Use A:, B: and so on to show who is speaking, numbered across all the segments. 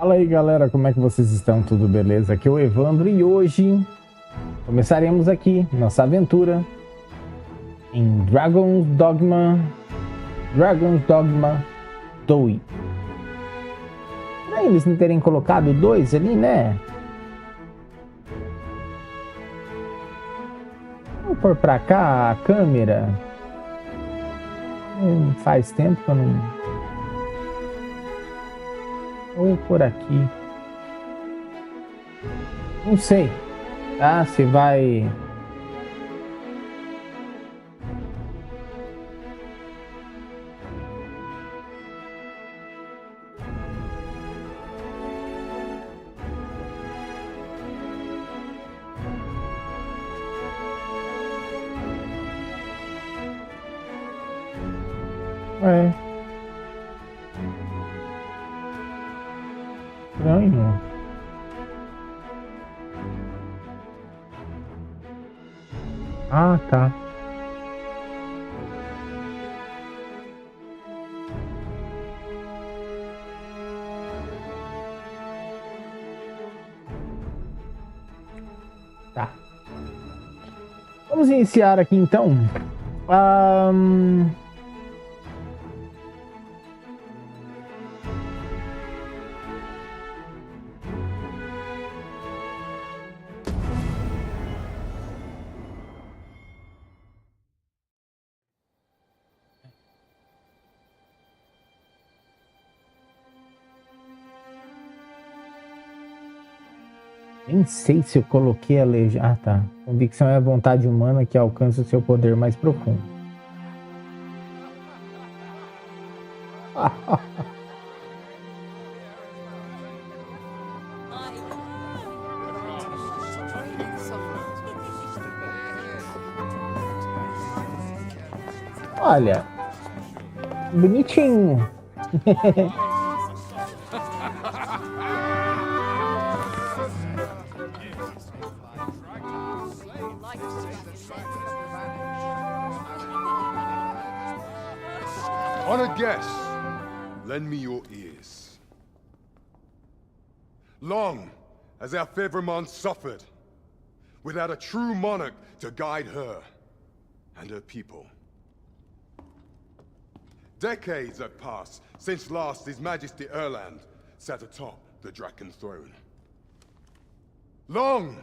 A: Fala aí galera, como é que vocês estão? Tudo beleza? Aqui é o Evandro e hoje começaremos aqui nossa aventura em Dragon's Dogma 2. Pra eles não terem colocado 2 ali, né? Vou pôr pra cá a câmera. Faz tempo que eu não... Ou por aqui. Não sei. Tá? Se vai... É. Estranho. Ah, tá. Tá. Vamos iniciar aqui então. Nem sei se eu coloquei a legenda. Ah, tá. Convicção é a vontade humana que alcança o seu poder mais profundo. Olha, bonitinho.
B: On a guess, lend me your ears. Long has our Fevermond suffered, without a true monarch to guide her and her people. Decades have passed since last His Majesty Erland sat atop the Draken throne. Long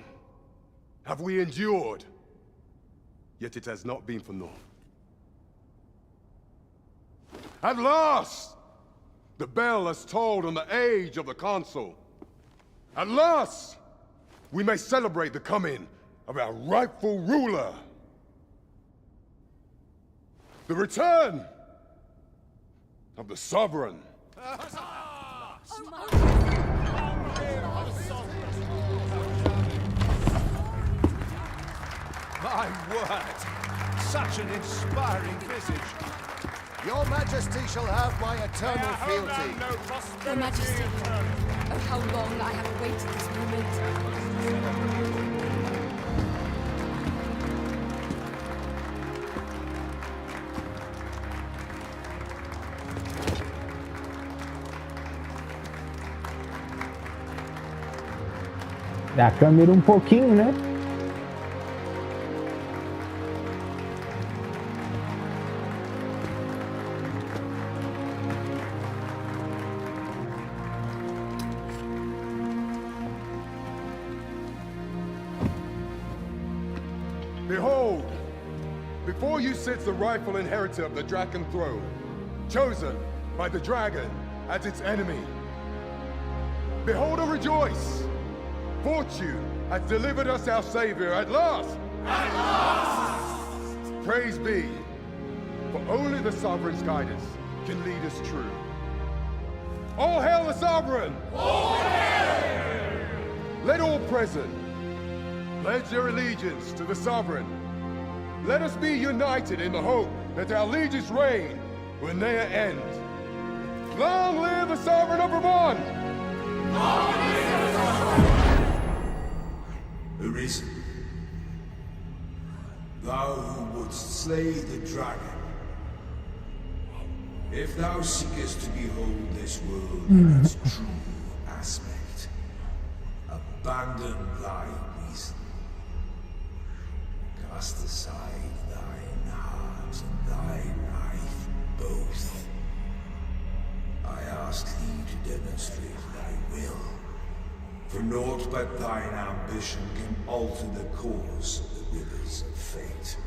B: have we endured, yet it has not been for naught. At last, the bell has tolled on the age of the Council. At last, we may celebrate the coming of our rightful ruler. The return of the Sovereign.
C: My word! Such an inspiring visage.
D: Your Majesty shall have my eternal fealty.
E: Your Majesty, oh how long I have awaited this moment.
A: Dá a câmera um pouquinho, né?
B: Behold, before you sits the rightful inheritor of the Draken throne, chosen by the dragon as its enemy. Behold and rejoice! Fortune has delivered us our Savior at last! At last! Praise be, for only the Sovereign's guidance can lead us true. All hail the Sovereign! All hail! Let all present pledge their allegiance to the Sovereign. Let us be united in the hope that our liege's reign will ne'er end. Long live the Sovereign of Vermont! Long live the Sovereign!
F: Arisen, thou who wouldst slay the dragon, if thou seekest to behold this world in its true aspect. Abandon thy reason. Cast aside thine heart and thy life both. I ask thee to demonstrate thy will. For naught but thine ambition can alter the course of the rivers of fate.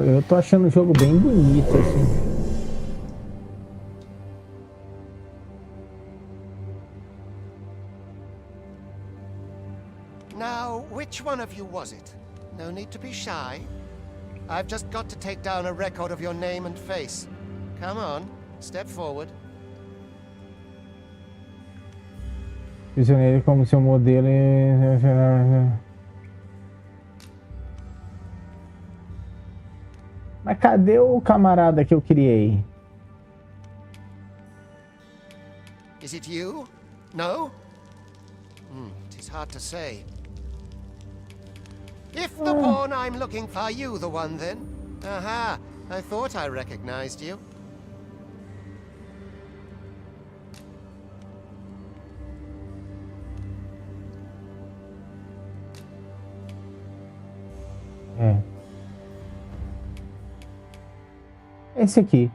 A: Eu tô achando o jogo bem bonito, assim.
D: Now, which one of you was it? No need to be shy. I've just got to take down a record of your name and face. Come on, step forward.
A: Visioneiro como seu modelo e... Mas cadê o camarada que eu criei?
D: Is it you? No? It is hard to say. If the pawn I'm looking for, are you the one then? Aha, I thought I recognized you.
A: É. Esse aqui.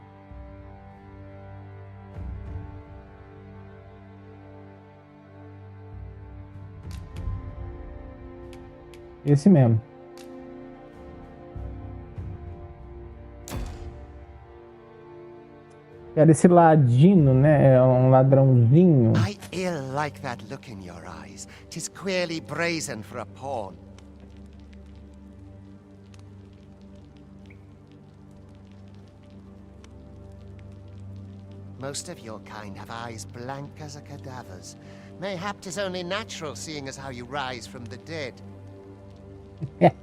A: Esse mesmo. Era esse ladino, né? É um ladrãozinho.
D: I ill like that look in your eyes. 'Tis queerly brazen for a pawn. Most of your kind have eyes blank as a cadaver's. Mayhap 'tis only natural, seeing as how you rise from the dead.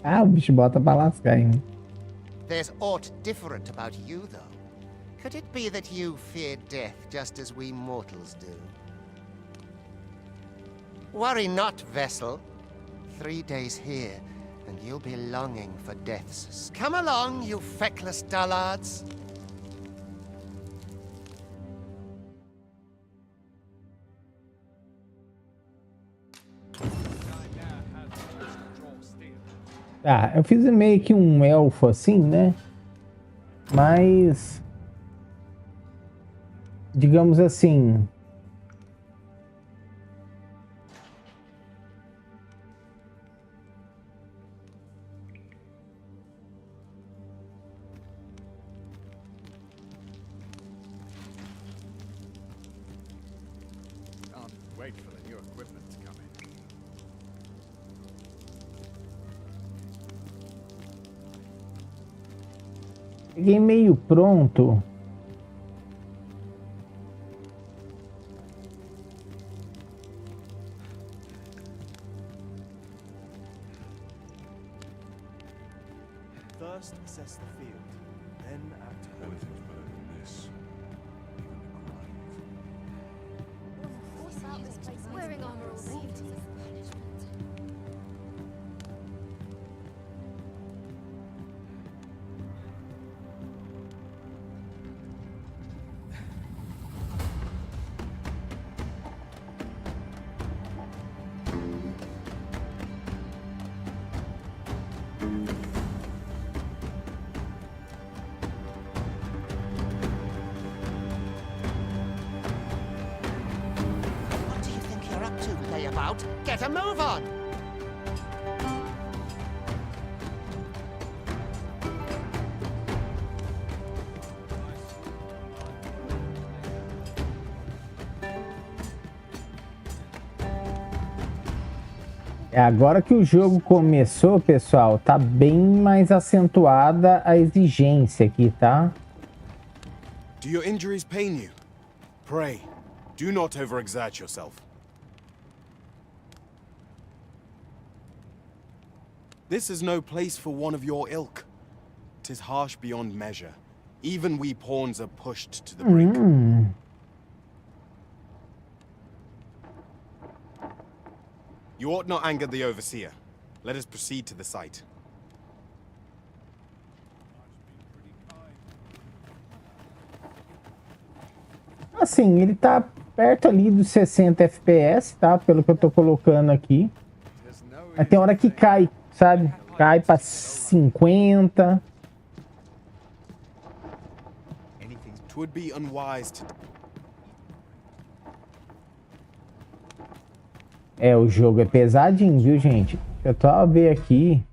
A: O bicho bota pra lascar, hein?
D: There's aught different about you, though. Could it be that you fear death just as we mortals do? Worry not, vessel. 3 days here, and you'll be longing for death's. Come along, you feckless dullards.
A: Ah, eu fiz meio que um elfo assim, né? Mas... digamos assim...
C: Can't wait for the new equipment to come in.
A: Peguei meio pronto.
G: First assess the field, then act home.
F: Everything's better than this. Even the grind.
E: Wearing armor all day.
D: What do you think you're up to, layabout? Get a move on!
A: É agora que o jogo começou, pessoal, tá bem mais acentuada a exigência aqui, tá?
H: Do your injuries pain you? Pray, do not overexert yourself. This is no place for one of your ilk. 'Tis harsh beyond measure. Even we pawns are pushed to the brink. You ought not anger the overseer. Let us proceed to the site.
A: Assim, ele tá perto ali dos 60 FPS, tá? Pelo que eu tô colocando aqui. Mas tem hora que cai, sabe? Cai pra 50.
H: Twould be unwise to...
A: É, o jogo é pesadinho, viu, gente? Eu tô a ver aqui.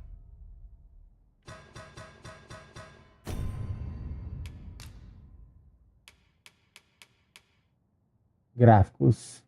A: Gráficos.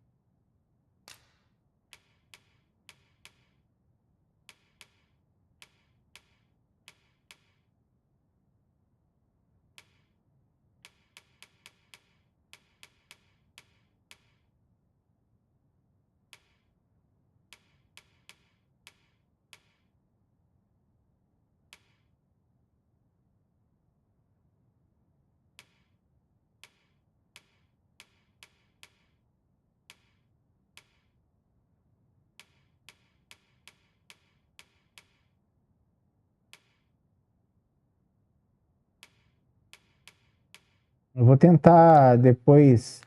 A: Eu vou tentar depois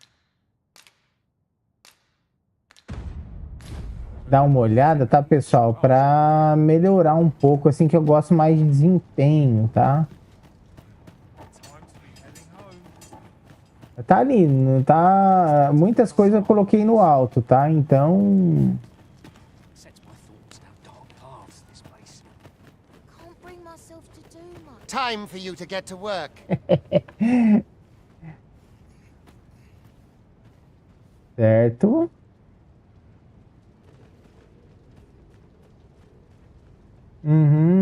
A: dar uma olhada, tá, pessoal? Para melhorar um pouco, assim, que eu gosto mais de desempenho, tá? Tá ali, não tá... Muitas coisas eu coloquei no alto, tá? Então...
D: Time for you to get to work.
A: Certo. Uhum.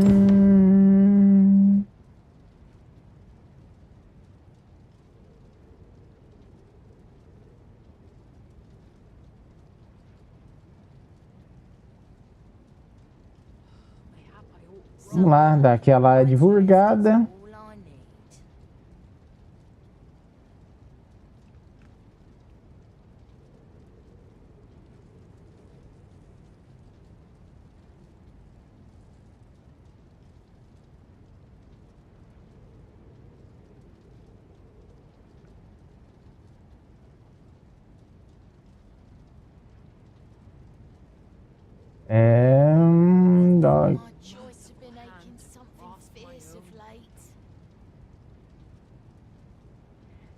A: Vamos lá, dar aquela divulgada. Dog.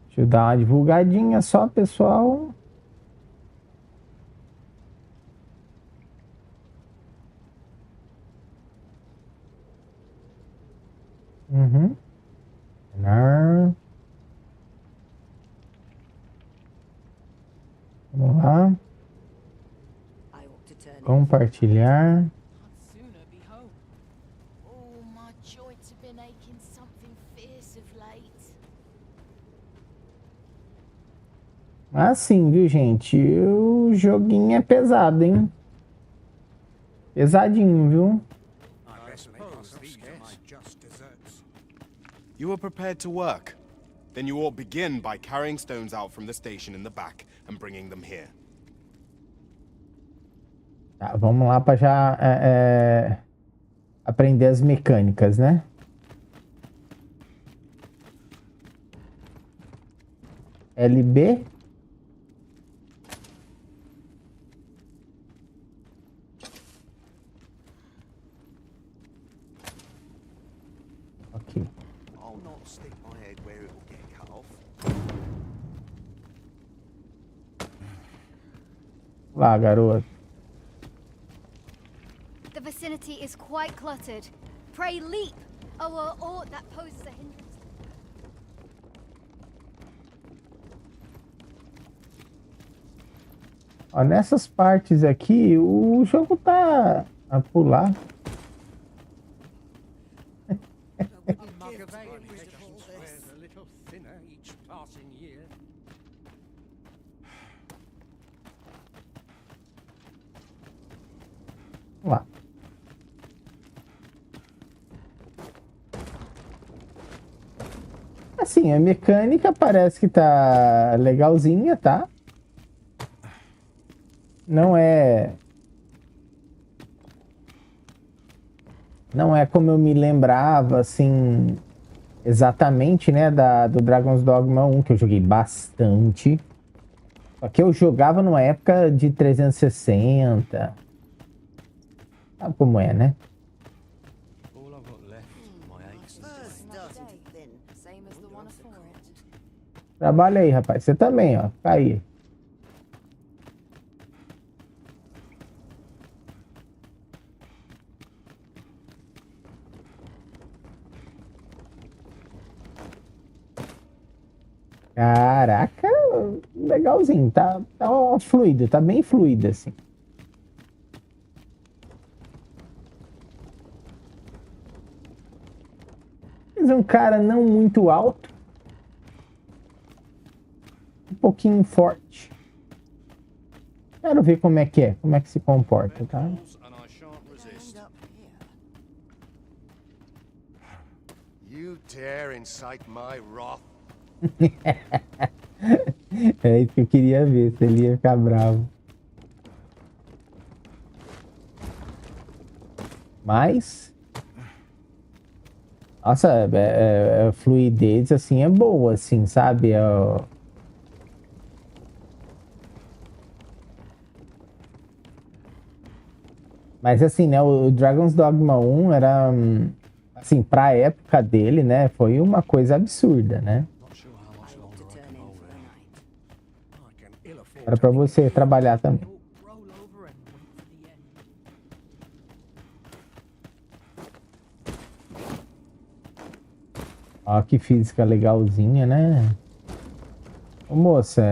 A: Deixa eu dar uma divulgadinha só, pessoal. Uhum. Vamos lá. Compartilhar. Assim, viu, gente? O joguinho é pesado, hein? Pesadinho, viu?
H: You are prepared to work? Then you ought begin by carrying stones out from the station in the back and bringing them here.
A: Tá, vamos lá para já aprender as mecânicas, né? LB. Ok.
G: I'll not stick my head where it will get cut off.
A: Lá, garoto.
I: The vicinity is quite cluttered. Pray leap, or aught that poses a hindrance.
A: Ó, nessas partes aqui, o jogo tá a pular. Assim, a mecânica parece que tá legalzinha, tá? Não é como eu me lembrava, assim, exatamente, né, do Dragon's Dogma 1, que eu joguei bastante. Só que eu jogava numa época de 360. Sabe como é, né? Trabalha aí, rapaz. Você também, ó. Tá aí. Caraca, legalzinho. Tá fluido, tá bem fluido, assim. Mas é um cara não muito alto. Um pouquinho forte. Quero ver como é, como é que se comporta, tá?
D: You dare incite my wrath?
A: É isso que eu queria ver, se ele ia ficar bravo. Mas... Nossa, a fluidez, assim, é boa, assim, sabe? Mas, assim, né? O Dragon's Dogma 1 era... Assim, pra época dele, né? Foi uma coisa absurda, né? Era pra você trabalhar também. Ó, que física legalzinha, né? Ô, moça,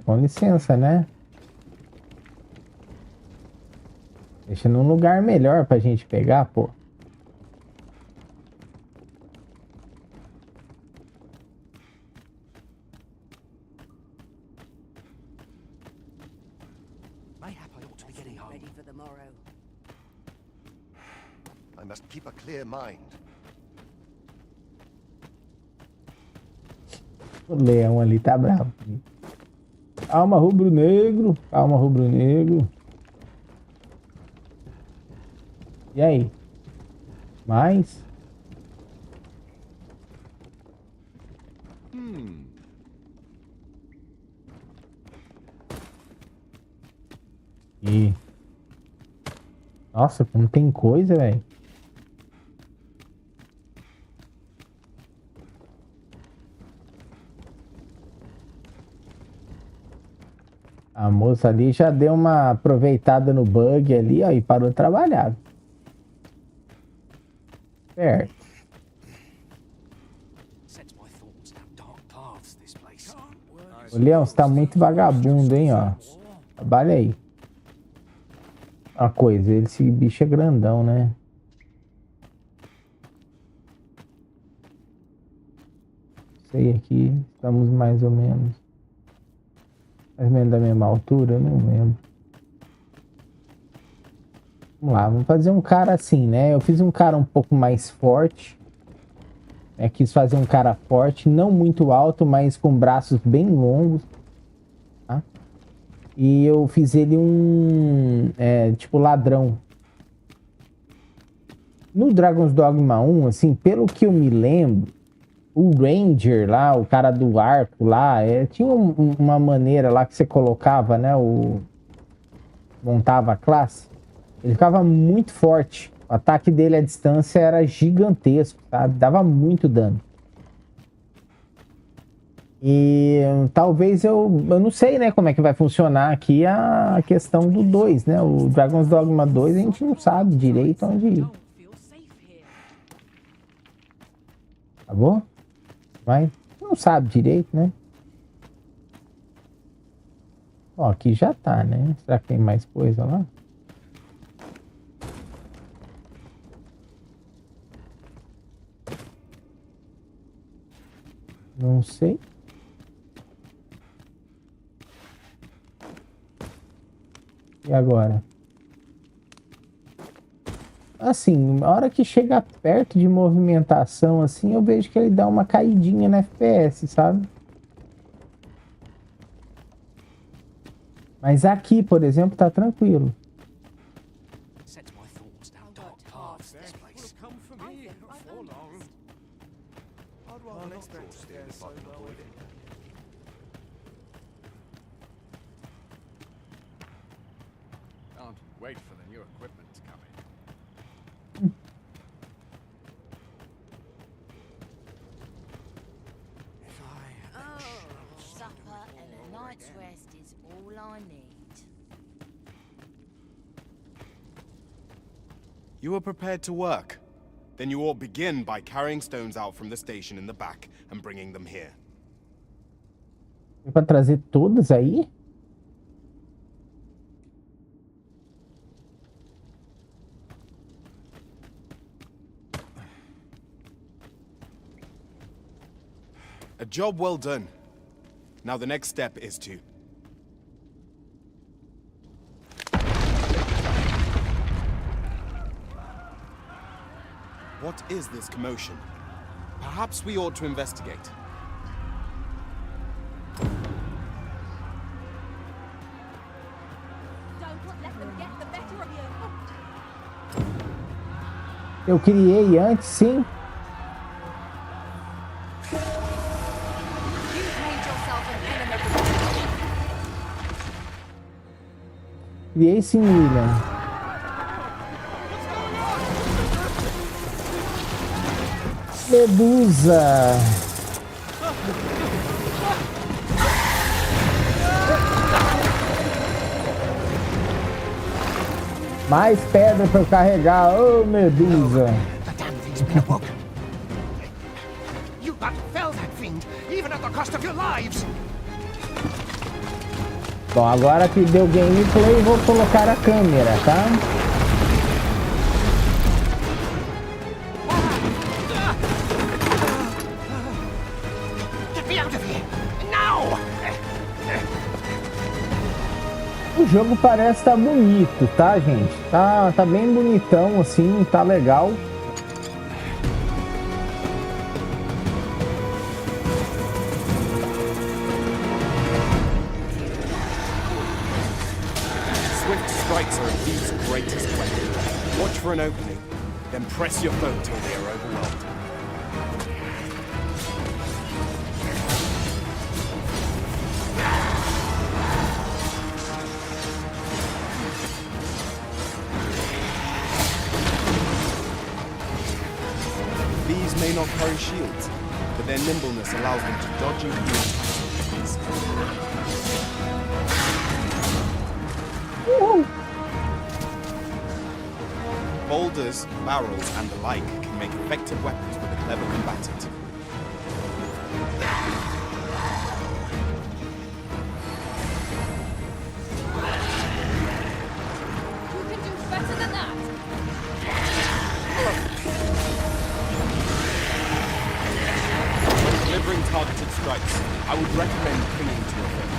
A: com licença, né? Deixa num lugar melhor pra gente pegar, pô.
D: I must keep a clear mind.
A: O leão ali tá bravo. Calma, rubro-negro. Calma, rubro-negro. E aí? Mais? E... Nossa, como tem coisa, velho. A moça ali já deu uma aproveitada no bug ali, ó, e parou de trabalhar. Certo. O Leão, você tá muito vagabundo, hein, ó. Trabalha aí. Uma coisa, esse bicho é grandão, né? Sei aqui, estamos mais ou menos da mesma altura, eu não lembro. Vamos lá, vamos fazer um cara assim, né? Eu fiz um cara um pouco mais forte. Quis fazer um cara forte, não muito alto, mas com braços bem longos. Tá? E eu fiz ele tipo ladrão. No Dragon's Dogma 1, assim, pelo que eu me lembro, o Ranger lá, o cara do arco lá, tinha uma maneira lá que você colocava, né? Montava a classe. Ele ficava muito forte. O ataque dele à distância era gigantesco, sabe? Dava muito dano. E talvez eu não sei, né, como é que vai funcionar aqui a questão do 2, né? O Dragon's Dogma 2 a gente não sabe direito onde ir. Tá bom? Mas não sabe direito, né? Ó, aqui já tá, né? Será que tem mais coisa lá? Não sei. E agora? assim, na hora que chega perto de movimentação, assim, eu vejo que ele dá uma caidinha no FPS, sabe? Mas aqui, por exemplo, tá tranquilo.
C: Can't wait for the new equipment to come in.
J: Supper and a night's rest is all I need.
H: You are prepared to work? Then you ought begin by carrying stones out from the station in the back and bringing them here.
A: É pra trazer todas aí?
H: A job well done. Now the next step is to... What is this commotion? Perhaps we ought to investigate.
A: Eu criei antes, sim. Criei sim, William. Medusa. Mais pedra para eu carregar, ô Medusa.
D: The damn thing's been awoke. You but fell that fiend, even at the cost of your lives.
A: Bom, agora que deu gameplay, vou colocar a câmera, tá?
D: Get me out of here now!
A: O jogo parece estar bonito, tá, gente? Tá bem bonitão, assim, tá legal.
H: Swift strikes are Lee's greatest weapon. Watch for an opening, then press your foe till they are overwhelmed. These may not carry shields, but their nimbleness allows them to dodge and use. Boulders, barrels, and the like can make effective weapons with a clever combatant.
E: You can do better than that.
H: When delivering targeted strikes, I would recommend clinging to your foe.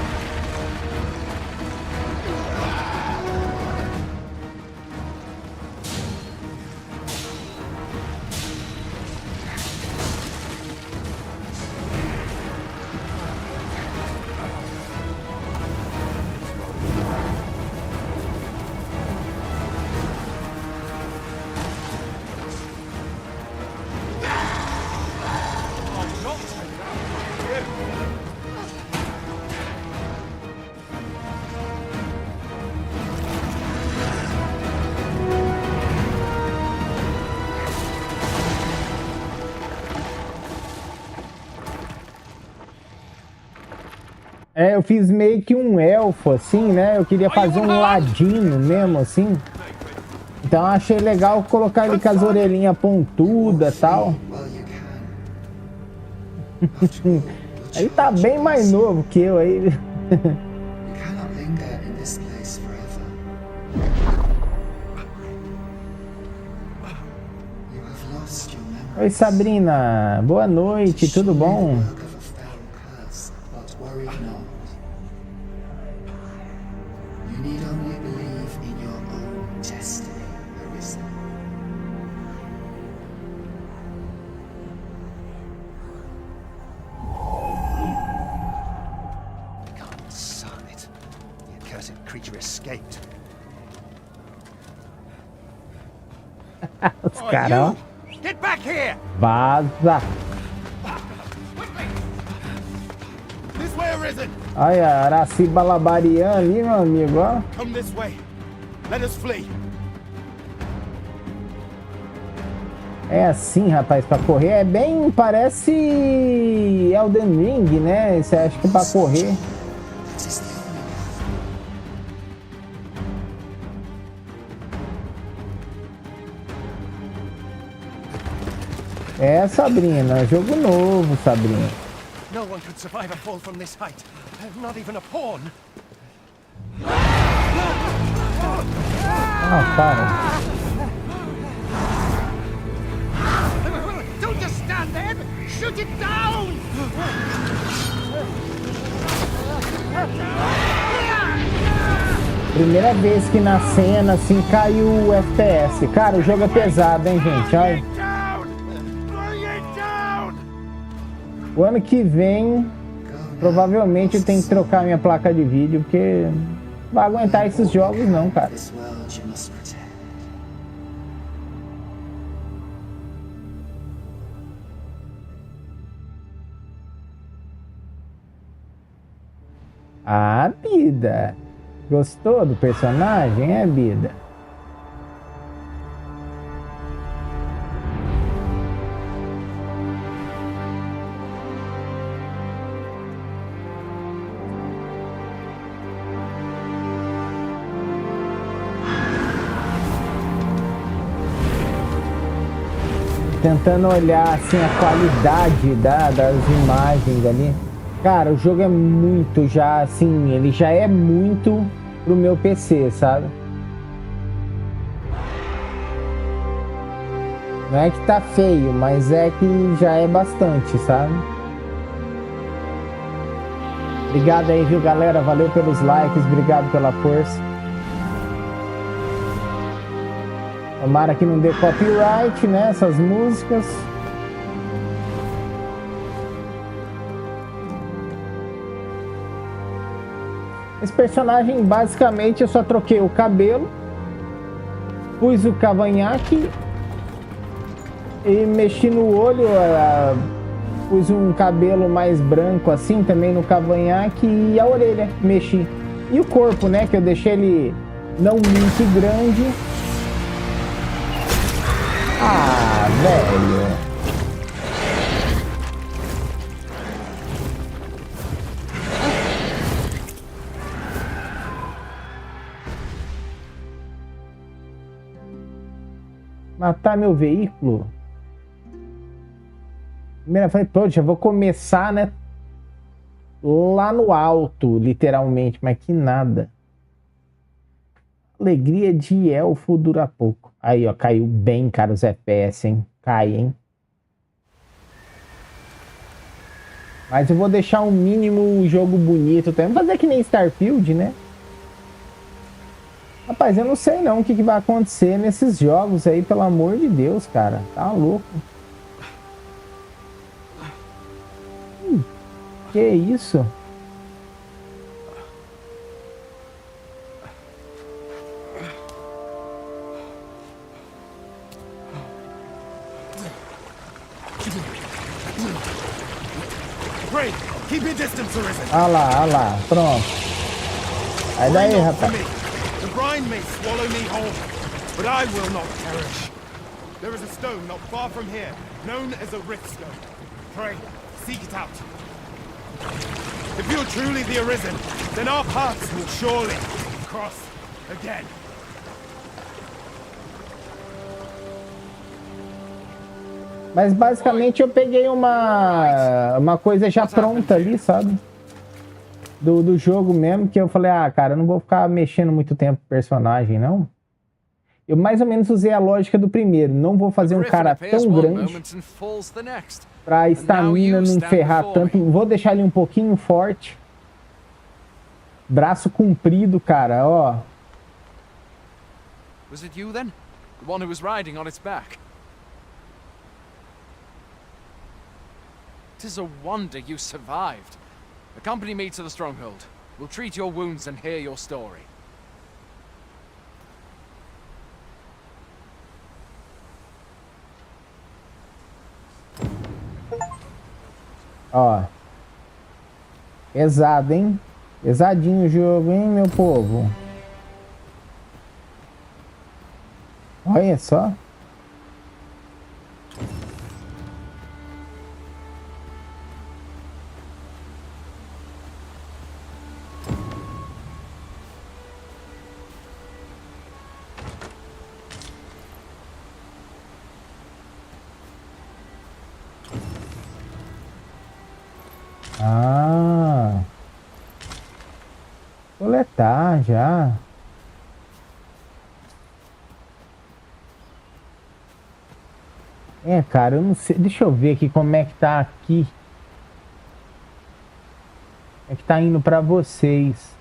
A: É, eu fiz meio que um elfo, assim, né? Eu queria fazer um ladino mesmo, assim. Então eu achei legal colocar ele com as orelhinhas pontudas e tal. Ele tá bem mais novo que eu aí. Oi, Sabrina. Boa noite, tudo bom?
G: creature escaped.
A: Os caras, ó.
G: Get back here!
A: Vaza.
H: This way, Arisen!
A: Olha, Araci Balabarian ali, meu amigo, ó.
H: Come this way. Let us flee.
A: É assim, rapaz, pra correr é bem... Parece Elden Ring, né? Você acha que pra correr... É, Sabrina, jogo novo, Sabrina.
D: No one could survive a fall from this height. Not even a pawn.
A: Ah, para.
D: Don't just stand there! Shoot it down!
A: Primeira vez que na cena, assim, caiu o FPS. Cara, o jogo é pesado, hein, gente? Olha. O ano que vem, provavelmente eu tenho que trocar minha placa de vídeo, porque não vai aguentar esses jogos não, cara. Ah, Bida. Gostou do personagem, é, Bida? Tentando olhar assim a qualidade das imagens ali. Cara, o jogo é muito já assim, ele já é muito pro meu PC, sabe? Não é que tá feio, mas é que já é bastante, sabe? Obrigado aí, viu, galera? Valeu pelos likes, obrigado pela força. Tomara que não dê copyright, né? Essas músicas. Esse personagem, basicamente, eu só troquei o cabelo, pus o cavanhaque e mexi no olho, pus um cabelo mais branco assim também no cavanhaque e a orelha, mexi. E o corpo, né? Que eu deixei ele não muito grande. Ah, velho. Matar meu veículo? Primeira vez, pô, já vou começar, né? Lá no alto, literalmente, mas que nada. Alegria de elfo dura pouco. Aí, ó, caiu bem, cara, os FPS, hein? Cai, hein? Mas eu vou deixar um mínimo jogo bonito também. Vou fazer que nem Starfield, né? Rapaz, eu não sei não o que vai acontecer nesses jogos aí, pelo amor de Deus, cara. Tá louco. Que isso? Ah lá, pronto. Aí daí, rapaz.
H: The brine may swallow me whole, but I will not perish. There is a stone not far from here, known as a rift stone. Pray, seek it out. If you are truly the Arisen, then our paths will surely cross again.
A: Mas basicamente eu peguei uma coisa já pronta ali, sabe? Do jogo mesmo, que eu falei, ah, cara, eu não vou ficar mexendo muito tempo com o personagem, não. Eu mais ou menos usei a lógica do primeiro. Não vou fazer um cara tão grande pra estamina não ferrar tanto. Vou deixar ele um pouquinho forte. Braço comprido, cara, ó.
C: Was it you then? The one who was riding on its back? It is a wonder you survived. Accompany me to the stronghold. We'll treat your wounds and hear your story.
A: Ó. Pesado, hein? Pesadinho o jogo, hein, meu povo? Olha só. Ah. Coletar já. É, cara, eu não sei. Deixa eu ver aqui como é que tá aqui. É que tá indo pra vocês.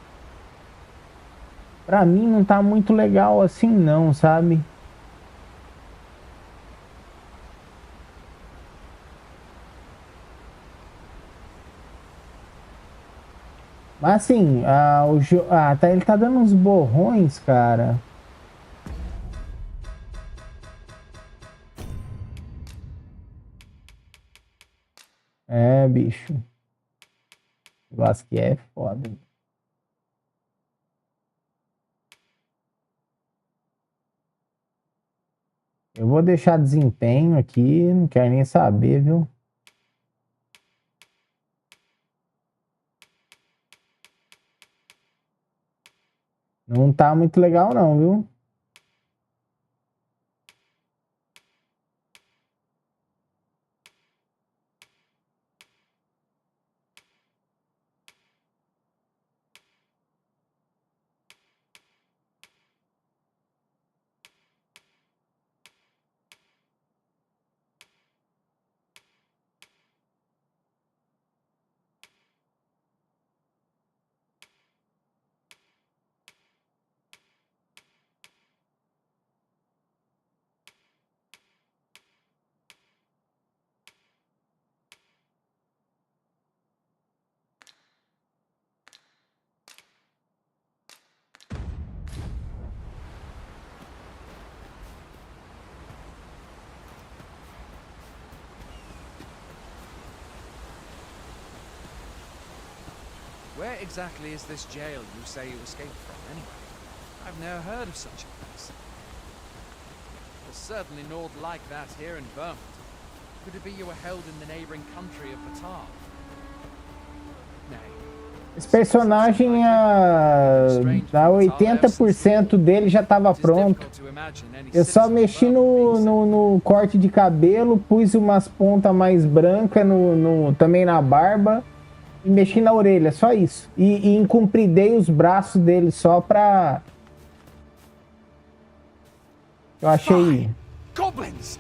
A: Pra mim não tá muito legal assim não, sabe? Mas assim, tá, ele tá dando uns borrões, cara. É, bicho. Eu acho que é foda. Eu vou deixar desempenho aqui, não quero nem saber, viu? Não tá muito legal não, viu?
C: Where exactly is this jail you say you escaped from, anyway? I've never heard of such a place. There's certainly naught like that here in Vermont. Could it be you were held in the neighboring country of Batar? Nay.
A: Esse personagem, a 80% dele já estava pronto. Eu só mexi no corte de cabelo, pus umas pontas mais brancas também na barba e mexi na orelha, só isso. E encompridei os braços dele só pra... Eu achei...
C: Goblins!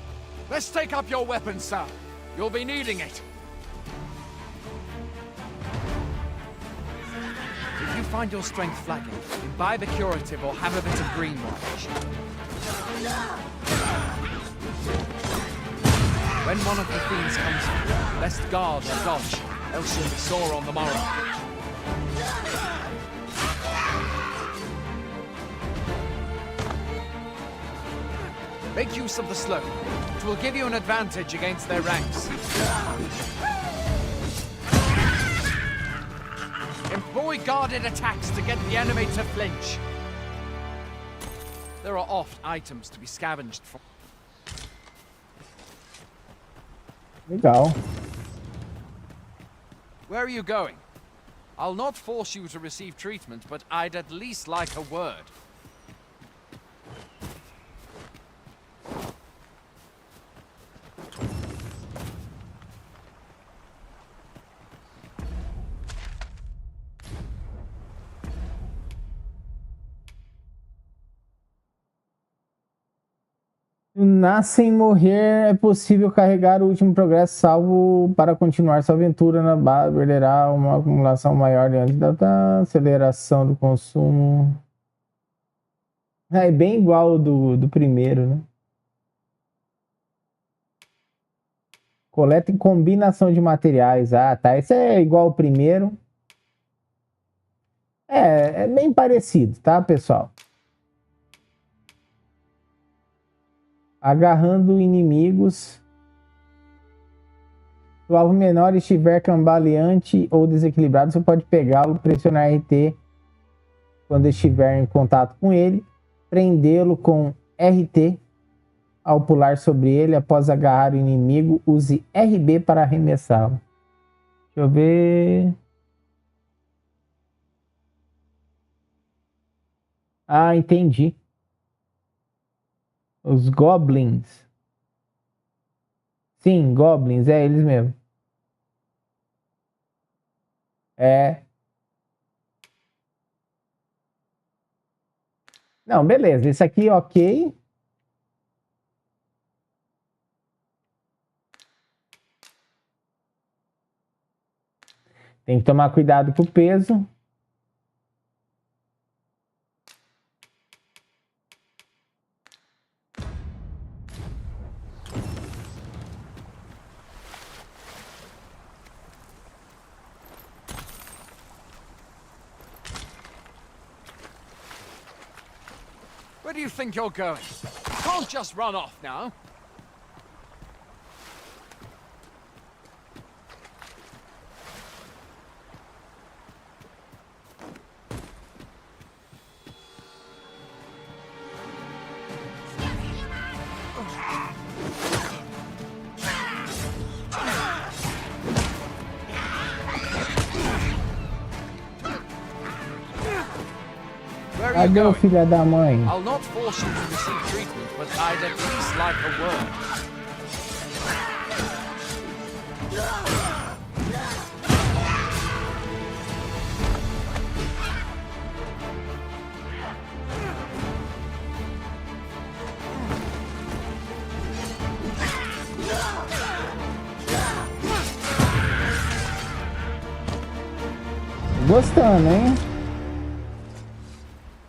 C: Let's take up your weapons, sir. You'll be needing it. If you find your strength flagging, imbibe a curative or have a bit of green watch. When one of the fiends comes for you, best guard or dodge, else you'll be sore on the morrow. Make use of the slope. It will give you an advantage against their ranks. Employ guarded attacks to get the enemy to flinch. There are oft items to be scavenged for.
A: Legal.
C: Where are you going? I'll not force you to receive treatment, but I'd at least like a word.
A: Nascem morrer, é possível carregar o último progresso salvo para continuar sua aventura na base, perderá uma acumulação maior diante da aceleração do consumo. É bem igual do primeiro, né? Coleta em combinação de materiais. Ah, tá. Esse é igual ao primeiro. É bem parecido, tá, pessoal? Agarrando inimigos. Se o alvo menor estiver cambaleante ou desequilibrado, você pode pegá-lo, pressionar RT quando estiver em contato com ele, prendê-lo com RT ao pular sobre ele. Após agarrar o inimigo, use RB para arremessá-lo. Deixa eu ver. Ah, entendi. Os goblins. Sim, goblins, é eles mesmo. É. Não, beleza. Esse aqui, ok. Tem que tomar cuidado com o peso.
C: Where do you think you're going? You can't just run off now. Where are you
A: Cadê o
C: going?
A: filho da mãe?
C: I'll not force you to receive treatment, but I'd at least like a word.
A: Gostando, hein?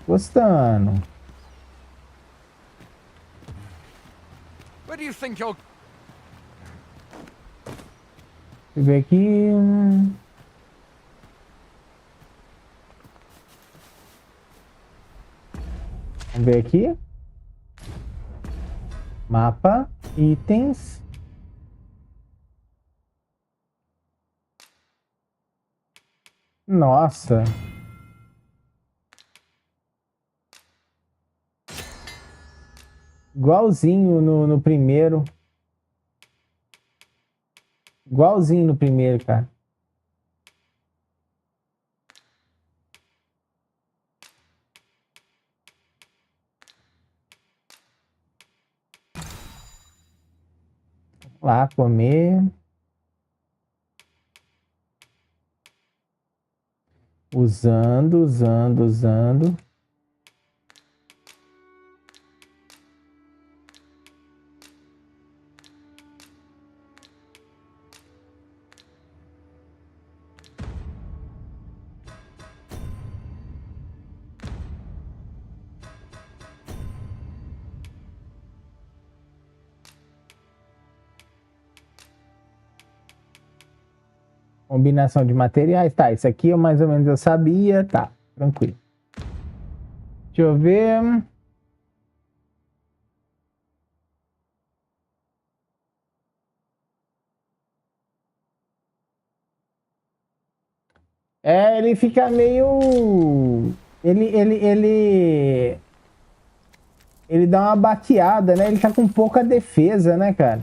A: Gostando.
C: Where do you think you're...
A: Deixa eu ver aqui. Vamos ver aqui. Mapa, itens. Nossa. Igualzinho no primeiro. Igualzinho no primeiro, cara. Vamos lá, comer. Usando. Combinação de materiais, tá, isso aqui eu mais ou menos eu sabia, tá, tranquilo. Deixa eu ver. É, ele fica meio... Ele dá uma baqueada, né? Ele tá com pouca defesa, né, cara?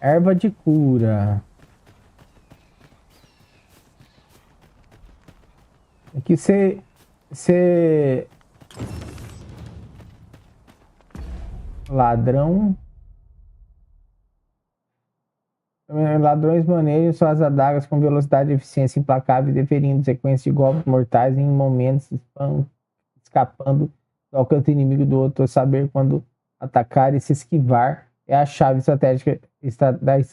A: Erva de cura. Aqui você... Ladrão. Ladrões manejam suas adagas com velocidade e eficiência implacável, deferindo sequências de golpes mortais em momentos, escapando do alcance inimigo do outro. Saber quando atacar e se esquivar é a chave estratégica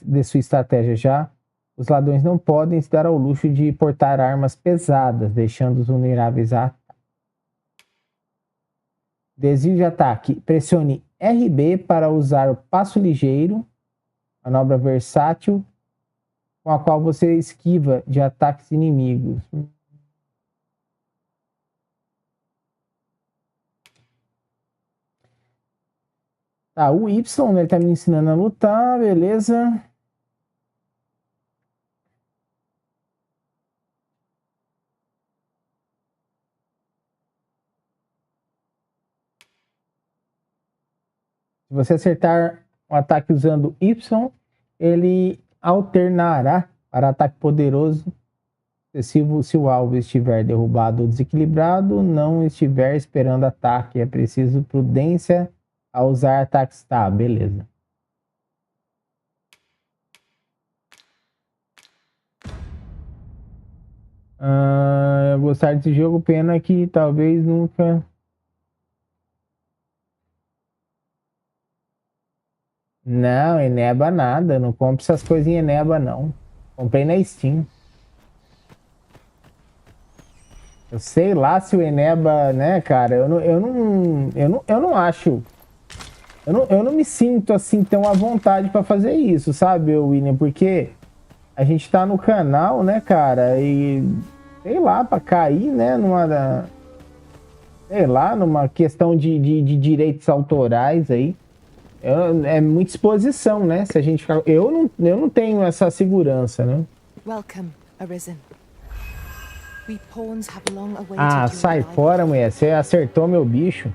A: de sua estratégia. Já os ladrões não podem se dar ao luxo de portar armas pesadas, deixando-os vulneráveis a ataque. Desvio de ataque. Pressione RB para usar o passo ligeiro, manobra versátil, com a qual você esquiva de ataques inimigos. Tá, o Y, né? Ele tá me ensinando a lutar, beleza. Se você acertar um ataque usando Y, ele alternará para ataque poderoso excessivo se o alvo estiver derrubado ou desequilibrado, não estiver esperando ataque. É preciso prudência ao usar ataques. Tá, beleza. Eu gostar desse jogo, pena que talvez nunca... Não, Eneba nada. Não compre essas coisas em Eneba, não. Comprei na Steam. Eu sei lá se o Eneba, né, cara? Eu não acho. Eu não me sinto assim tão à vontade pra fazer isso, sabe, William? Porque a gente tá no canal, né, cara? E sei lá, pra cair, né, sei lá, numa questão de direitos autorais aí. É muita exposição, né? Se a gente ficar... eu não tenho essa segurança, né?
K: Welcome, Arisen. We pawns have long awaited
A: Ah, sai fora, mulher. Você acertou meu bicho.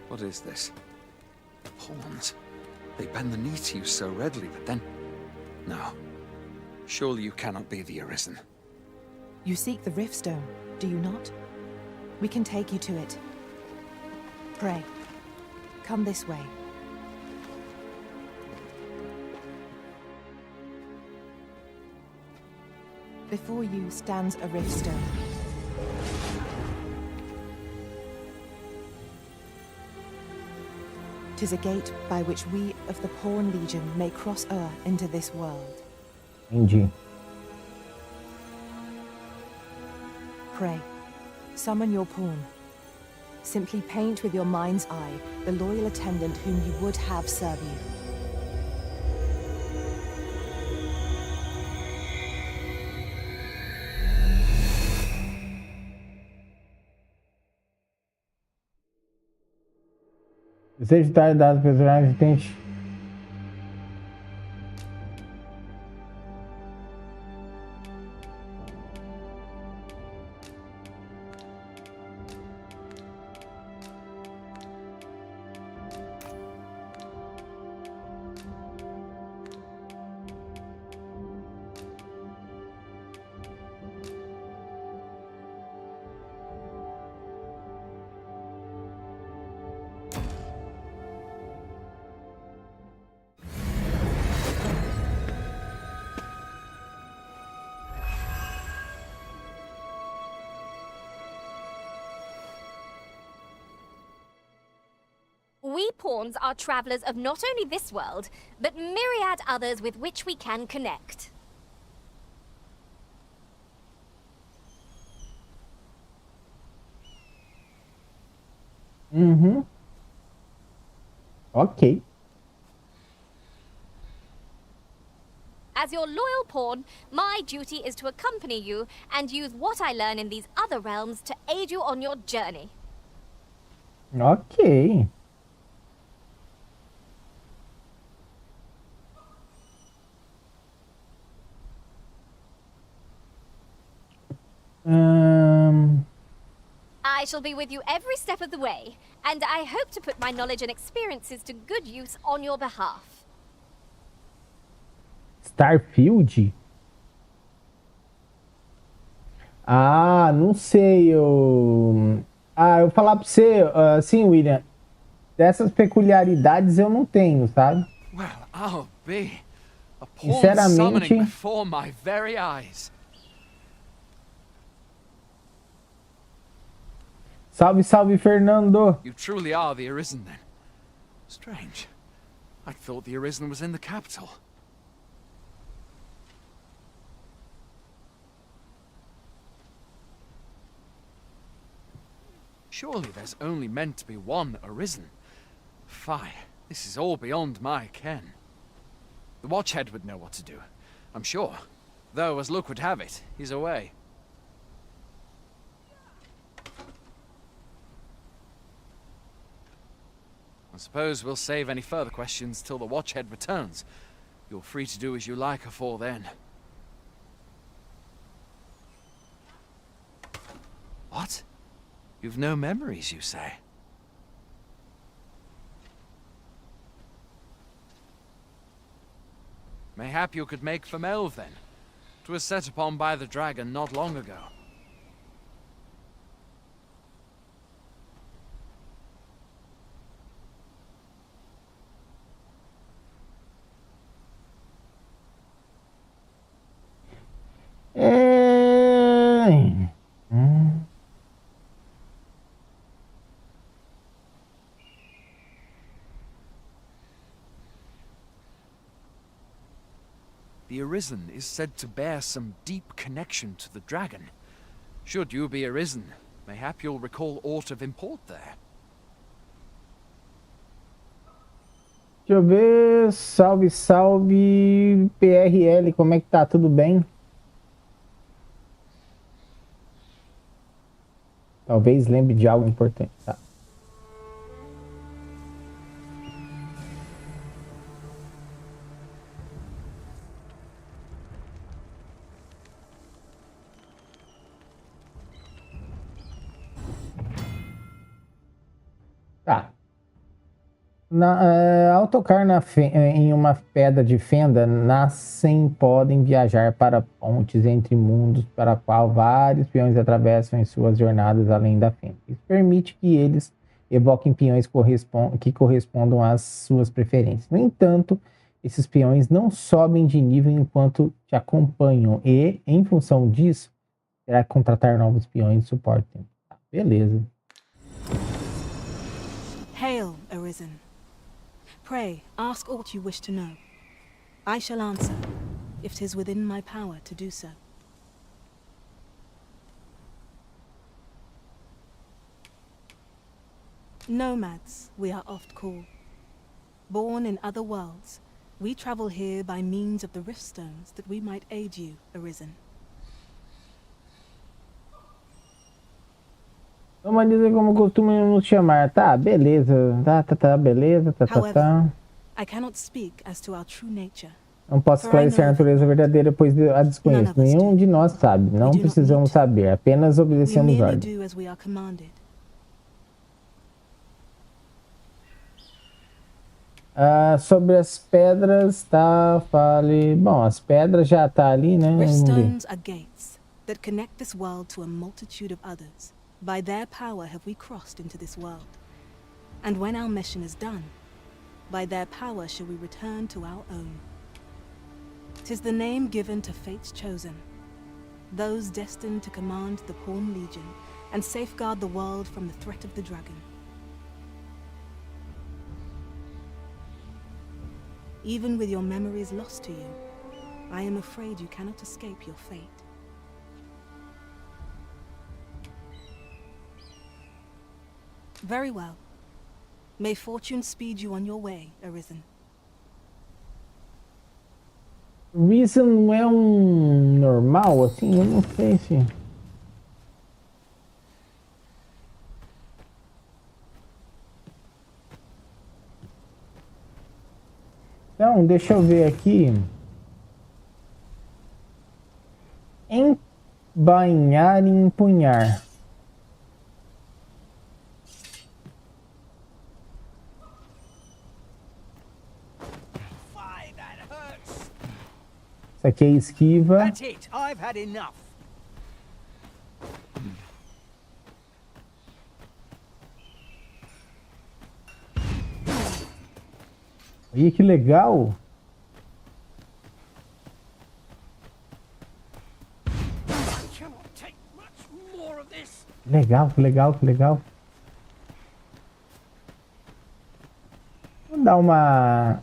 C: What is this? Pawns. They bend the knee to you so readily, but then... No. Surely you cannot be the Arisen.
K: You seek the Riftstone, do you not? We can take you to it. Pray. Come this way. Before you stands a Riftstone. Tis a gate by which we of the Pawn Legion may cross o'er into this world.
A: Entendi.
K: Pray, summon your pawn. Simply paint with your mind's eye the loyal attendant whom you would have serve you.
A: Desejo dar dados personagens, tente.
I: We pawns are travelers of not only this world, but myriad others with which we can connect.
A: Ok.
I: As your loyal pawn, my duty is to accompany you and use what I learn in these other realms to aid you on your journey.
A: Ok.
I: I shall be with you every step of the way, and I hope to put my knowledge and experiences to good use on your behalf.
A: Starfield? Ah, não sei. Eu vou falar pra você, assim, William, dessas peculiaridades eu não tenho, sabe?
C: Well, I'll be. A pawn
A: Sinceramente,
C: summoning before my very eyes.
A: salve, salve, Fernando.
C: You truly are the Arisen, then. Strange. I thought the Arisen was in the capital. Surely there's only meant to be one Arisen. Fie, this is all beyond my ken. The Watchhead would know what to do, I'm sure. Though, as luck would have it, he's away. I suppose we'll save any further questions till the Watchhead returns. You're free to do as you like afore then. What? You've no memories, you say? Mayhap you could make for Melve, then. 'Twas set upon by the dragon not long ago. The Arisen is said to bear some deep connection to the dragon. Should you be Arisen, mayhap you'll recall aught of import there.
A: Deixa eu ver. Salve, salve. PRL, como é que tá? Tudo bem? Talvez lembre de algo importante, tá? Tá. Ao tocar em uma pedra de fenda, Nascen podem viajar para pontes entre mundos para a qual vários peões atravessam em suas jornadas além da fenda. Isso permite que eles evoquem peões que correspondam às suas preferências. No entanto, esses peões não sobem de nível enquanto te acompanham e, em função disso, terá que contratar novos peões de suporte. Tá, beleza.
K: Hail, Arisen. Pray, ask aught you wish to know. I shall answer, if 'tis within my power to do so. Nomads, we are oft called. Born in other worlds, we travel here by means of the rift stones that we might aid you, Arisen.
A: Vamos dizer como costuma nos chamar. Tá, beleza. Beleza.
K: However, I cannot speak as to our true nature.
A: Não posso esclarecer a natureza verdadeira, pois a desconheço. Nenhum de nós sabe. Não precisamos saber. Apenas obedecemos ordens. Sobre as pedras, tá? Fale. Bom, as pedras já tá ali, né?
K: Rift stones are gates that connect this world to a multitude of others. By their power have we crossed into this world. And when our mission is done, by their power shall we return to our own. 'Tis the name given to fate's chosen, those destined to command the Pawn Legion and safeguard the world from the threat of the dragon. Even with your memories lost to you, I am afraid you cannot escape your fate. Very well. May fortune speed you on your way, Arisen.
A: Arisen não é um normal, assim? Eu não sei se... Então, deixa eu ver aqui. Embainhar e empunhar. Isso aqui é esquiva.
G: That's it. I've had enough.
A: Ih, que legal. Legal, que legal, que legal. Vamos dar uma...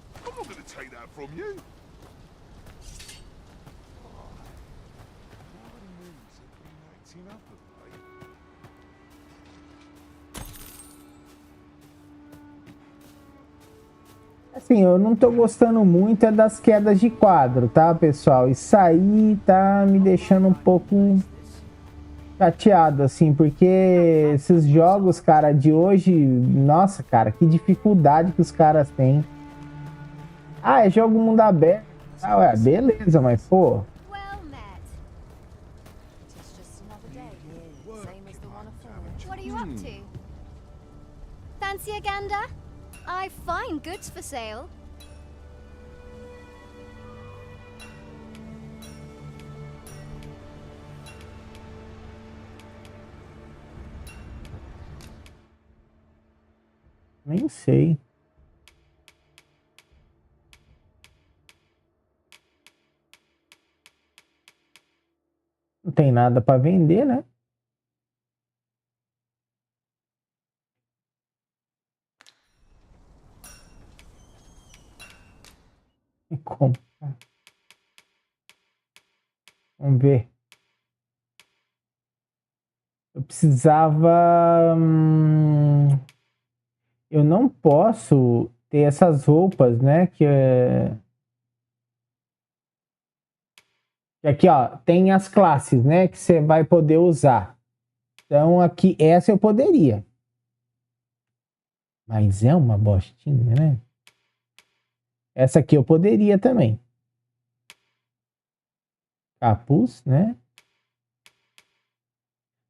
A: Assim, eu não tô gostando muito é das quedas de quadro, tá, pessoal? Isso aí tá me deixando um pouco chateado, assim, porque esses jogos, cara, de hoje, nossa, cara, que dificuldade que os caras têm. Ah, é jogo mundo aberto. Ah, ué, beleza, mas pô.
I: Well met. It's just another day here, same as the one afore. What are you up to? Fancy a gander? I've fine goods for sale.
A: Nem sei. Não tem nada para vender, né? E como? Vamos ver. Eu precisava. Eu não posso ter essas roupas, né? Que aqui, ó, tem as classes, né? Que você vai poder usar. Então, aqui, essa eu poderia. Mas é uma bostinha, né? Essa aqui eu poderia também. Capuz, né?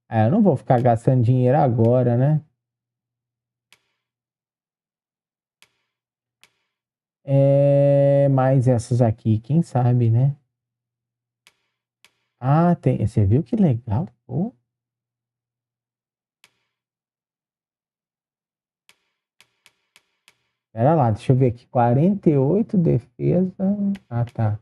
A: Ah, eu não vou ficar gastando dinheiro agora, né? Mais essas aqui, quem sabe, né? Ah, tem. Você viu que legal? Pô. Pera lá, deixa eu ver aqui. 48 defesa. Ah, tá.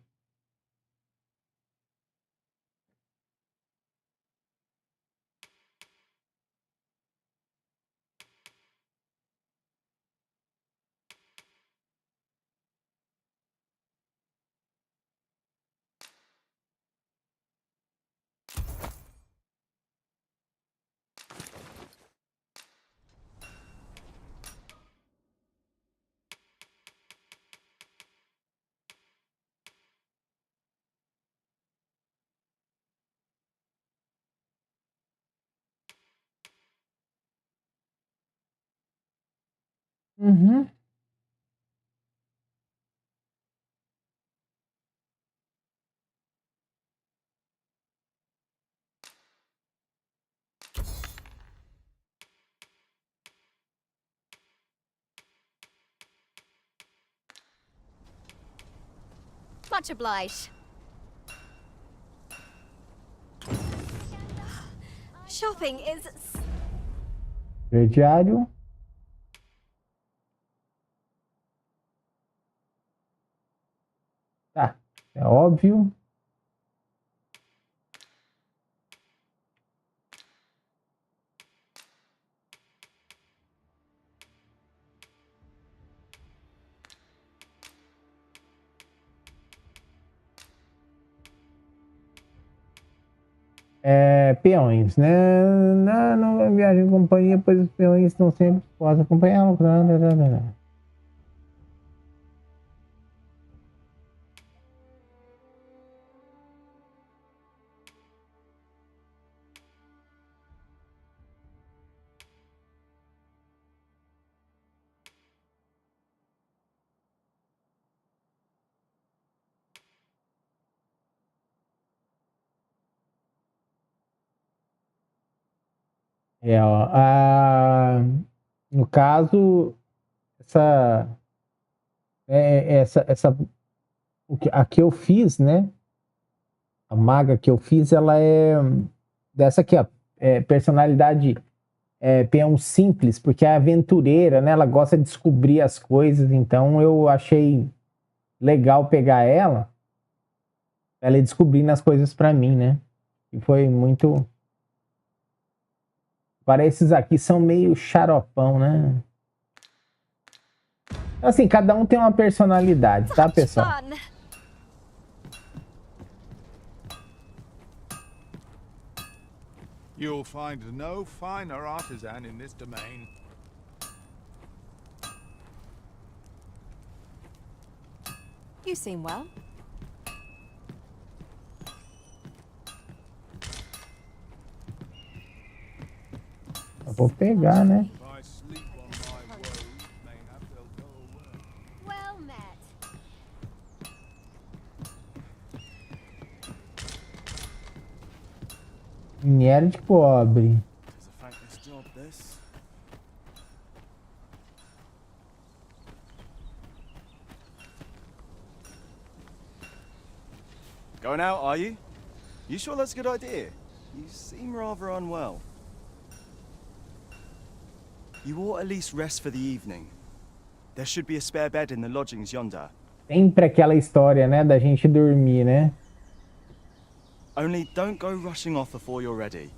A: Uhum.
I: Much obliged. Shopping is...
A: Crediário. Tá, é óbvio. Peões, né? Na viagem em companhia, pois os peões estão sempre dispostos a acompanhá-lo. Ó, no caso, essa a que eu fiz, né? A maga que eu fiz, ela é dessa aqui, ó, personalidade peão simples, porque é aventureira, né? Ela gosta de descobrir as coisas, então eu achei legal pegar ela ir descobrindo as coisas para mim, né? E foi muito. Para esses aqui são meio xaropão, né? Assim, cada um tem uma personalidade, tá, pessoal?
G: You'll find no finer artisan in this domain.
E: You seem well.
A: Eu vou pegar, né?
G: If I sleep on my woes, mayhap they'll go away.
I: Well met.
A: Minério de cobre.
H: It's a thankless job, this. Going out, are you? You sure that's a good idea? You seem rather unwell. You ought at least rest for the evening. There should be a spare bed in the lodgings yonder.
A: Sempre aquela história, né? Da gente dormir, né?
H: Only don't go rushing off before you're ready.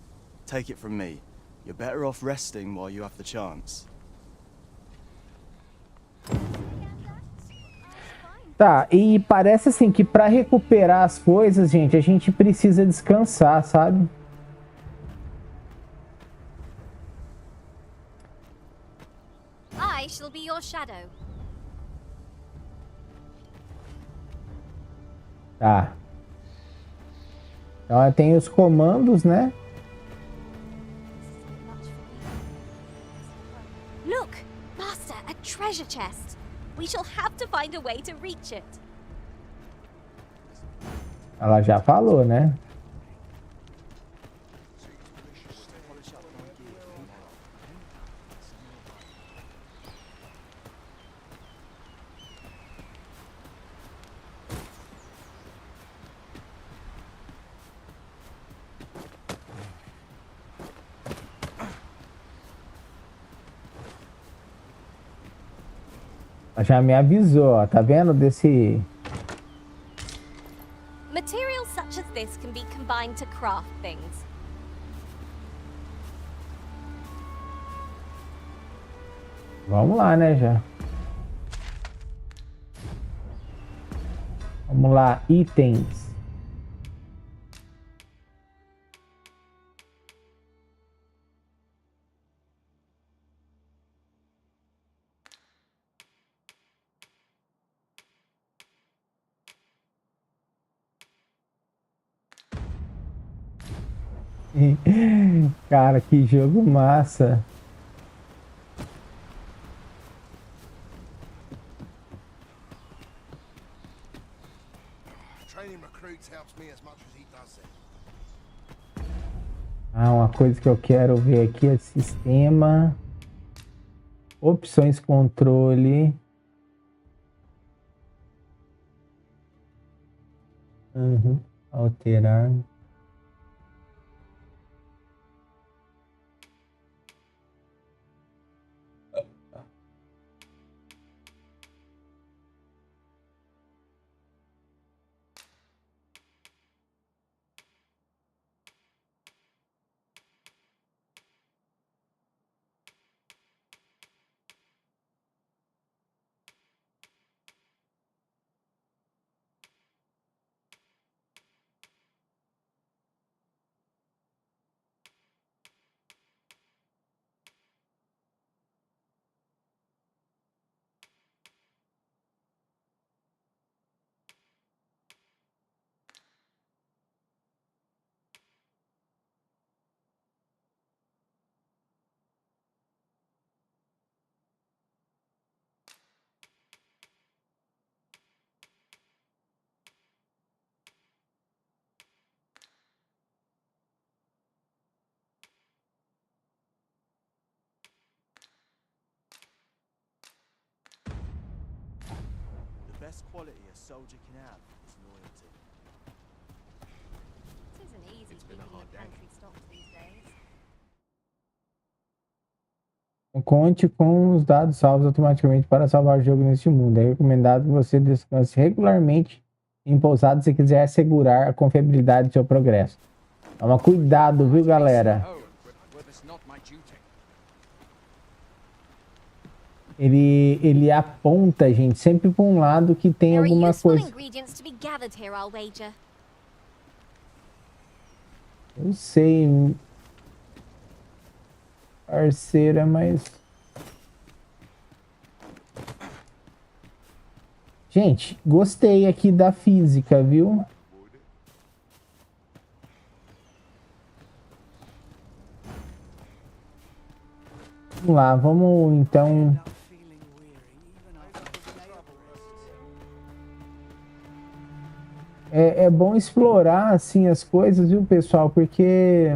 H: Take it from me. You're better off resting while you have the chance.
A: Tá, e parece assim que pra recuperar as coisas, gente, a gente precisa descansar, sabe?
I: I shall be your shadow.
A: Tá. Então tem os comandos, né?
I: Look, Master, a treasure chest. We shall have to find a way to reach it.
A: Ela já falou, né? Ela já me avisou, ó, tá vendo? Desse...
I: Materials such as this can be combined to craft things.
A: Vamos lá, né, já. Vamos lá, itens. Cara, que jogo massa.
B: Training recruits helps me as much as he does it.
A: Ah, uma coisa que eu quero ver aqui é sistema, opções, controle. Alterar.
H: The best quality a soldier can have is loyalty.
I: It isn't easy keeping the pantry stocked these days.
A: Conte com os dados salvos automaticamente para salvar o jogo neste mundo. É recomendado que você descanse regularmente em pousadas se quiser assegurar a confiabilidade do seu progresso. Toma cuidado, viu, galera? Ele aponta, gente, sempre para um lado que tem alguma coisa. Eu sei, parceira, mas... Gente, gostei aqui da física, viu? Vamos lá, vamos então. É bom explorar assim as coisas, viu, pessoal? Porque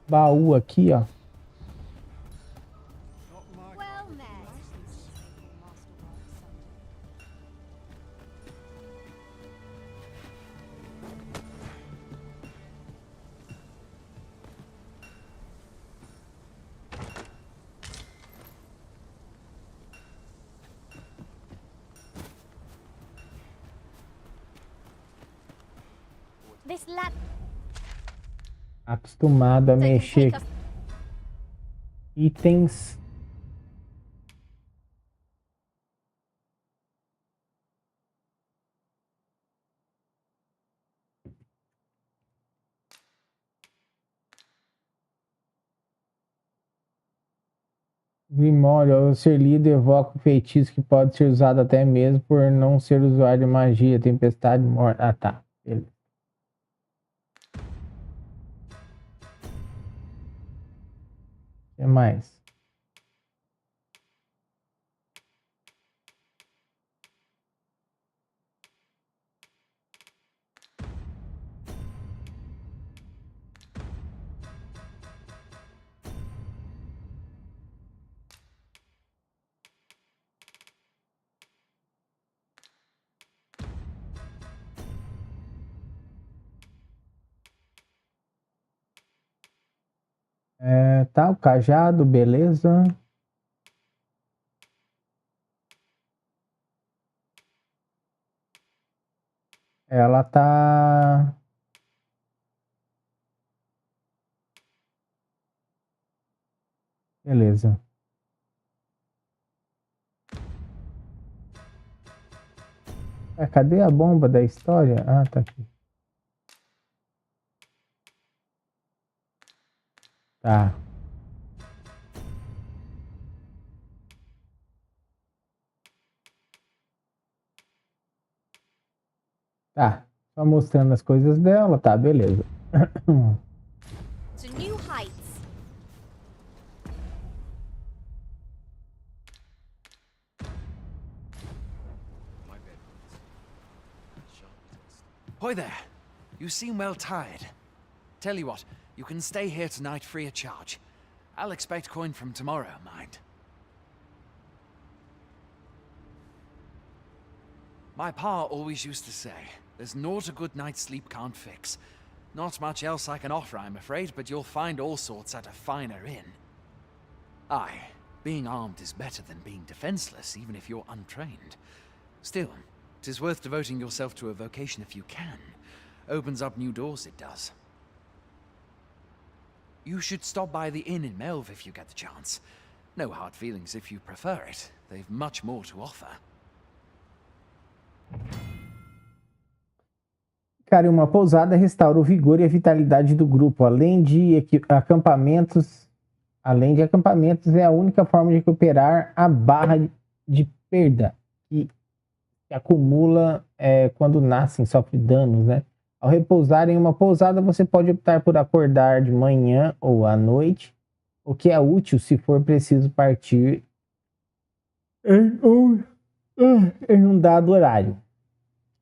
A: baú aqui, ó.
I: Well met. This lad
A: Acostumado a
I: they can
A: mexer.
I: take us.
A: Itens. Grimório, ao ser lido, evoca um feitiço que pode ser usado até mesmo por não ser usuário de magia, tempestade, morte. Ah, tá. Beleza. O que mais? Tá, o cajado, beleza. Ela tá. Beleza. Cadê a bomba da história? Ah, tá aqui. Tá. Tá. Só mostrando as coisas dela, tá, beleza.
I: To new heights.
C: Hoy there. You seem well tired. Tell you what, you can stay here tonight free of charge. I'll expect coin from tomorrow, mind. My pa always used to say, there's naught a good night's sleep can't fix. Not much else I can offer, I'm afraid, but you'll find all sorts at a finer inn. Aye, being armed is better than being defenseless, even if you're untrained. Still, 'tis worth devoting yourself to a vocation if you can. Opens up new doors, it does. You should stop by the inn in Melve if you get the chance. No hard feelings if you prefer it. They've much more to offer.
A: Cara, uma pousada restaura o vigor e a vitalidade do grupo, além de acampamentos. Além de acampamentos, é a única forma de recuperar a barra de perda que acumula quando Nascen, sofre danos, né? Ao repousar em uma pousada, você pode optar por acordar de manhã ou à noite, o que é útil se for preciso partir em um dado horário.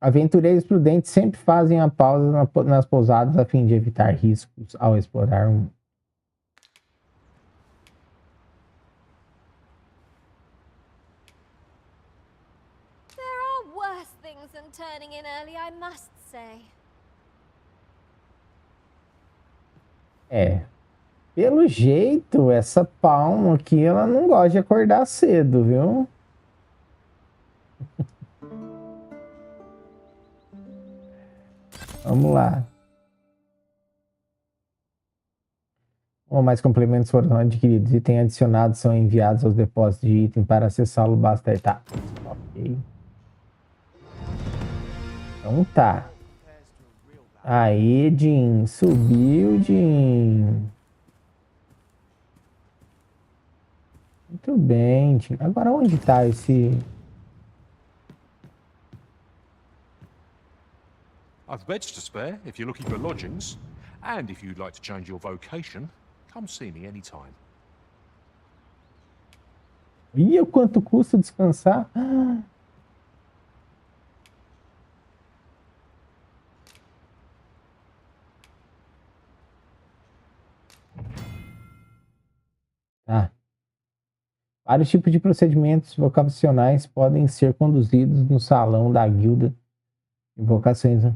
A: Aventureiros prudentes sempre fazem a pausa nas pousadas a fim de evitar riscos ao explorar um.
I: There are worse things than turning in early, I must say.
A: Pelo jeito, essa Palma aqui, ela não gosta de acordar cedo, viu? Vamos lá. Mais complementos foram adquiridos. Itens adicionados são enviados aos depósitos de item. Para acessá-lo, basta tá. Ok. Então tá. Aí, Jim. Subiu, Jim. Muito bem, Jim. Agora onde tá esse...
L: I've beds to spare if you're looking for lodgings, and if you'd like to change your vocation. Come see me anytime.
A: E o quanto custa descansar? Tá. Vários tipos de procedimentos vocacionais podem ser conduzidos no salão da guilda de vocações. Né?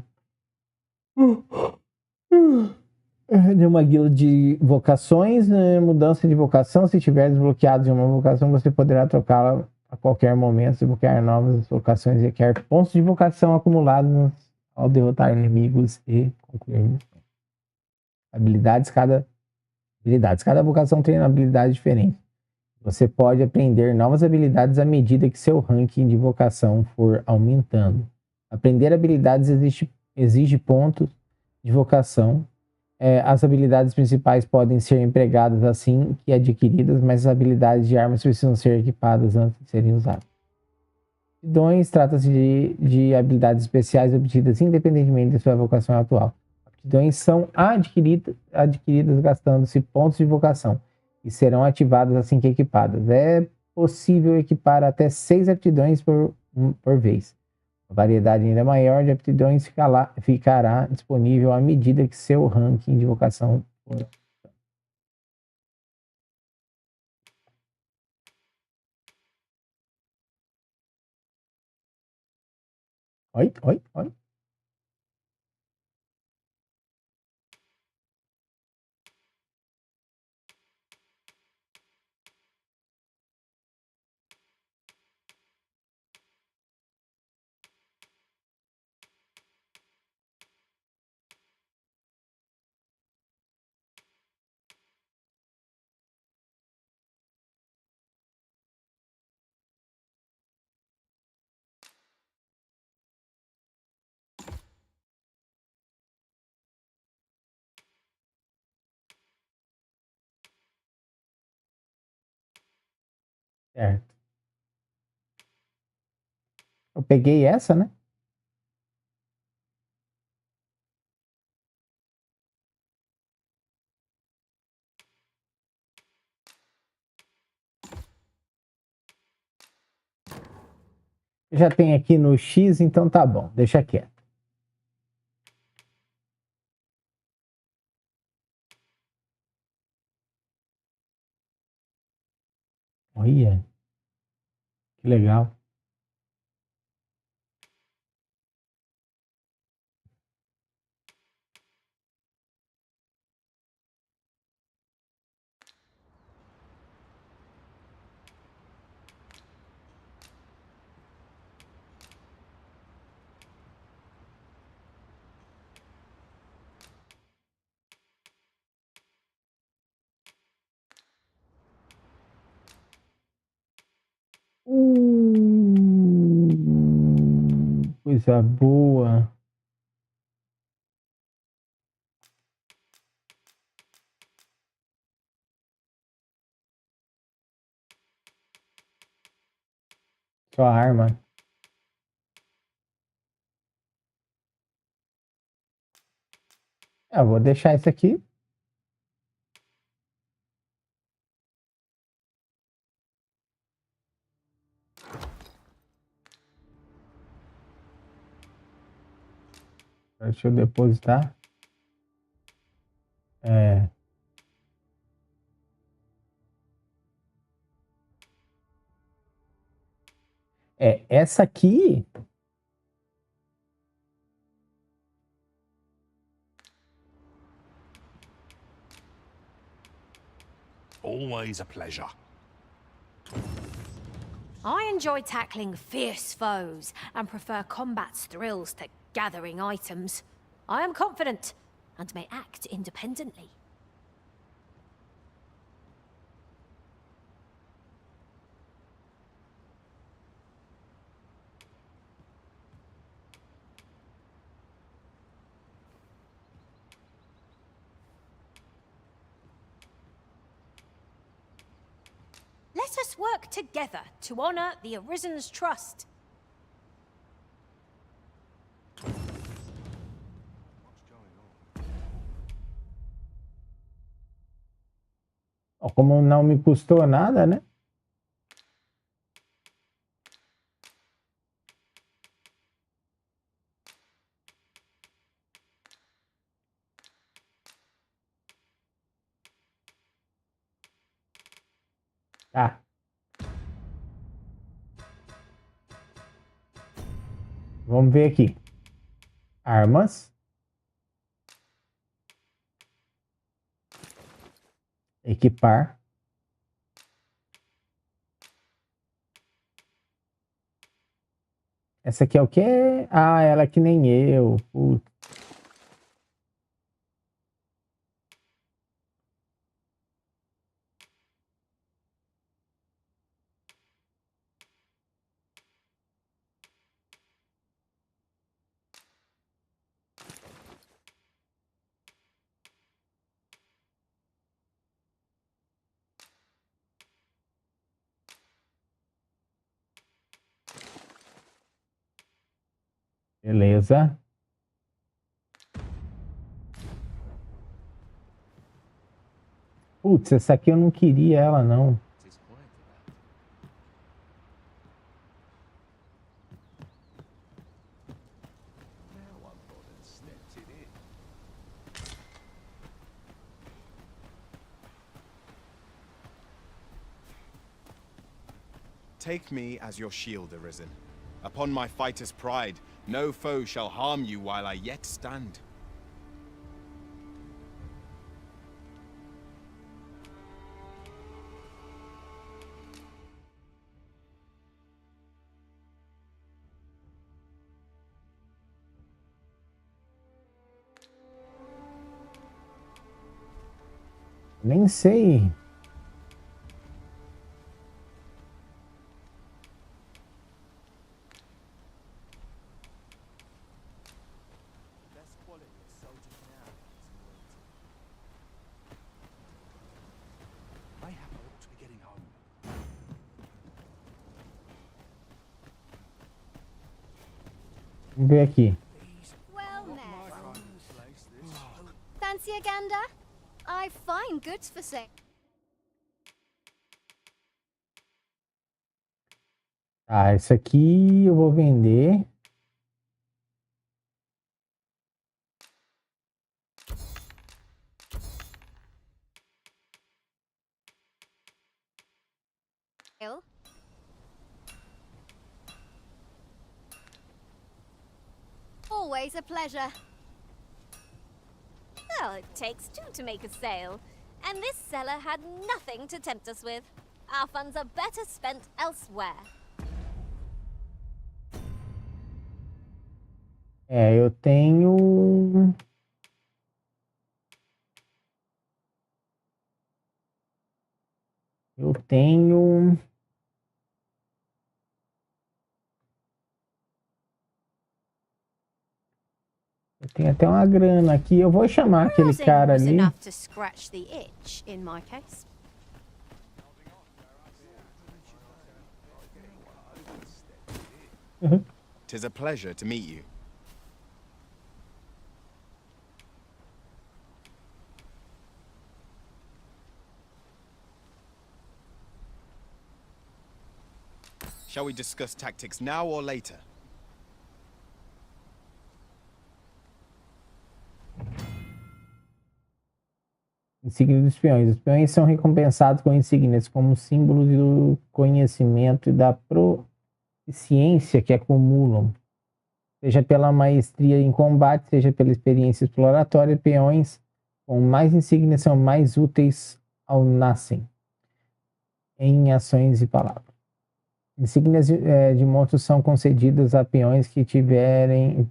A: De uma guilda de vocações, mudança de vocação. Se tiver desbloqueado de uma vocação, você poderá trocá-la a qualquer momento. Desbloquear novas vocações requer pontos de vocação acumulados ao derrotar inimigos e concluir missões. Habilidades. Cada vocação tem uma habilidade diferente. Você pode aprender novas habilidades à medida que seu ranking de vocação for aumentando. Aprender habilidades exige pontos de vocação. As habilidades principais podem ser empregadas assim que adquiridas, mas as habilidades de armas precisam ser equipadas antes de serem usadas. Aptidões trata-se de habilidades especiais obtidas independentemente de sua vocação atual. Aptidões são adquiridas gastando-se pontos de vocação e serão ativadas assim que equipadas. É possível equipar até 6 aptidões por vez. A variedade ainda maior de aptidões ficará disponível à medida que seu ranking de vocação for. Oi. Certo. Eu peguei essa, né? Já tem aqui no X, então tá bom. Deixa quieto. Olha. Que legal. Coisa boa. Sua arma. Eu vou deixar isso aqui. Deixa eu depositar. Essa aqui.
L: Always a pleasure.
E: I enjoy tackling fierce foes and prefer combat's thrills to gathering items. I am confident and may act independently. Let us work together to honor the Arisen's trust.
A: Ó, como não me custou nada, né? Tá. Vamos ver aqui. Armas. Equipar. Essa aqui é o quê? Ah, ela é que nem eu. Putz. Beleza. Putz, essa aqui eu não queria ela, não.
H: Take me as your shield, Arisen. Upon my fighter's pride, no foe shall harm you while I yet stand.
A: Nem sei. Vamos ver aqui.
I: Well met. Fancy a gander? I find goods for sale.
A: Ah, isso aqui eu vou vender.
I: Always a pleasure.
E: Well, it takes two to make a sale, and this seller had nothing to tempt us with. Our funds are better spent elsewhere.
A: É, eu tenho... Eu tenho... Eu tenho até uma grana aqui. Eu vou chamar aquele cara ali.
E: Enough to scratch the itch, in my case.
H: Tis a pleasure to meet you. Shall we discuss tactics now or later?
A: Insígnias dos espiões. Os espiões são recompensados com insígnias como símbolos do conhecimento e da proficiência que acumulam. Seja pela maestria em combate, seja pela experiência exploratória, peões com mais insígnias são mais úteis ao Nascen em ações e palavras. Insígnias de monstros são concedidas a peões que tiverem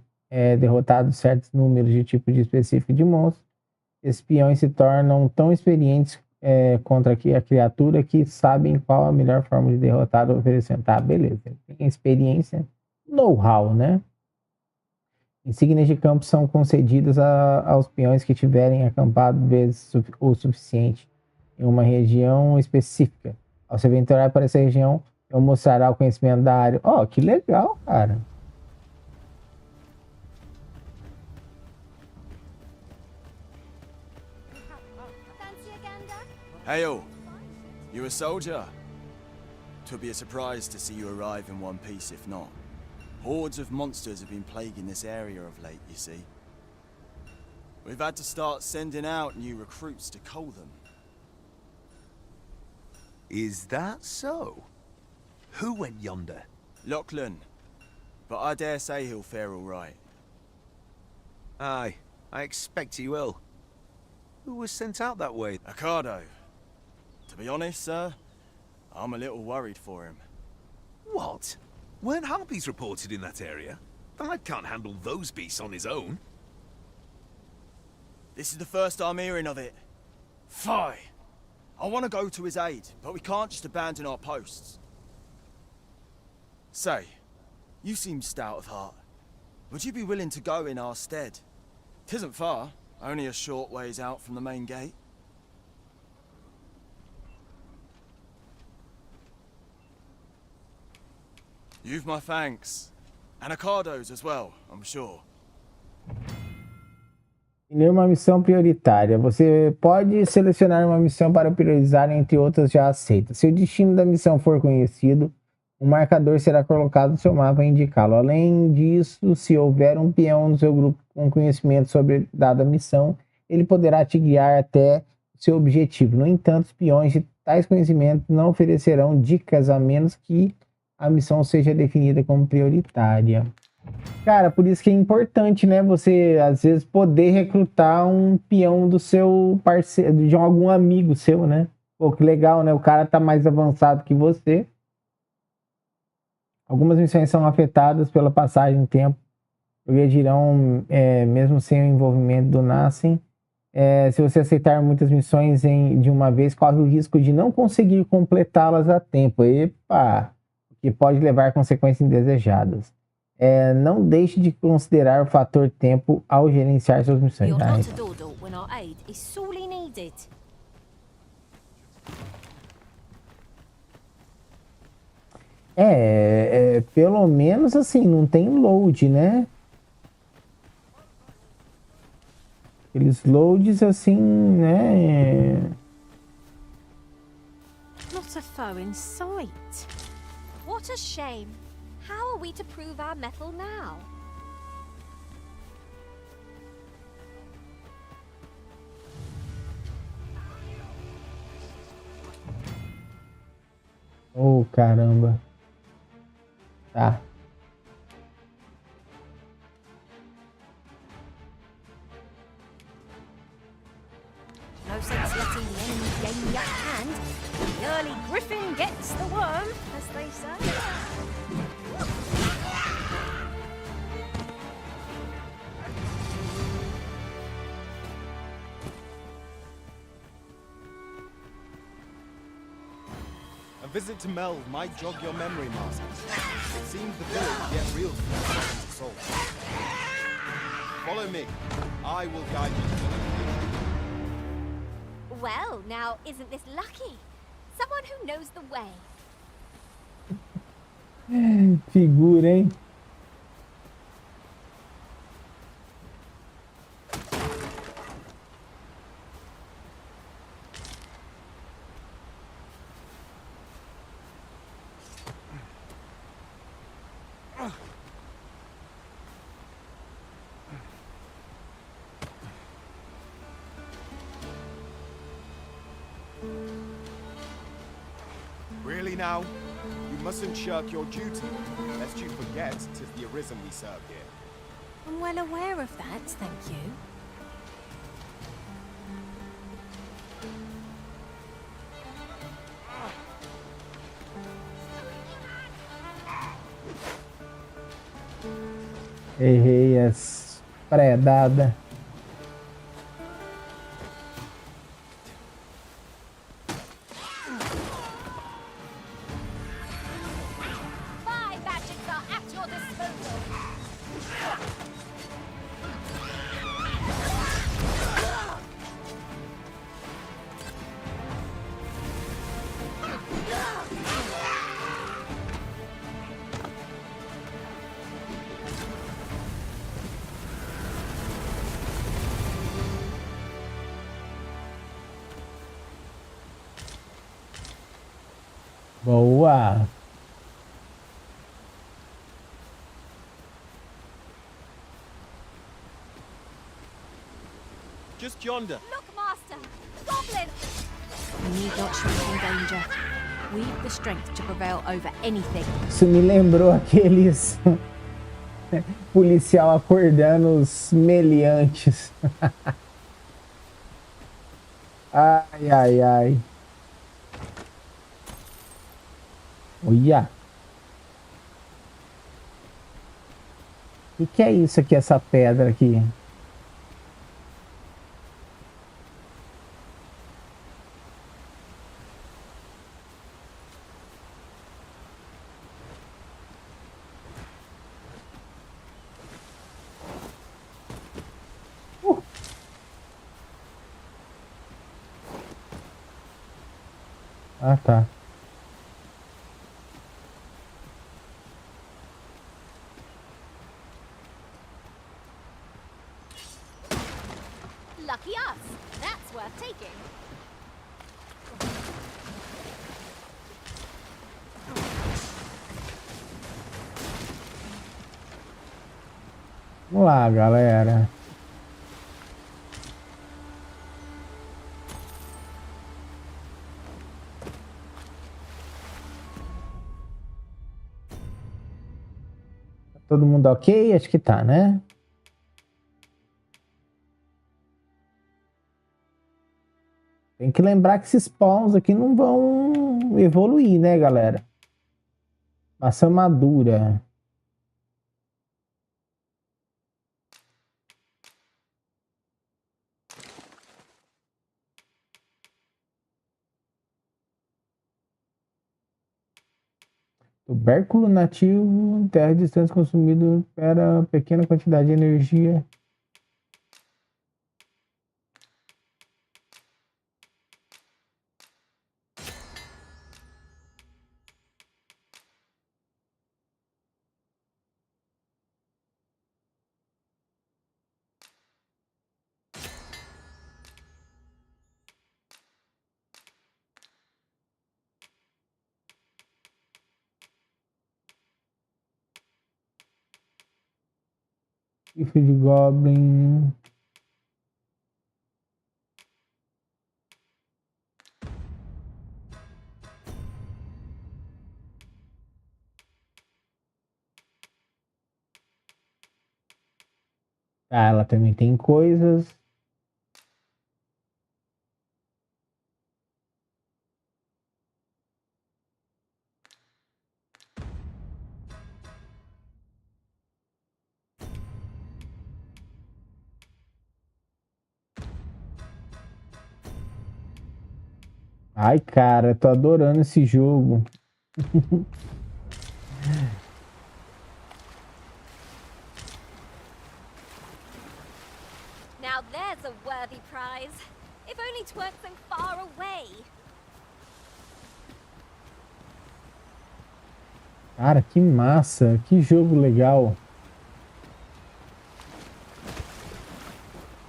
A: derrotado certos números de tipo de específico de monstros. Esses peões se tornam tão experientes contra a criatura que sabem qual a melhor forma de derrotar ou oferecer. Tá, beleza. Tem experiência, know-how, né? Insígnias de campo são concedidas aos peões que tiverem acampado vezes o suficiente em uma região específica. Ao se aventurar para essa região, eu mostrará o conhecimento da área. Ó, que legal, cara.
H: Hail!
M: You a soldier? 'Twould be a surprise to see you arrive in one piece, if not. Hordes of monsters have been plaguing this area of late, you see. We've had to start sending out new recruits to cull them.
L: Is that so? Who went yonder?
M: Lachlan. But I dare say he'll fare all right.
L: Aye, I expect he will. Who was sent out that way?
M: Ricardo. To be honest, sir, I'm a little worried for him.
L: What? Weren't harpies reported in that area? The lad can't handle those beasts on his own.
M: This is the first I'm hearing of it. Fie! I want to go to his aid, but we can't just abandon our posts. Say, you seem stout of heart. Would you be willing to go in our stead? 'Tisn't far, only a short ways out from the main gate. You've my thanks. And Ricardo's as well, I'm sure.
A: Uma missão prioritária. Você pode selecionar uma missão para priorizar entre outras já aceitas. Se o destino da missão for conhecido, um marcador será colocado no seu mapa a indicá-lo. Além disso, se houver um peão no seu grupo com conhecimento sobre dada missão, ele poderá te guiar até o seu objetivo. No entanto, os peões de tais conhecimentos não oferecerão dicas a menos que a missão seja definida como prioritária. Cara, por isso que é importante, né? Você, às vezes, poder recrutar um peão do seu parceiro, de algum amigo seu, né? Pô, que legal, né? O cara tá mais avançado que você. Algumas missões são afetadas pela passagem do tempo. Progredirão, mesmo sem o envolvimento do Nascen. Se você aceitar muitas missões de uma vez, corre o risco de não conseguir completá-las a tempo. Epa! Que pode levar a consequências indesejadas. Não deixe de considerar o fator tempo ao gerenciar suas missões. Pelo menos assim, não tem load, né? Aqueles loads assim, né?
E: Not a foe in sight. What a shame. How are we to prove our mettle now?
A: Oh, caramba. Tá.
E: No sense letting the enemy gain the upper hand. The early griffin gets the worm, as they say.
H: A visit to Mel might jog your memory, Master. It seems the village yet reels from its soul. Follow me. I will guide you to the location.
E: Well, now, isn't this lucky? Someone who knows the way.
A: Figura, hein?
H: Really now? You mustn't shirk your duty, lest you forget 'tis the Arisen we serve here.
E: I'm well aware of that, thank you.
A: Errei as predada. Boa.
M: Just yonder.
I: Look, Master! Goblin!
E: We need not shrink in danger. We've the strength to prevail over anything.
A: Isso me lembrou aqueles policial acordando os meliantes. Ai, ai, ai. Olha. O que é isso aqui, essa pedra aqui? Ah, tá.
I: Lucky us. That's worth taking.
A: Vamos lá, galera. Todo mundo ok? Acho que tá, né? Tem que lembrar que esses pawns aqui não vão evoluir, né, galera? Maçã madura. Tubérculo nativo, terra distante consumido para pequena quantidade de energia. Chifre de Goblin. Ah, ela também tem coisas. Ai, cara, eu tô adorando esse jogo.
I: Now there's a worthy prize. If only 't weren't so far away.
A: Cara, que massa, que jogo legal.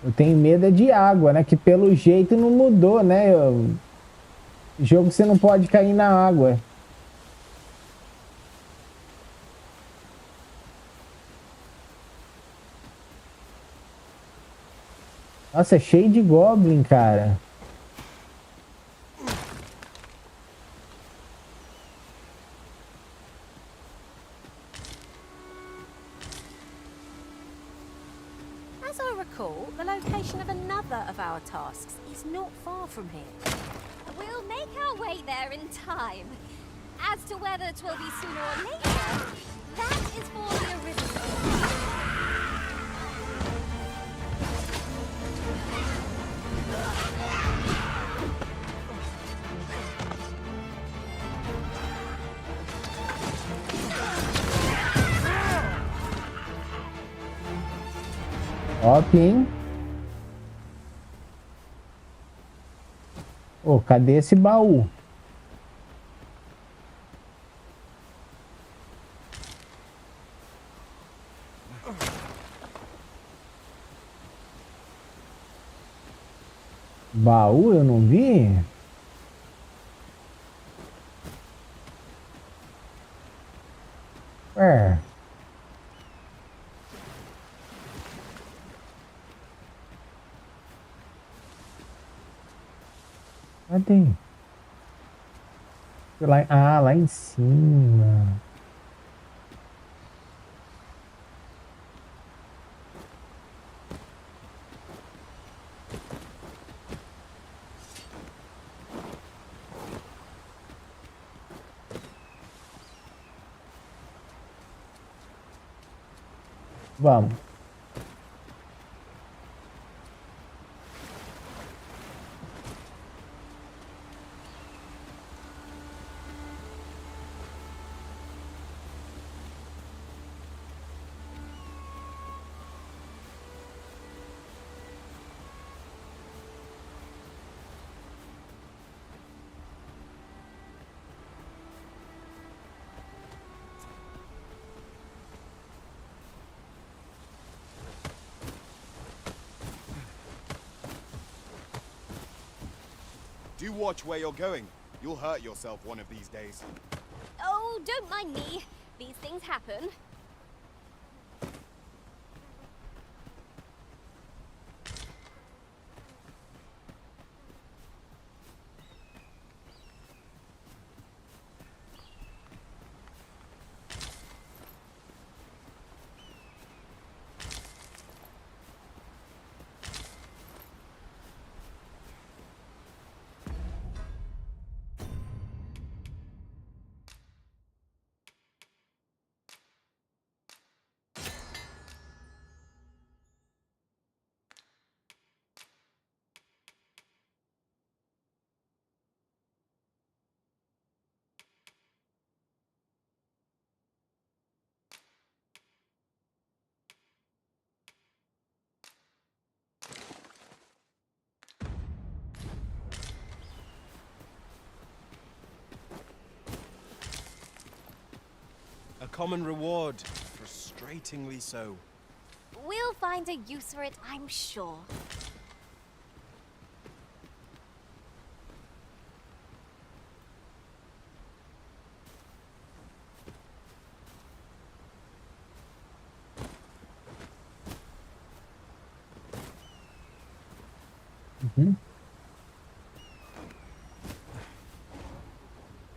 A: Eu tenho medo é de água, né? Que pelo jeito não mudou, né? Jogo você não pode cair na água. Nossa, é cheio de Goblin, cara.
E: As I recall, the location of another of our tasks is not far from here.
I: We'll make our way there in time. As to whether 'twill be sooner or later, that is for the original.
A: Top, hein? Ô, cadê esse baú? Baú eu não vi? Ué. Cadê? Lá, ah, lá em cima. Vamos.
H: Do watch where you're going. You'll hurt yourself one of these days.
I: Oh, don't mind me. These things happen.
H: A common reward. Frustratingly so.
I: We'll find a use for it, I'm sure.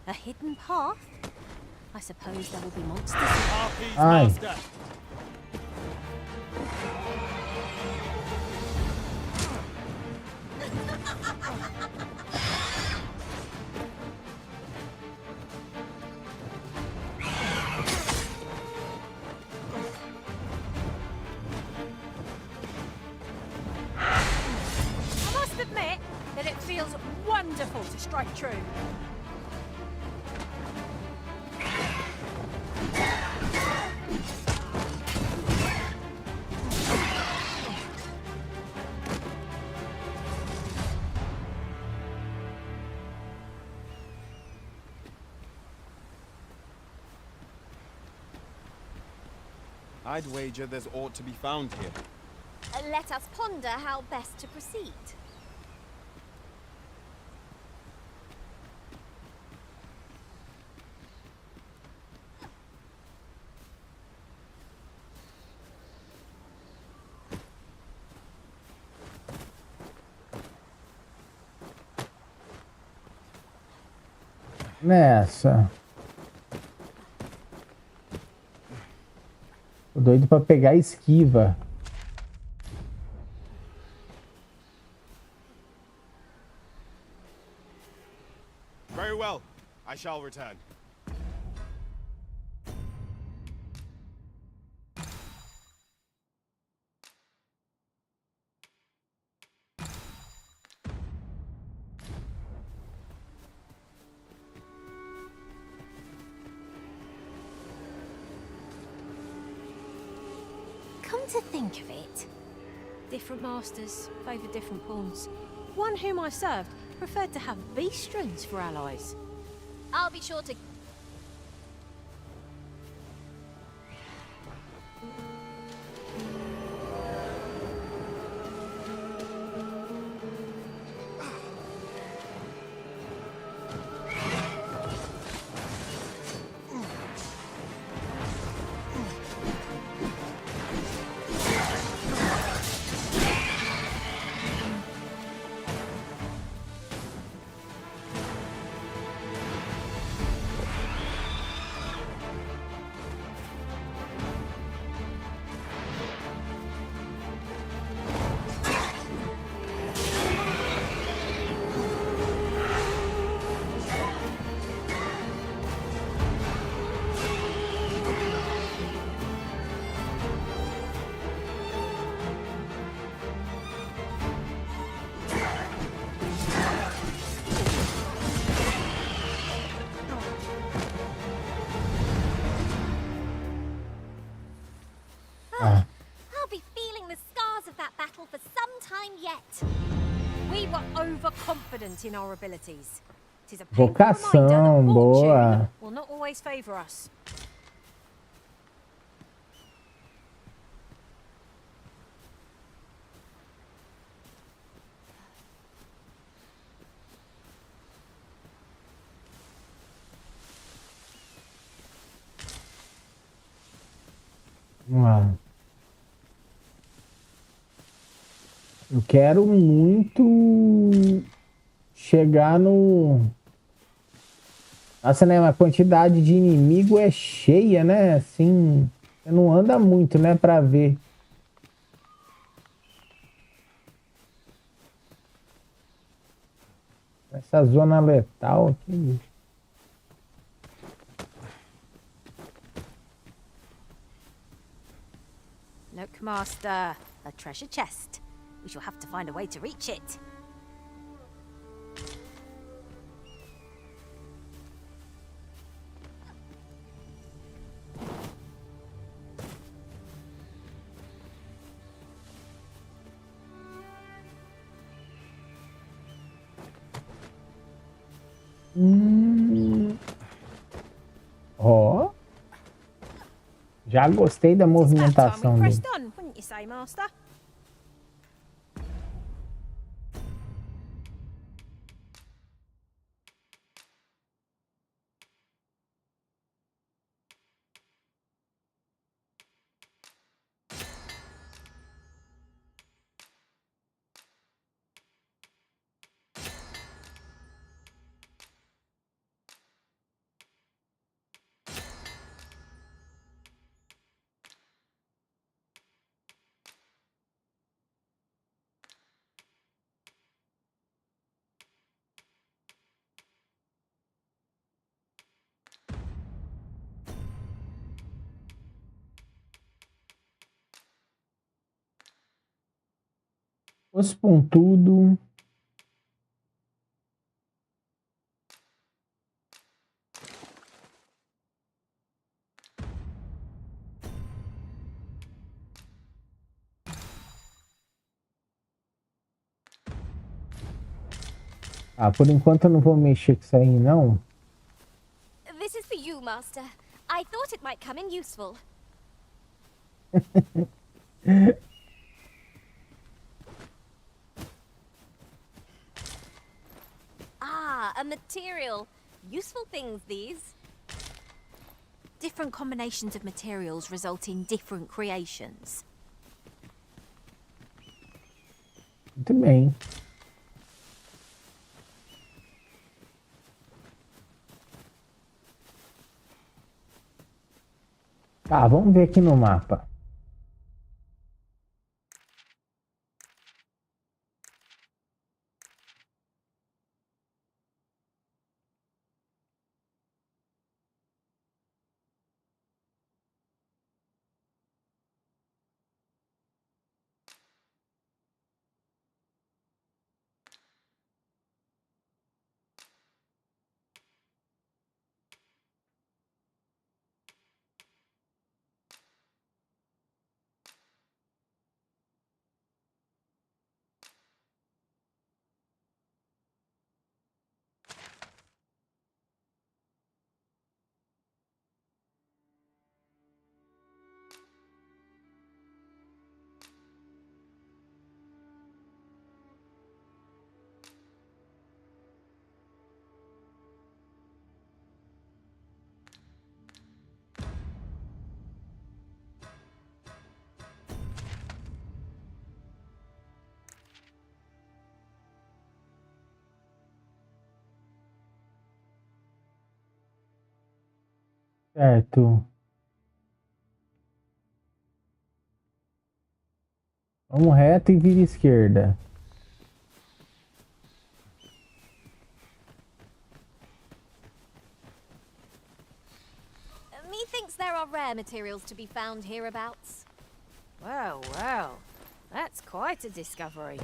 E: A hidden path? I suppose there will be monsters.
A: Ai.
E: I must admit that it feels wonderful to strike true.
H: I'd wager there's aught to be found here.
I: Let us ponder how best to proceed.
A: Nessa. Tô doido pra pegar a esquiva.
H: Very well. I shall return.
E: Come to think of it, different masters favoured different pawns. One whom I served preferred to have beastrons for allies.
I: I'll be sure to...
E: confident in our abilities. It is a painful
A: Vocação,
E: reminder that
A: boa.
E: fortune will not always favor us.
A: Vamos lá. Eu quero muito chegar no... Nossa, né? A quantidade de inimigo é cheia, né? Assim, você não anda muito, né? Pra ver. Essa zona letal aqui.
E: Look, Master, a treasure chest. We shall have to find a way to reach it.
A: Ó. Já gostei da movimentação dele.
E: Pressed on, wouldn't you say, Master?
A: Os pontudo. Ah, por enquanto eu não vou mexer com isso aí, não.
I: This is for you, Master. I thought it might come in useful. Ah, a material. Useful things, these.
E: Different combinations of materials result in different creations.
A: Muito bem. Tá, vamos ver aqui no mapa. Certo. Vamos reto e vira esquerda.
I: Methinks there are rare materials to be found hereabouts.
E: Well, well, that's quite a discovery.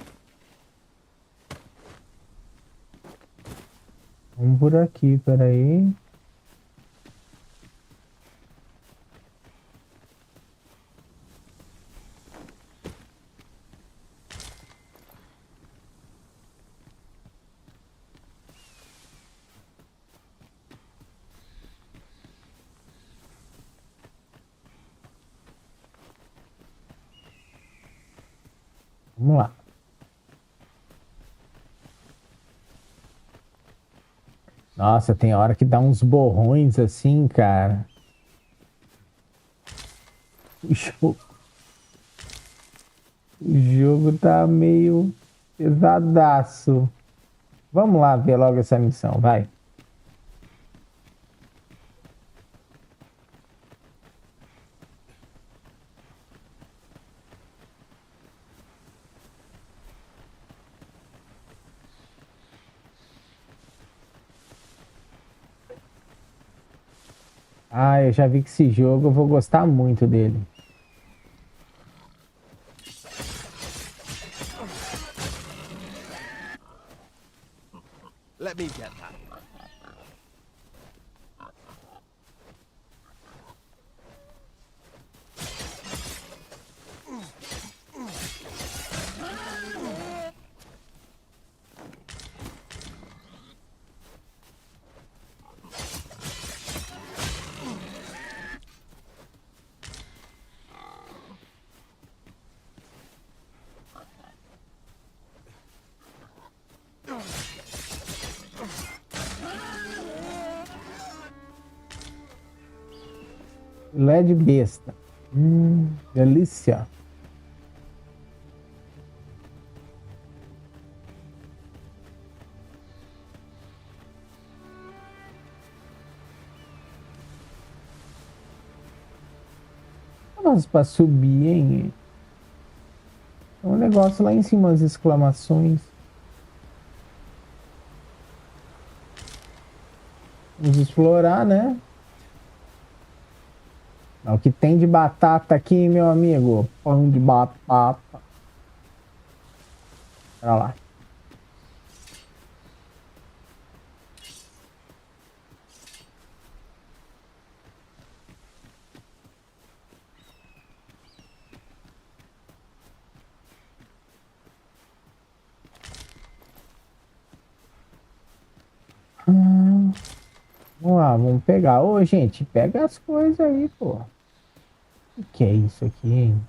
A: Vamos por aqui, peraí. Vamos lá. Nossa, tem hora que dá uns borrões assim, cara. O jogo tá meio pesadaço. Vamos lá ver logo essa missão, vai. Ah, eu já vi que esse jogo eu vou gostar muito dele.
H: Let me get that.
A: Filé de besta. Delícia. Nossa, para subir, hein? Tem um negócio lá em cima, as exclamações. Vamos explorar, né? O que tem de batata aqui, meu amigo? Pão de batata. Olha lá. Vamos lá, vamos pegar. Ô, gente, pega as coisas aí, pô. O que é isso aqui, hein?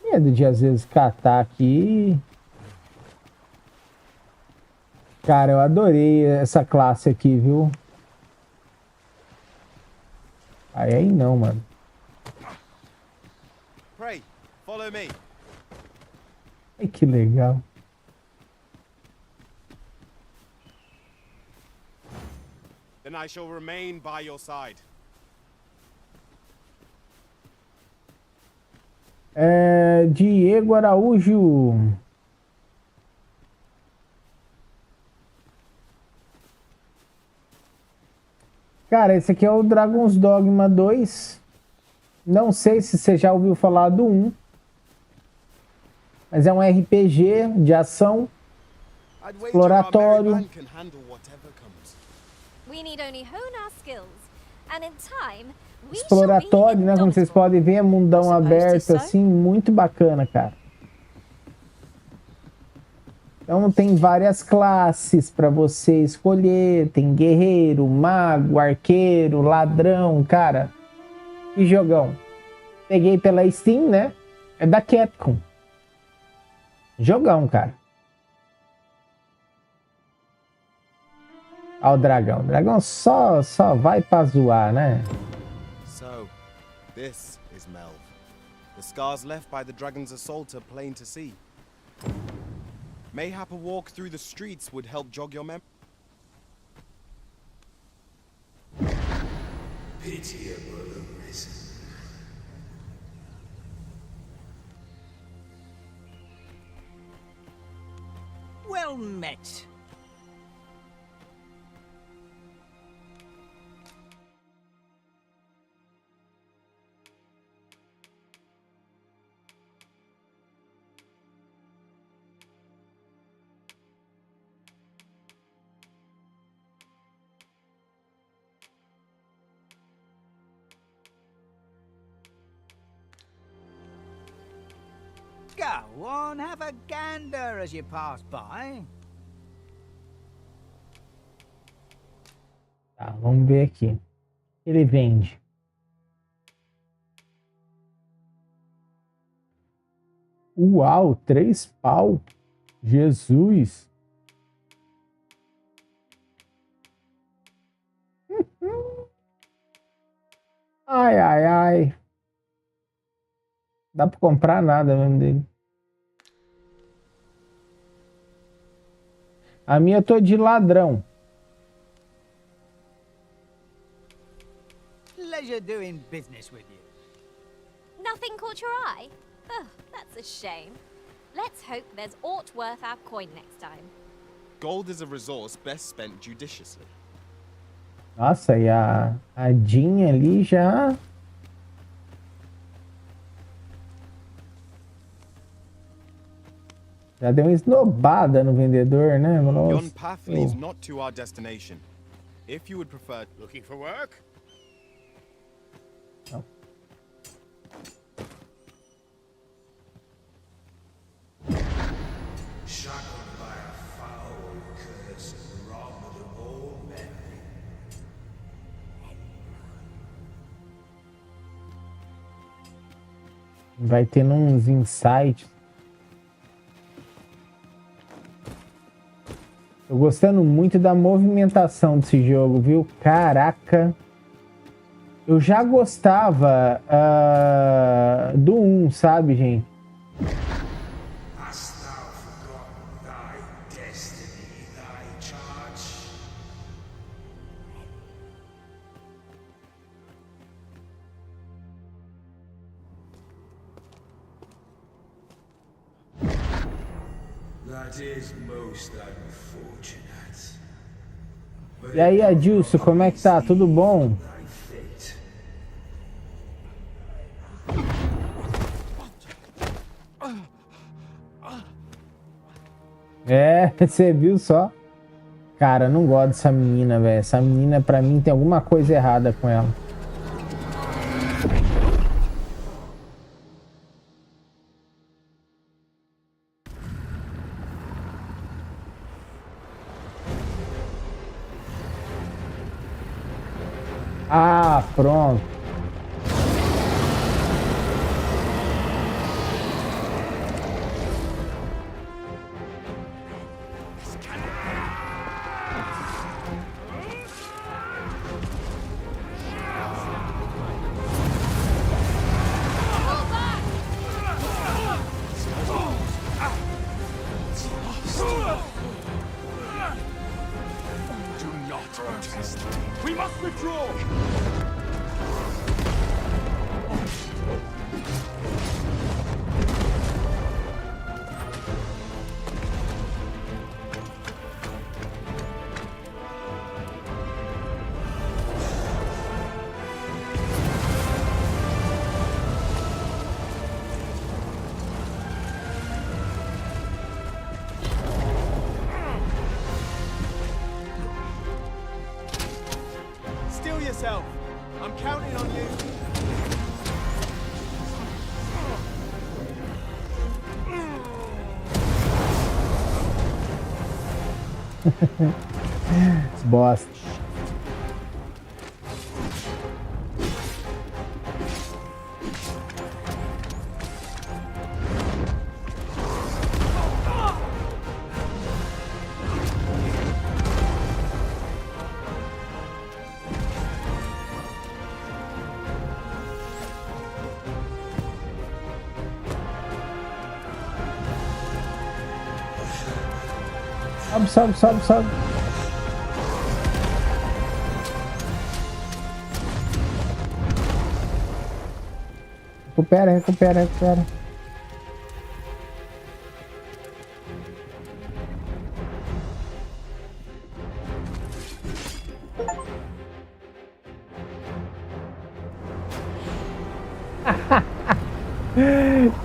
A: Medo de às vezes catar aqui. Cara, eu adorei essa classe aqui, viu? Aí não, mano.
H: Pray, follow me.
A: Ai, que legal.
H: Then I shall remain by your side.
A: Diego Araújo. Cara, esse aqui é o Dragon's Dogma 2. Não sei se você já ouviu falar do 1. Mas é um RPG de ação exploratório. Exploratório, né? Como vocês podem ver, é mundão aberto, assim, muito bacana, cara. Então tem várias classes para você escolher. Tem guerreiro, mago, arqueiro, ladrão, cara. Que jogão. Peguei pela Steam, né? É da Capcom. Jogão, cara. Olha o dragão. O dragão só vai pra zoar, né?
H: So, this is Melv. The scars left by the dragon's assault are plain to see. Mayhap a walk through the streets would help jog your memory.
F: Pitiable reason.
J: Well met. Go on, have a gander as you pass by.
A: Tá, vamos ver aqui. Ele vende. Uau, 3 pau. Jesus. Ai, ai, ai. Dá pra comprar nada mesmo dele. A minha eu tô de ladrão.
N: Pleasure doing business with you.
E: Nothing caught your eye? Oh, that's a shame. Let's hope there's aught worth our coin next time.
H: Gold is a resource best spent judiciously.
A: Nossa, e a Jean ali já... Já deu uma esnobada no vendedor, né? Nossa.
H: Yon path leads not to our destination. If you would prefer looking for work?
A: Não.
F: Shackled by a foul curse and robbed of all memory.
A: Vai tendo uns insights. Tô gostando muito da movimentação desse jogo, viu? Caraca. Eu já gostava do 1, sabe, gente?
F: Hast thou forgotten thy destiny, thy charge? That is most unfortunate.
A: E aí, Adilson, como é que tá? Tudo bom?
F: Thy fate.
A: É, você viu só? Cara, eu não gosto dessa menina, velho. Essa menina, pra mim, tem alguma coisa errada com ela. Ah, pronto.
H: Do not protest. We must withdraw! Steel yourself. I'm counting on you.
A: Bosta. Sobe. Recupera.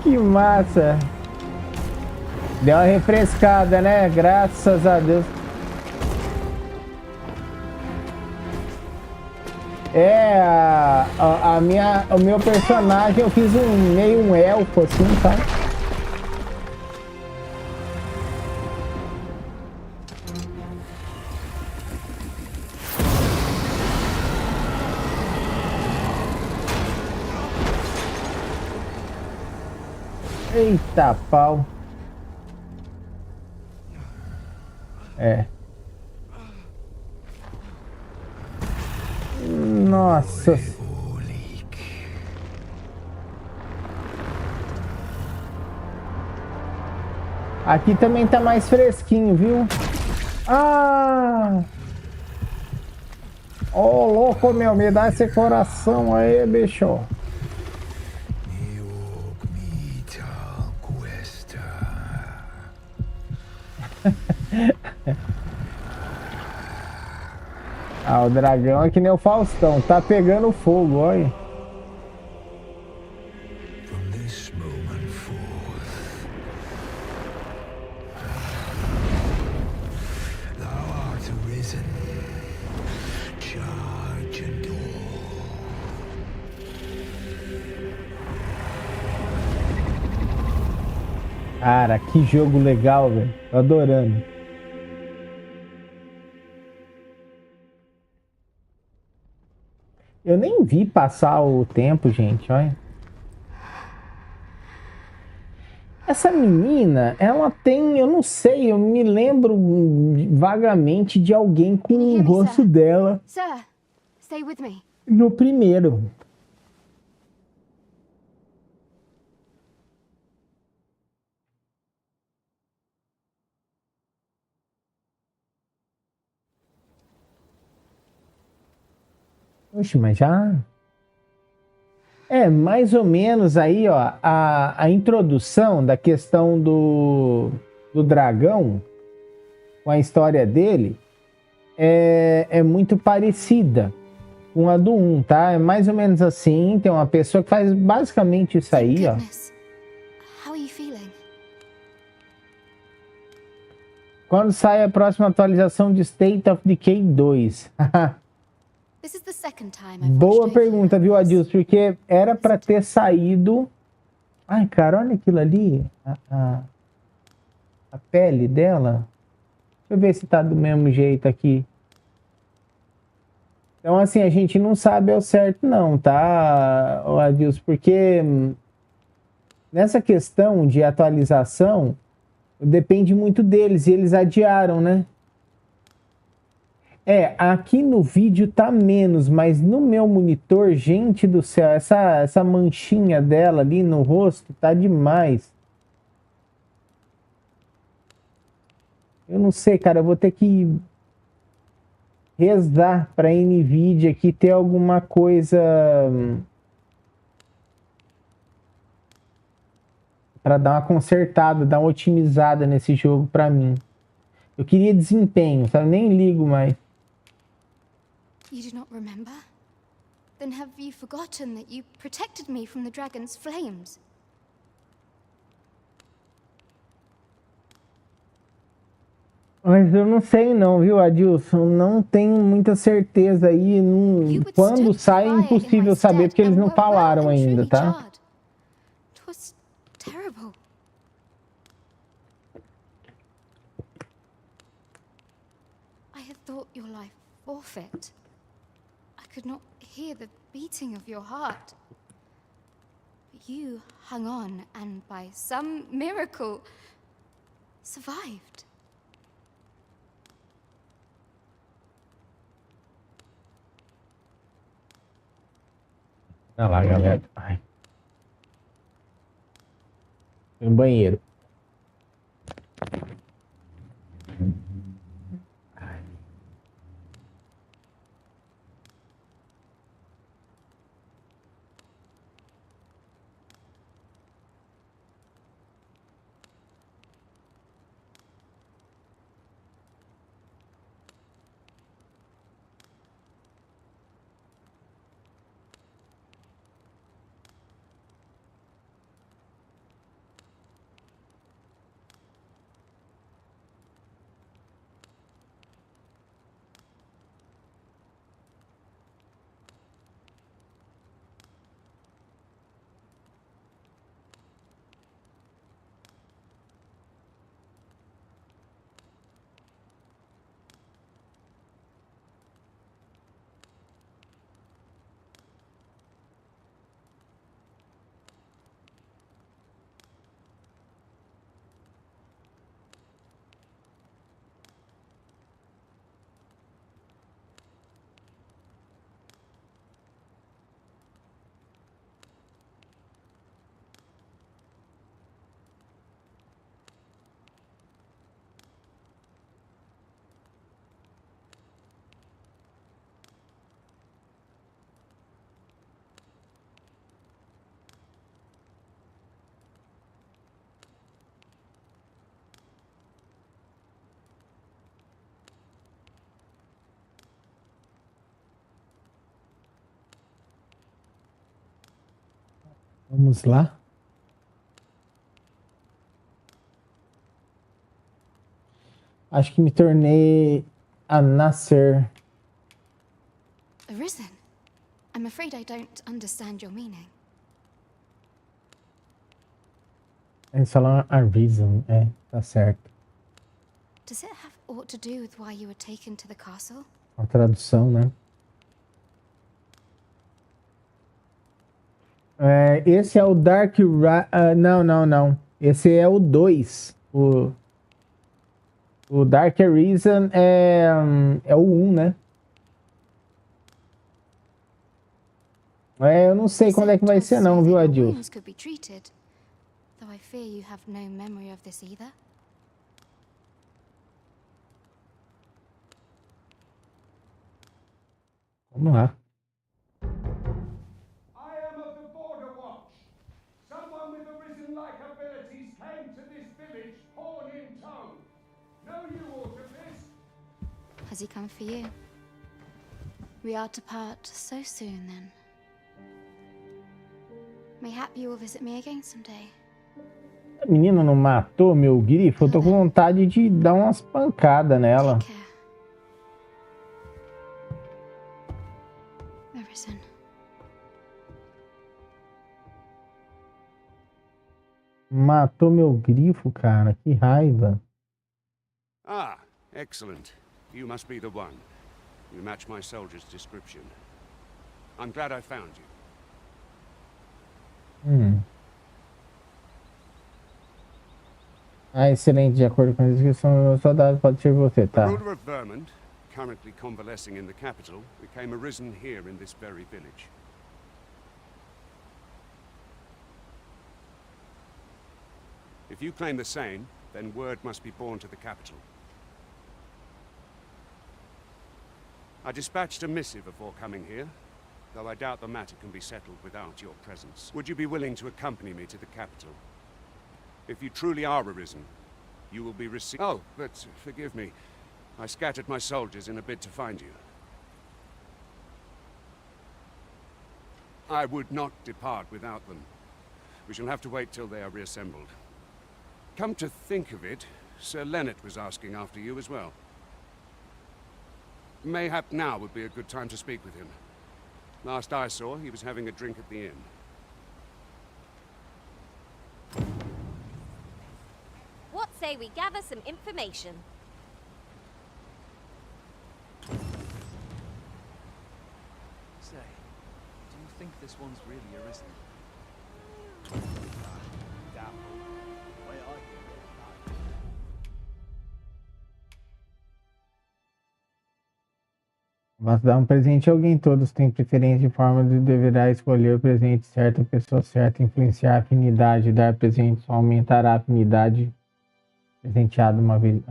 A: Que massa! Deu uma refrescada, né? Graças a Deus. O meu personagem eu fiz meio um elfo assim, tá? Eita pau. É. Nossa. Aqui também tá mais fresquinho, viu? Ah! Ô, louco, meu, me dá esse coração aí, bicho. Ah, o dragão é que nem o Faustão, tá pegando fogo, olha. Cara, que jogo legal, velho. Tô adorando. Eu nem vi passar o tempo, gente, olha. Essa menina, ela tem, eu não sei, eu me lembro vagamente de alguém com o rosto dela
I: Sir, stay with me.
A: no primeiro. Oxe, mas já... É, mais ou menos aí, ó, a introdução da questão do dragão, com a história dele, é muito parecida com a do 1, tá? É mais ou menos assim, tem uma pessoa que faz basicamente isso aí, ó.
I: How are you feeling?
A: Quando sai a próxima atualização de State of Decay 2?
I: This is the second time
A: Boa pergunta, viu, Adilson? Porque era pra ter saído... Ai, cara, olha aquilo ali. A pele dela. Deixa eu ver se tá do mesmo jeito aqui. Então, assim, a gente não sabe ao certo não, tá, Adilson? Porque nessa questão de atualização, depende muito deles. E eles adiaram, né? É, aqui no vídeo tá menos, mas no meu monitor, gente do céu, essa manchinha dela ali no rosto tá demais. Eu não sei, cara, eu vou ter que rezar pra Nvidia aqui ter alguma coisa pra dar uma consertada, dar uma otimizada nesse jogo pra mim. Eu queria desempenho, sabe? Nem ligo mais.
I: You do not remember? Then have you forgotten that you protected me from the dragon's flames?
A: Mas eu não sei não, viu, Adilson? Não tenho muita certeza aí. Quando sai é impossível saber porque eles não falaram ainda, tá?
I: It was terrible. I had thought your life forfeit. I could not hear the beating of your heart. But you hung on and by some miracle survived.
A: Olha lá, galera. Ai. No banheiro. Vamos lá. Acho que me tornei a nascer.
I: Arisen? I'm afraid I don't understand your meaning.
A: Eles falam a reason, tá certo.
I: Does it have aught to do with why you were taken to the castle?
A: A tradução, né? Esse é o Dark não. Esse é o 2. O Dark Reason é o 1, né? Eu não sei quando é que vai ser não, viu, Adil? Vamos lá.
I: Has he come for you? We are to part so soon, then. Mayhap you will visit me again someday.
A: A menina não matou meu grifo? Eu tô com vontade de dar umas pancadas nela.
I: Arisen.
A: Matou meu grifo, cara. Que raiva.
O: Ah, excellent. You must be the one. You match my soldier's description. I'm glad I found you.
A: Excelente. De acordo com a descrição do meu soldado, pode ser você, tá?
O: The ruler of Vermont, currently convalescing in the capital, became arisen here in this very village. If you claim the same, then word must be borne to the capital. I dispatched a missive before coming here, though I doubt the matter can be settled without your presence. Would you be willing to accompany me to the capital? If you truly are arisen, you will be received. Oh, but forgive me. I scattered my soldiers in a bid to find you. I would not depart without them. We shall have to wait till they are reassembled. Come to think of it, Sir Leonard was asking after you as well. Mayhap now would be a good time to speak with him. Last I saw, he was having a drink at the inn.
P: What say we gather some information?
C: Say, do you think this one's really arisen?
A: Mas dar um presente a alguém. Todos têm preferência de forma de deverá escolher o presente certo, a pessoa certa, influenciar a afinidade. Dar presente só aumentará a afinidade presenteada uma vez.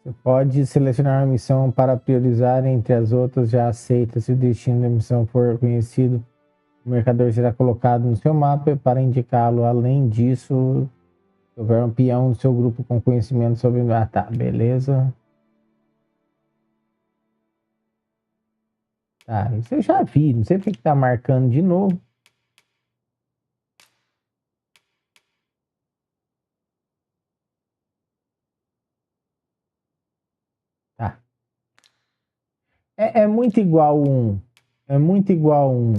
A: Você pode selecionar uma missão para priorizar entre as outras já aceitas. Se o destino da missão for conhecido, o mercador será colocado no seu mapa para indicá-lo. Além disso, se houver um peão no seu grupo com conhecimento sobre... Ah, tá, beleza. Tá, isso eu já vi. Não sei porque que tá marcando de novo. Tá. É muito igual um. É muito igual um.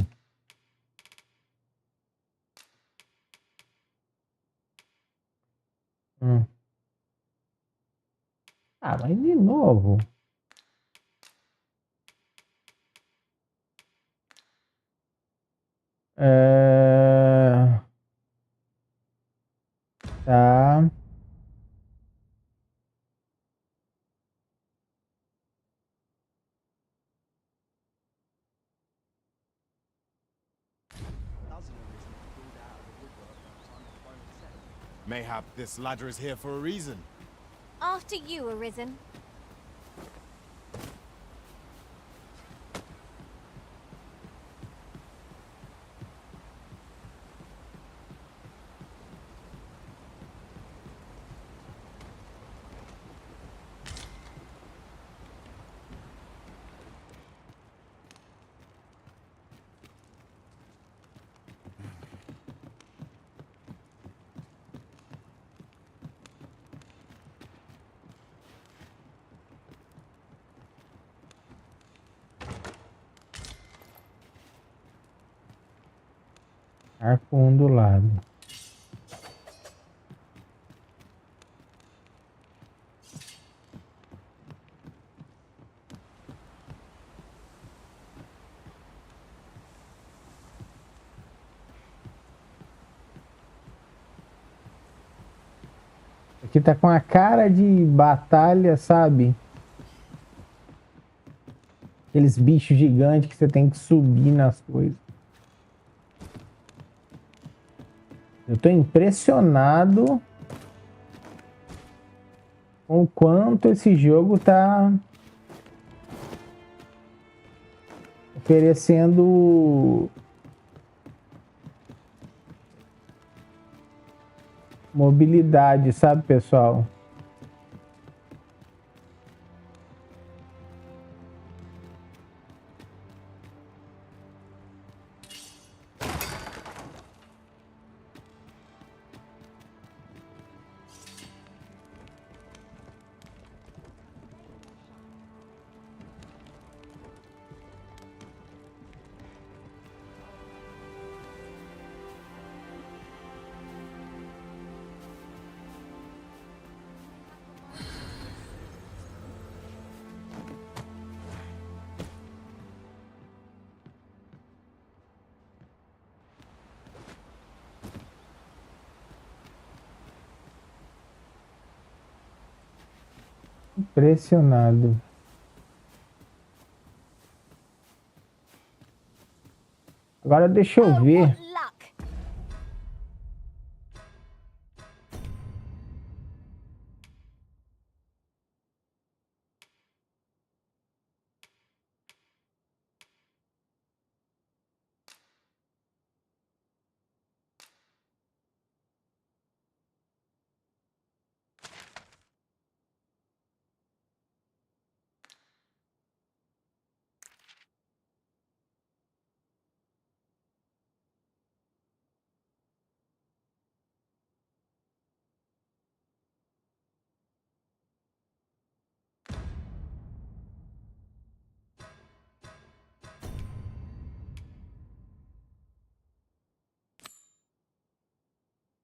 A: Ah, mas de novo. Tá.
H: Mayhap this ladder is here for a reason.
P: After you, Arisen.
A: Arco ondulado. Aqui tá com a cara de batalha, sabe? Aqueles bichos gigantes que você tem que subir nas coisas. Eu tô impressionado com o quanto esse jogo tá oferecendo mobilidade, sabe, pessoal? Impressionado. Agora deixa eu ver.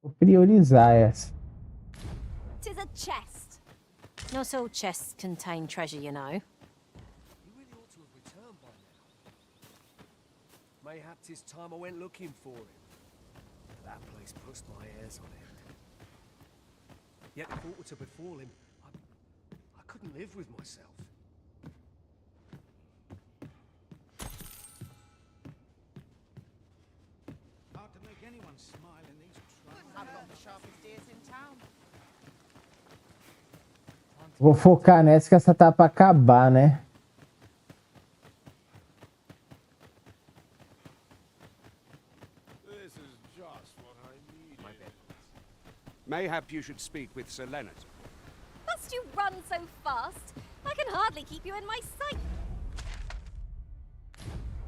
A: Vou priorizar essa.
E: 'Tis a chest. Not all chests contain treasure, you know.
Q: Mayhap 'tis time I went looking for him. That place puts my hairs on end. Yet if aught were to befall him, I couldn't live with myself.
N: Hard to make anyone smile in these troubles.
J: I've got the sharpest ears in town.
A: Vou focar nessa que essa tá pra acabar, né?
O: Mayhap you should speak with Sir Leonard.
P: Must you run so fast? I can hardly keep you in my sight.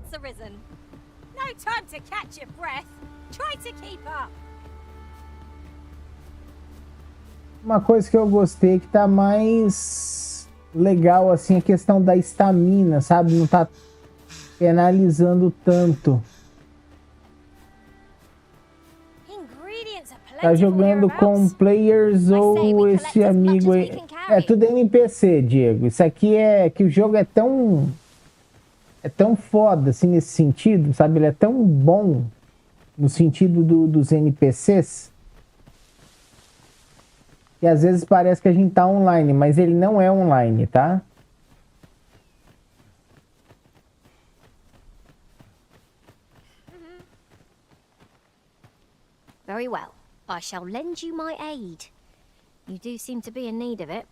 P: It's arisen. No time to catch your breath. Try to keep up.
A: Uma coisa que eu gostei que tá mais legal assim a questão da estamina, sabe? Não tá penalizando tanto. Tá jogando com players ou esse amigo aí. É tudo NPC, Diego. Isso aqui é que o jogo é tão foda assim nesse sentido, sabe? Ele é tão bom no sentido dos NPCs que às vezes parece que a gente tá online, mas ele não é online, tá?
E: Very well. I shall lend you my aid. You do seem to be in need of it.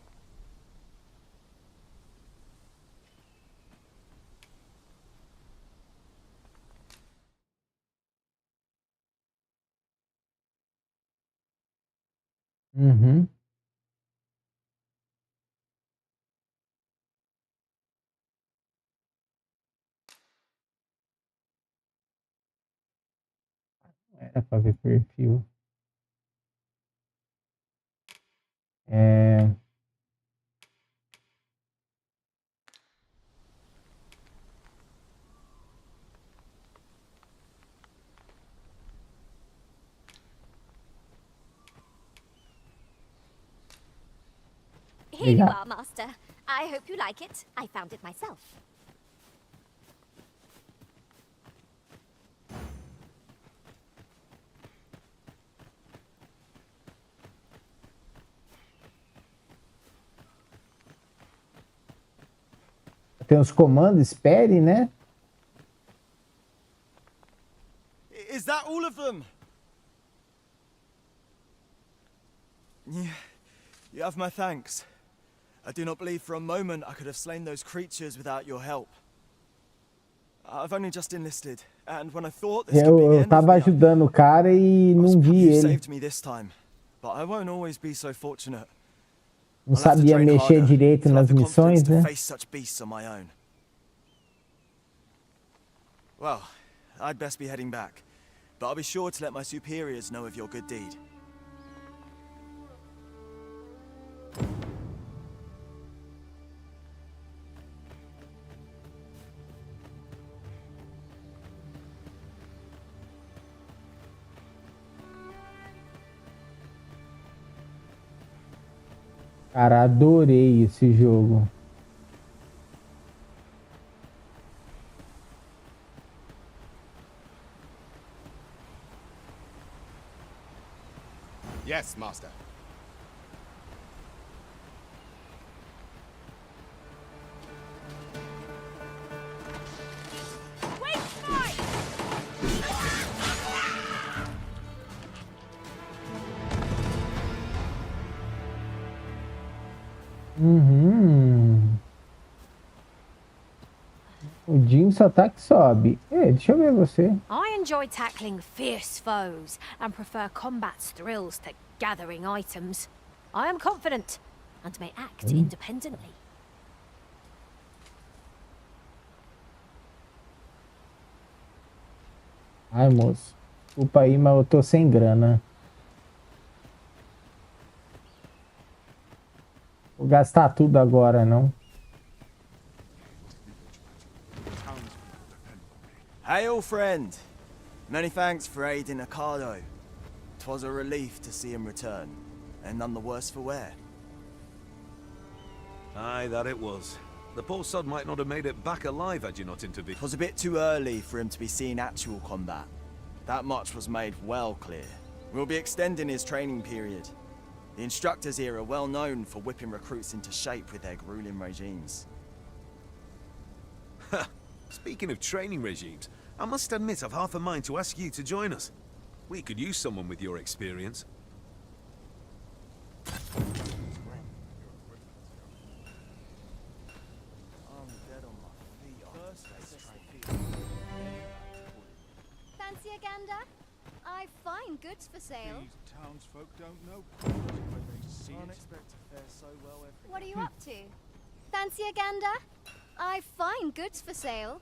A: Uhum. Era pra ver perfil. É...
E: Here you are, Master. I hope you like it. I found it myself.
A: Tem os comandos, espere, né?
M: Is that all of them? You have my thanks. I do not believe for a moment I could have slain those creatures without your help. I've only just enlisted, and when I thought this could be the
A: Eu
M: end
A: tava
M: of me,
A: ajudando o cara e não vi
M: you
A: ele.
M: saved me this time, but I won't always be so fortunate.
A: Não sabia mexer direito nas missões, né?
M: Face such beasts on my own. Well, I'd best be heading back, but I'll be sure to let my superiors know of your good deed.
A: Cara, adorei esse jogo.
H: Yes, Master.
A: O Jim só tá que sobe. Deixa eu ver você.
E: I enjoy tackling fierce foes and prefer combat's thrills to gathering items. I am confident and may act independently.
A: Ai, moço. Desculpa aí, mas eu tô sem grana. Vou gastar tudo agora, não.
M: Hail, friend! Many thanks for aiding Ricardo. 'Twas a relief to see him return, and none the worse for wear.
L: Aye, that it was. The poor sod might not have made it back alive had you not intervened.
M: 'Twas a bit too early for him to be seeing actual combat. That much was made well clear. We'll be extending his training period. The instructors here are well known for whipping recruits into shape with their grueling regimes.
L: Speaking of training regimes, I must admit I've half a mind to ask you to join us. We could use someone with your experience.
R: Fancy a gander? I find goods for sale.
G: These townsfolk don't know when they see it.
M: Expect to fare so well every
R: What are you up to? Fancy a gander? I find goods for sale.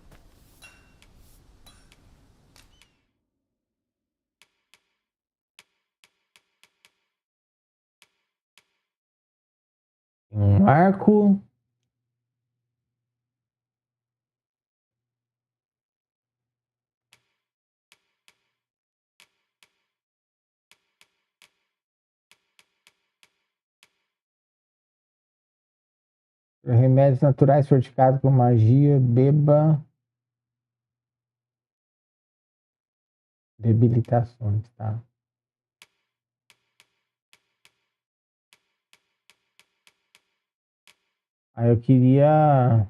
A: Arco. Remédios naturais fortificados com magia. Beba. Debilitações, tá? Aí eu queria...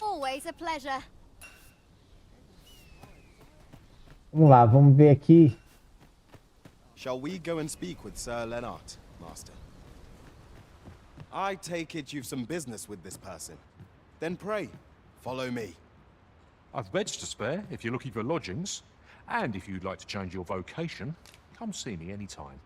R: Always a pleasure.
A: Vamos lá, vamos ver aqui.
S: Shall we go and speak with Sir Lennart, Master? I take it you've some business with this person. Then pray, follow me.
T: I've beds to spare if you're looking for lodgings. And if you'd like to change your vocation, come see me anytime.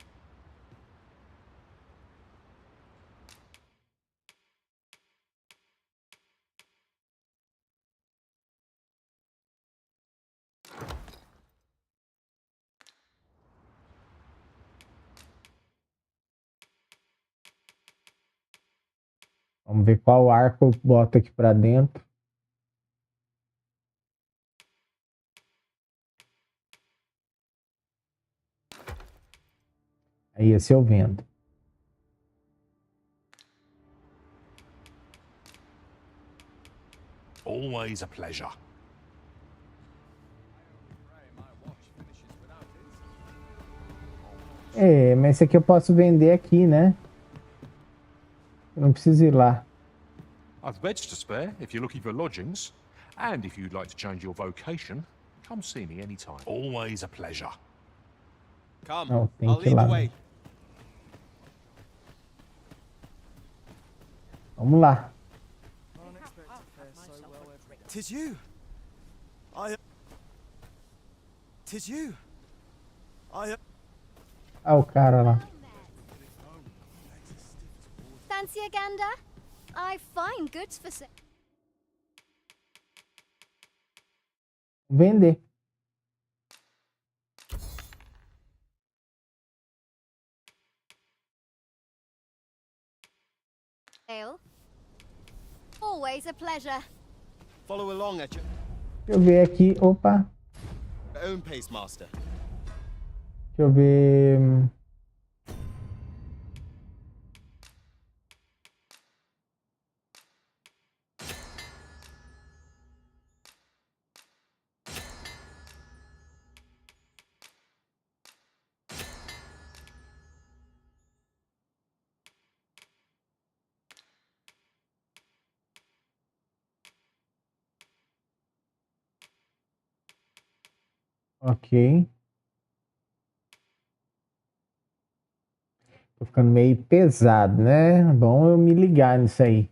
A: Vamos ver qual arco eu boto aqui pra dentro. Aí esse eu vendo.
T: Always a pleasure.
A: É, mas esse aqui eu posso vender aqui, né? Eu não preciso ir lá.
T: I've beds to spare if you're looking for lodgings. And if you'd like to change your vocation, come see me anytime. Always a pleasure.
S: Come,
A: Não, tem
S: I'll
A: que ir
S: lead
A: lá.
S: the way.
A: Vamos lá.
M: Tis you. Tis you.
A: Ah, o cara lá.
R: Fancy a gander? I find goods for sale.
A: Vender.
R: Always a pleasure.
S: Follow along at your
A: Deixa eu ver aqui. Opa.
S: own pace, master.
A: Deixa eu ver. Ok. Tô ficando meio pesado, né? Bom eu me ligar nisso aí.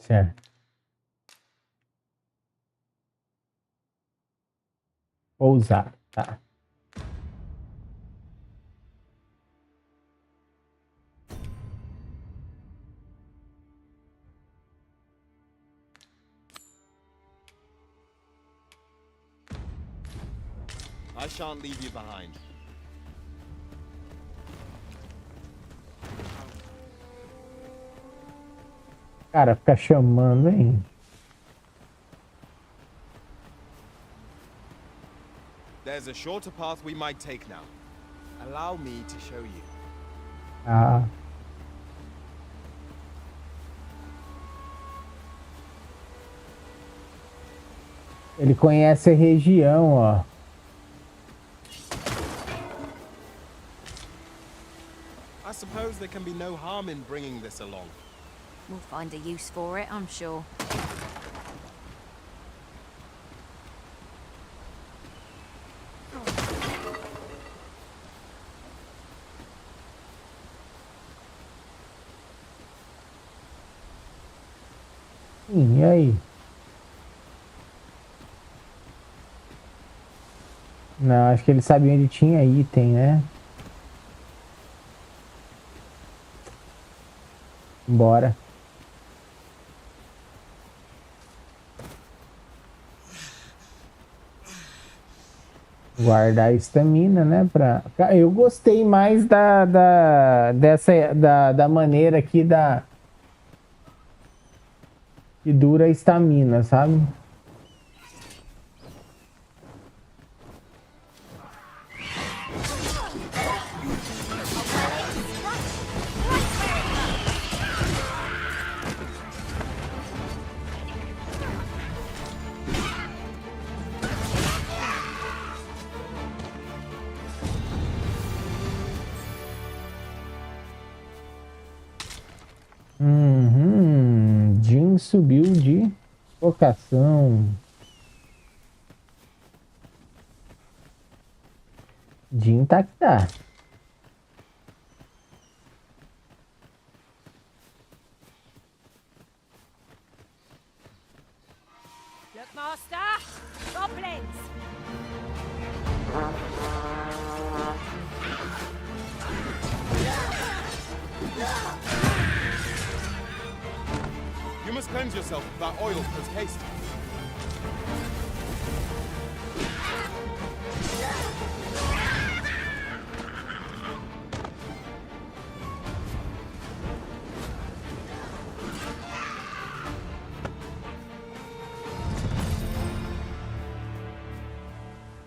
A: Certo. Ousar, tá.
S: I shan't leave you behind.
A: Cara, fica chamando, hein?
S: There's a shorter path we might take now. Allow me to show you.
A: Ah. Ele conhece a região, ó.
S: I suppose there can be no harm in bringing this along.
E: We'll find a use for it, I'm sure.
A: E aí? Não, acho que ele sabia onde tinha item, né? Bora. Guardar a estamina, né? Eu gostei mais da maneira aqui que dura a estamina, sabe? Jin subiu de vocação. Jin tá que tá.
P: Master! Goblins!
S: You must cleanse yourself with that oil post haste.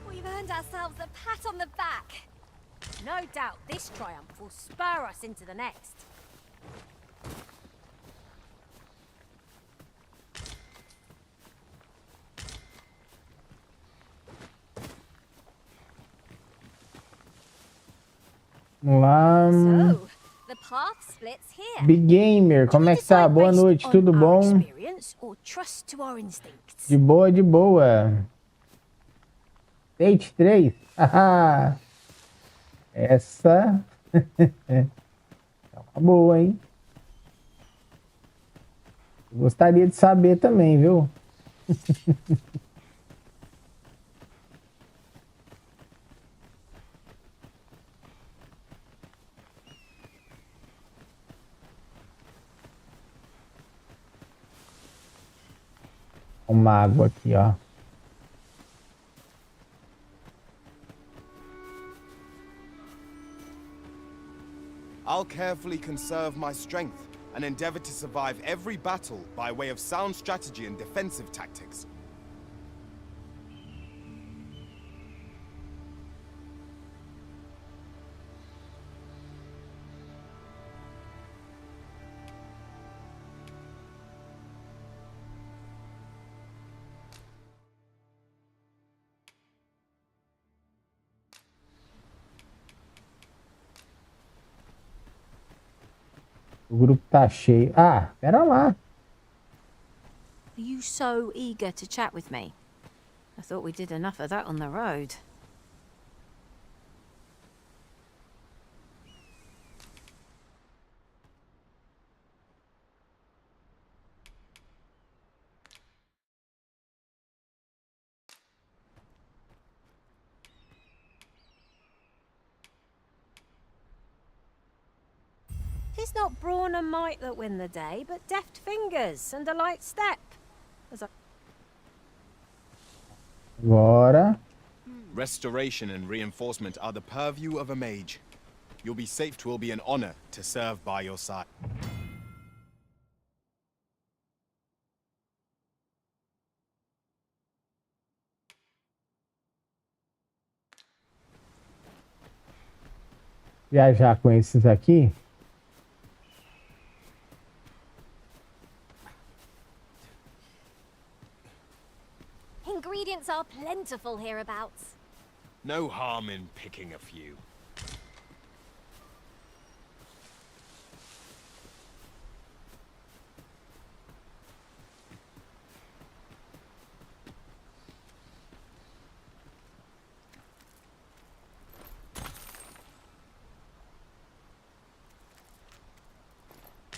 P: We've earned ourselves a pat on the back. No doubt this triumph will spur us into the next.
A: Vamos lá.
P: So, the path splits here.
A: Big Gamer, como é que tá? Boa noite, tudo bom?
P: Experience or trust to our instincts?
A: De boa, de boa. Date 3. Haha. Essa é uma boa, hein? Gostaria de saber também, viu? Uma água aqui, ó.
S: I'll carefully conserve my strength and endeavor to survive every battle by way of sound strategy and defensive tactics.
A: O grupo tá cheio. Ah, pera lá.
E: Are you so eager to chat with me? I thought we did enough of that on the road.
P: It's not brawn and might that win the day, but deft fingers and a light step. As I...
A: Agora.
S: Restoration and reinforcement are the purview of a mage. You'll be safe. It will be an honor to serve by your side.
A: Viajar com esses aqui.
P: Ingredients are plentiful hereabouts.
S: No harm in picking a few.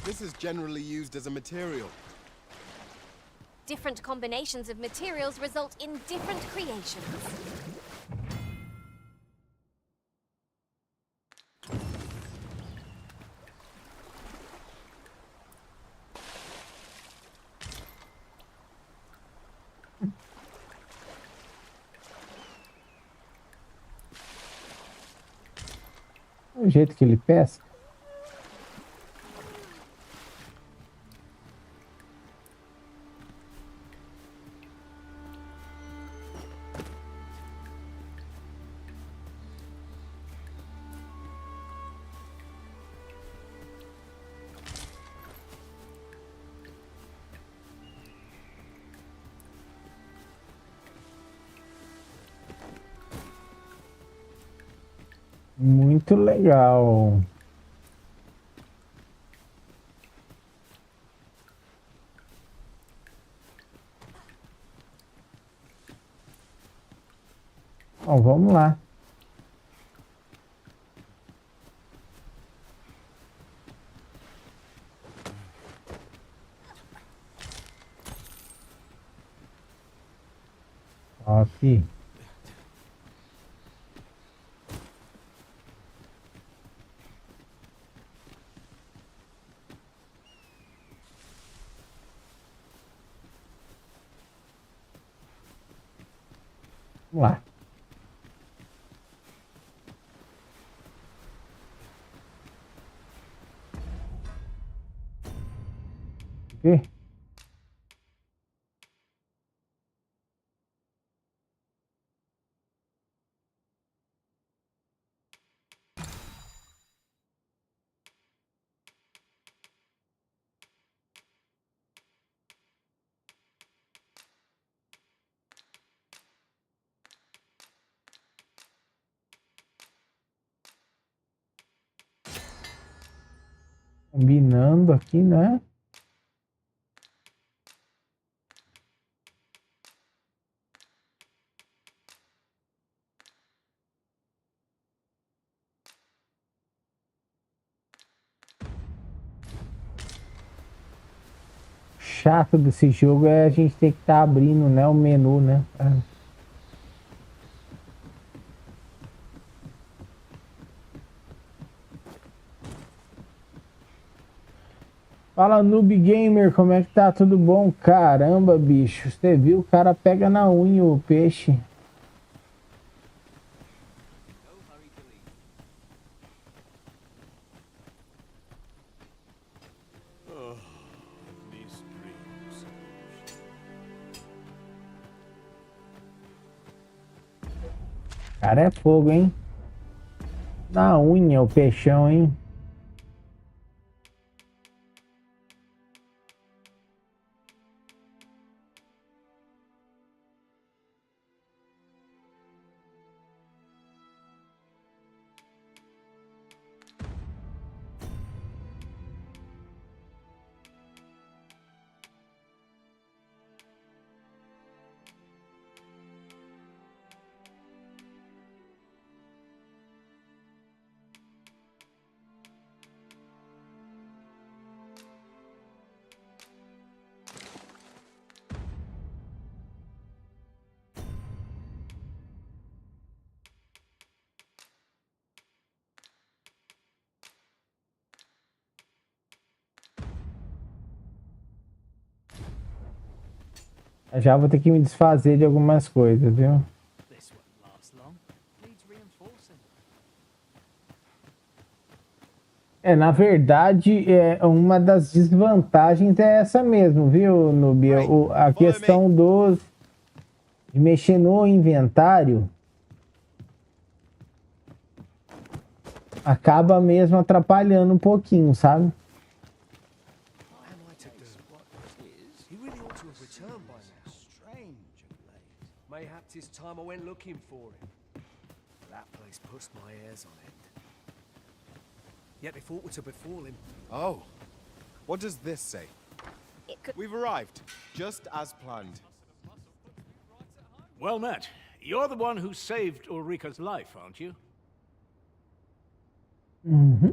S: This is generally used as a material.
P: Different combinations of materials result in different creations.
A: O jeito que ele pesca. Muito legal. Bom, vamos lá. Ok. Vamos lá. Ok. Combinando aqui, né? Chato desse jogo é a gente ter que estar abrindo, né, o menu, né? Fala, Noob Gamer, como é que tá? Tudo bom? Caramba, bicho, você viu? O cara pega na unha o peixe. Cara, é fogo, hein? Na unha o peixão, hein? Já vou ter que me desfazer de algumas coisas, viu? Na verdade, uma das desvantagens é essa mesmo, viu, Nubia? A questão de mexer no inventário acaba mesmo atrapalhando um pouquinho, sabe?
Q: Mayhaps it's time I went looking for him. That place pushed my ears on it. Yet they thought to befall him.
S: Oh, what does this say? We've arrived, just as planned.
N: Well met. You're the one who saved Ulrika's life, aren't you?
A: Mm-hmm.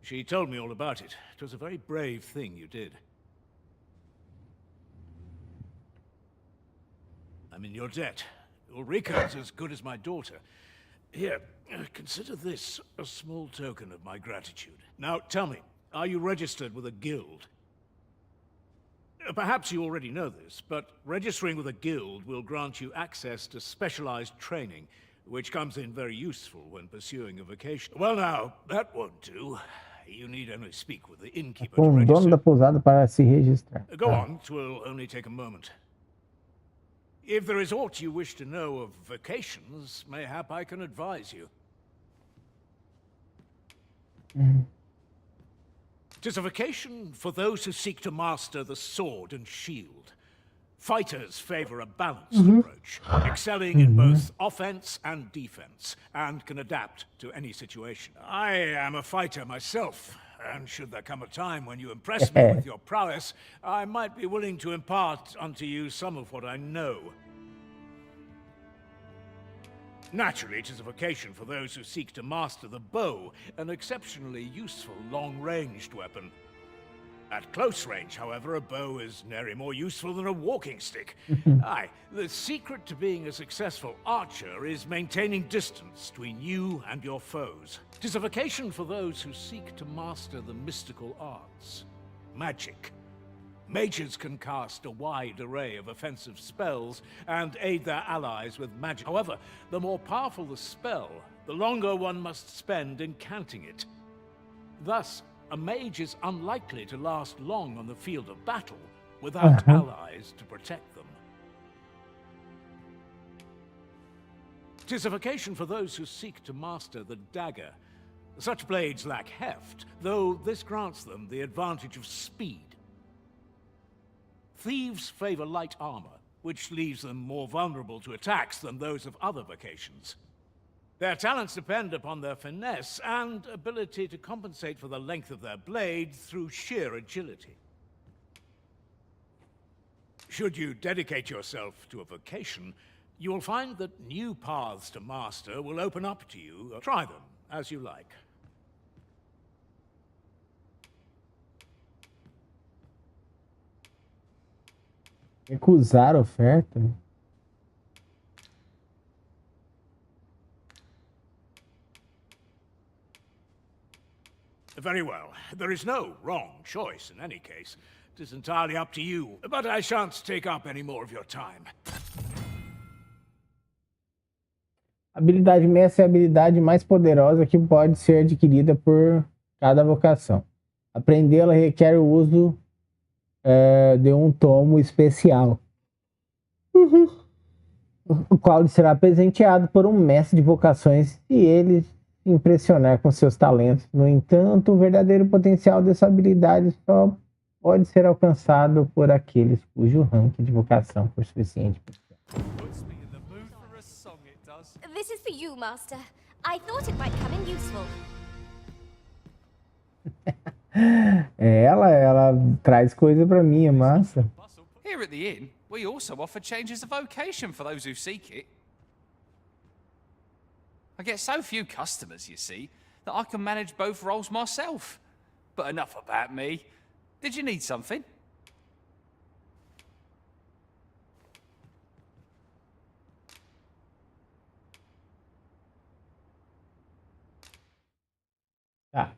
N: She told me all about it. It was a very brave thing you did. I'm in your debt. Ulrika is as good as my daughter. Here, consider this a small token of my gratitude. Now, tell me, are you registered with a guild? Perhaps you already know this, but registering with a guild will grant you access to specialized training, which comes in very useful when pursuing a vocation. Well now, that won't do. You need only speak with the innkeeper to
A: Com o dono
N: register.
A: da pousada para se registrar.
N: Go on, it will only take a moment. If there is aught you wish to know of vocations, mayhap I can advise you. It is a vocation for those who seek to master the sword and shield. Fighters favor a balanced approach, excelling in both offense and defense, and can adapt to any situation. I am a fighter myself, and should there come a time when you impress me with your prowess, I might be willing to impart unto you some of what I know. Naturally, it is a vocation for those who seek to master the bow, an exceptionally useful long-ranged weapon. At close range, however, a bow is nary more useful than a walking stick. Aye, the secret to being a successful archer is maintaining distance between you and your foes. 'Tis a vocation for those who seek to master the mystical arts. Magic. Mages can cast a wide array of offensive spells and aid their allies with magic. However, the more powerful the spell, the longer one must spend incanting it. Thus, a mage is unlikely to last long on the field of battle without allies to protect them. 'Tis a vocation for those who seek to master the dagger. Such blades lack heft, though this grants them the advantage of speed. Thieves favor light armor, which leaves them more vulnerable to attacks than those of other vocations. Their talents depend upon their finesse and ability to compensate for the length of their blade through sheer agility. Should you dedicate yourself to a vocation, you will find that new paths to master will open up to you. Try them as you like.
A: Recusar a oferta?
N: Very well. There is no wrong choice in any case. It is entirely up to you, but I shan't take up any more of your time.
A: Habilidade mestre é a habilidade mais poderosa que pode ser adquirida por cada vocação. Aprendê-la requer o uso de um tomo especial, o qual lhe será presenteado por um mestre de vocações se ele impressionar com seus talentos. No entanto, o verdadeiro potencial dessa habilidade só pode ser alcançado por aqueles cujo ranking de vocação for suficiente.
P: This is for you, Master. I thought it might come in useful.
A: Ela traz coisa pra mim, é massa.
U: Here at the inn, we also offer changes of vocation for those who seek it. I get so few customers, you see, that I can manage both roles myself. But enough about me. Did you need something?
A: Tá.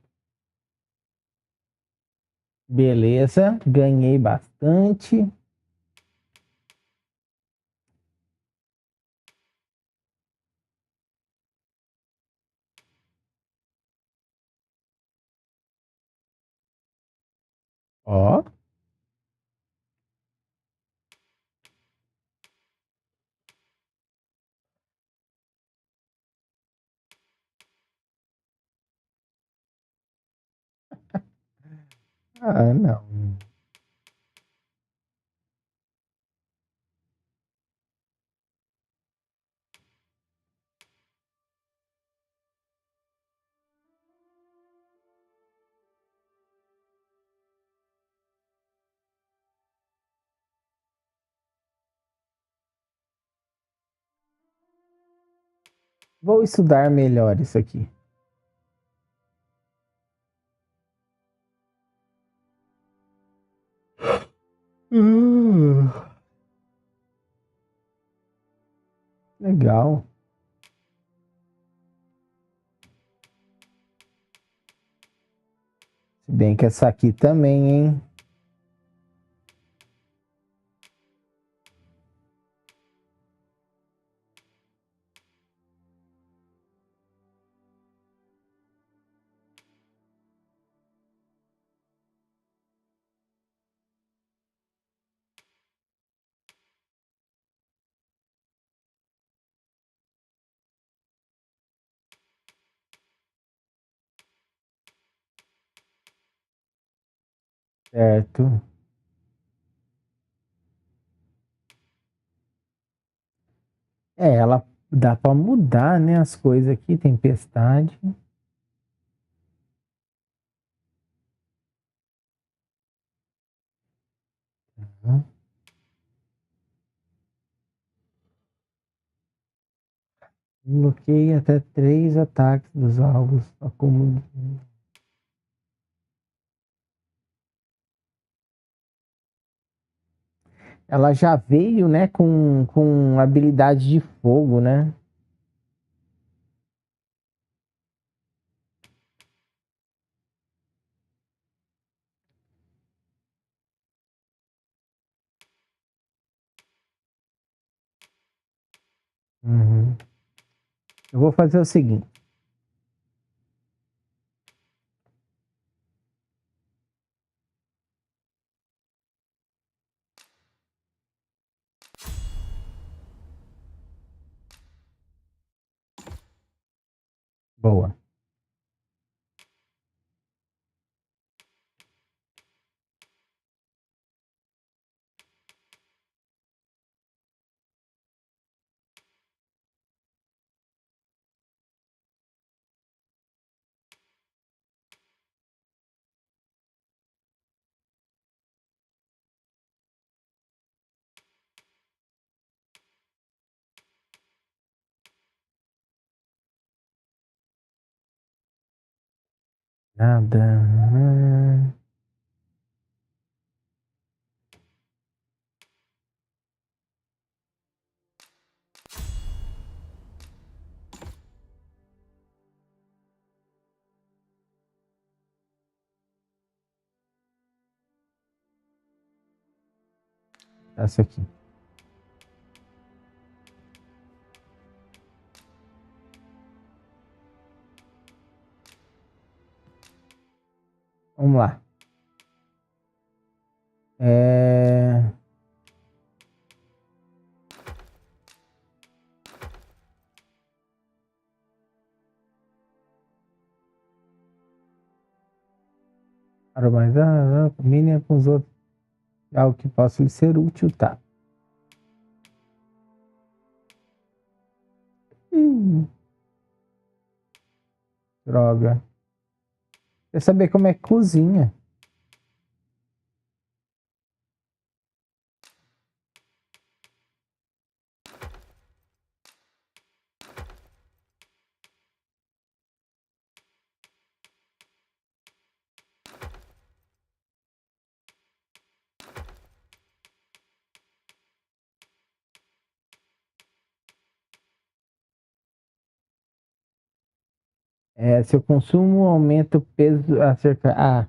A: Beleza, ganhei bastante. Ó. Ah, não. Vou estudar melhor isso aqui. Legal. Se bem que essa aqui também, hein? Certo. Ela dá pra mudar, né, as coisas aqui, tempestade. Uhum. Bloqueia até 3 ataques dos alvos. Acúmulo. Ela já veio, né, com habilidade de fogo, né? Uhum. Eu vou fazer o seguinte. Boa. Nada. Essa aqui. Vamos lá. Para mais combine com os outros. Algo que possa lhe ser útil, tá? Droga. Quer saber como é que cozinha? Seu consumo aumenta o peso acerca.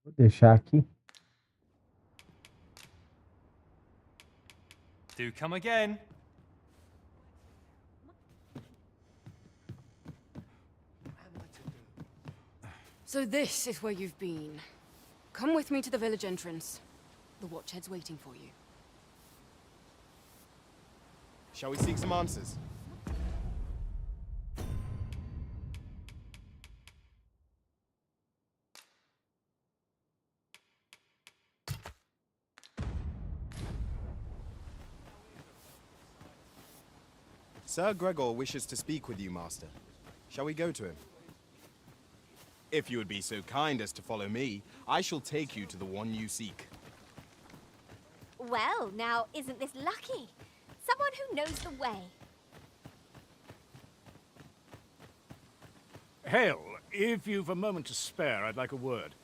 A: Vou deixar aqui.
U: Do come again.
D: So this is where you've been. Come with me to the village entrance. The watchhead's waiting for you.
S: Shall we seek some answers? Sir Gregor wishes to speak with you, Master. Shall we go to him? If you would be so kind as to follow me, I shall take you to the one you seek.
P: Well, now, isn't this lucky? Someone who knows the way.
N: Hail, if you've a moment to spare, I'd like a word.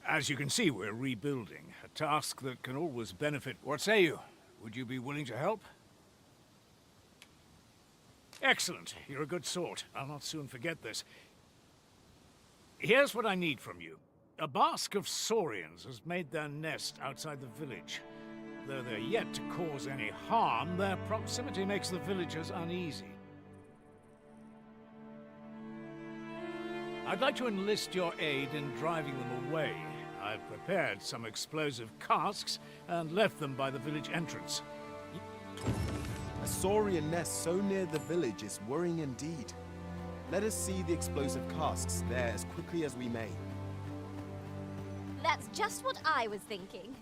N: As you can see, we're rebuilding. A task that can always benefit. What say you? Would you be willing to help? Excellent. You're a good sort. I'll not soon forget this. Here's what I need from you. A bask of saurians has made their nest outside the village. Though they're yet to cause any harm, their proximity makes the villagers uneasy. I'd like to enlist your aid in driving them away. I've prepared some explosive casks and left them by the village entrance.
S: A saurian nest so near the village is worrying indeed. Let us see the explosive casks there as quickly as we may.
P: That's just what I was thinking.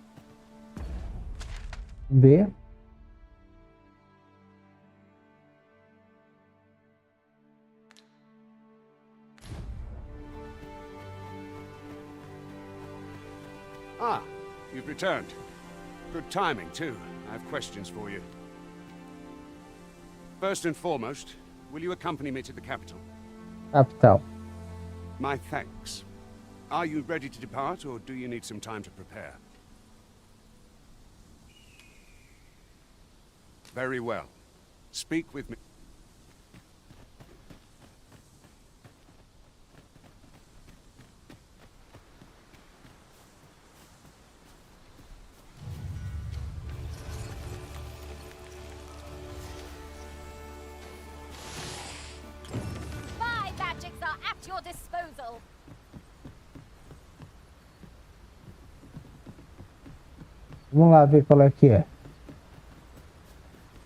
A: B.
O: Ah, you've returned. Good timing, too. I have questions for you. First and foremost, will you accompany me to the capital?
A: Capital.
O: My thanks. Are you ready to depart, or do you need some time to prepare? Very well. Speak with me.
P: My magics are at your disposal.
A: Vamos lá ver qual é que é.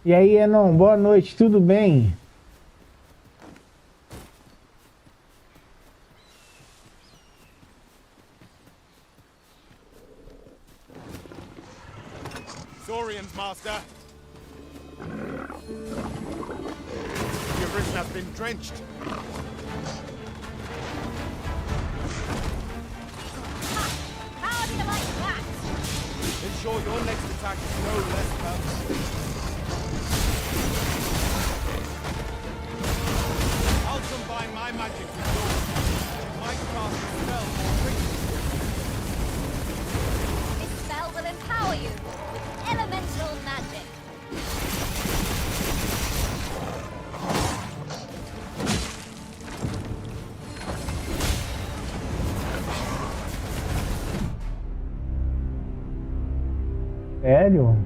A: E aí, Enon, boa noite, tudo bem?
H: Saurians, Master. Your risen has been drenched.
P: How did I like that?
H: Ensure your next attack is no less powerful. I'll combine my magic with yours. You might cast a spell more quickly.
P: This spell will empower you with elemental magic.
A: Sério?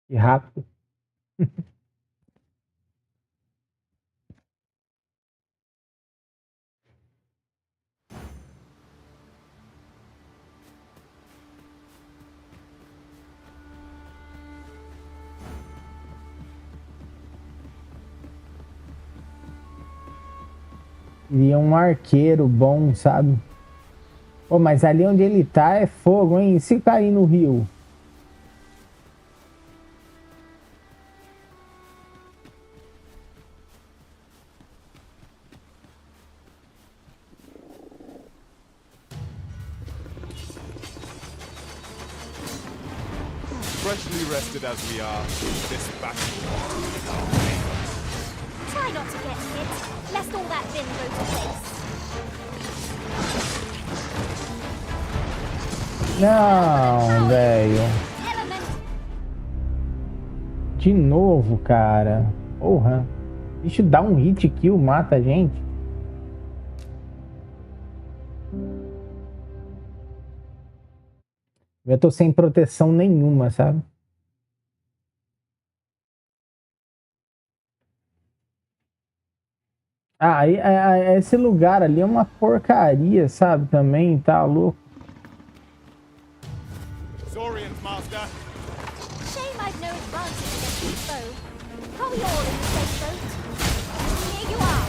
A: Que rápido. Queria um arqueiro bom, sabe? Pô, mas ali onde ele tá é fogo, hein? E se cair no rio?
S: Freshly rested as we are, this battle.
P: Try not to get hit, lest all that vim go to waste.
A: Não, velho. De novo, cara. Porra. Bicho dá um hit kill, mata a gente. Eu tô sem proteção nenhuma, sabe? Ah, esse lugar ali é uma porcaria, sabe? Também, tá louco.
H: Saurians, Master.
P: Shame I've no advantage against this foe. Are we all in the same boat? Here you are.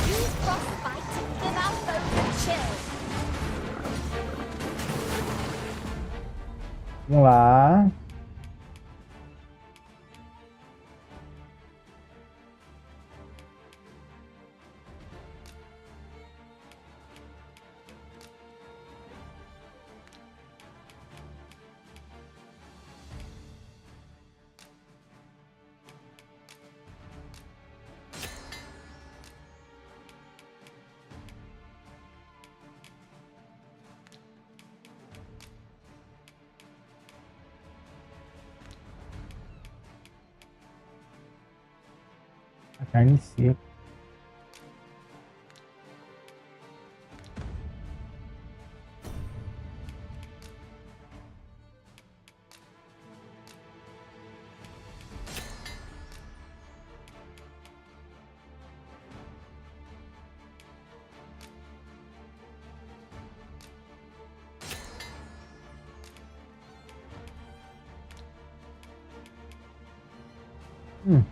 P: Use frostbite, live our foes and chill.
A: Vamos lá. A carne seca.
H: I'll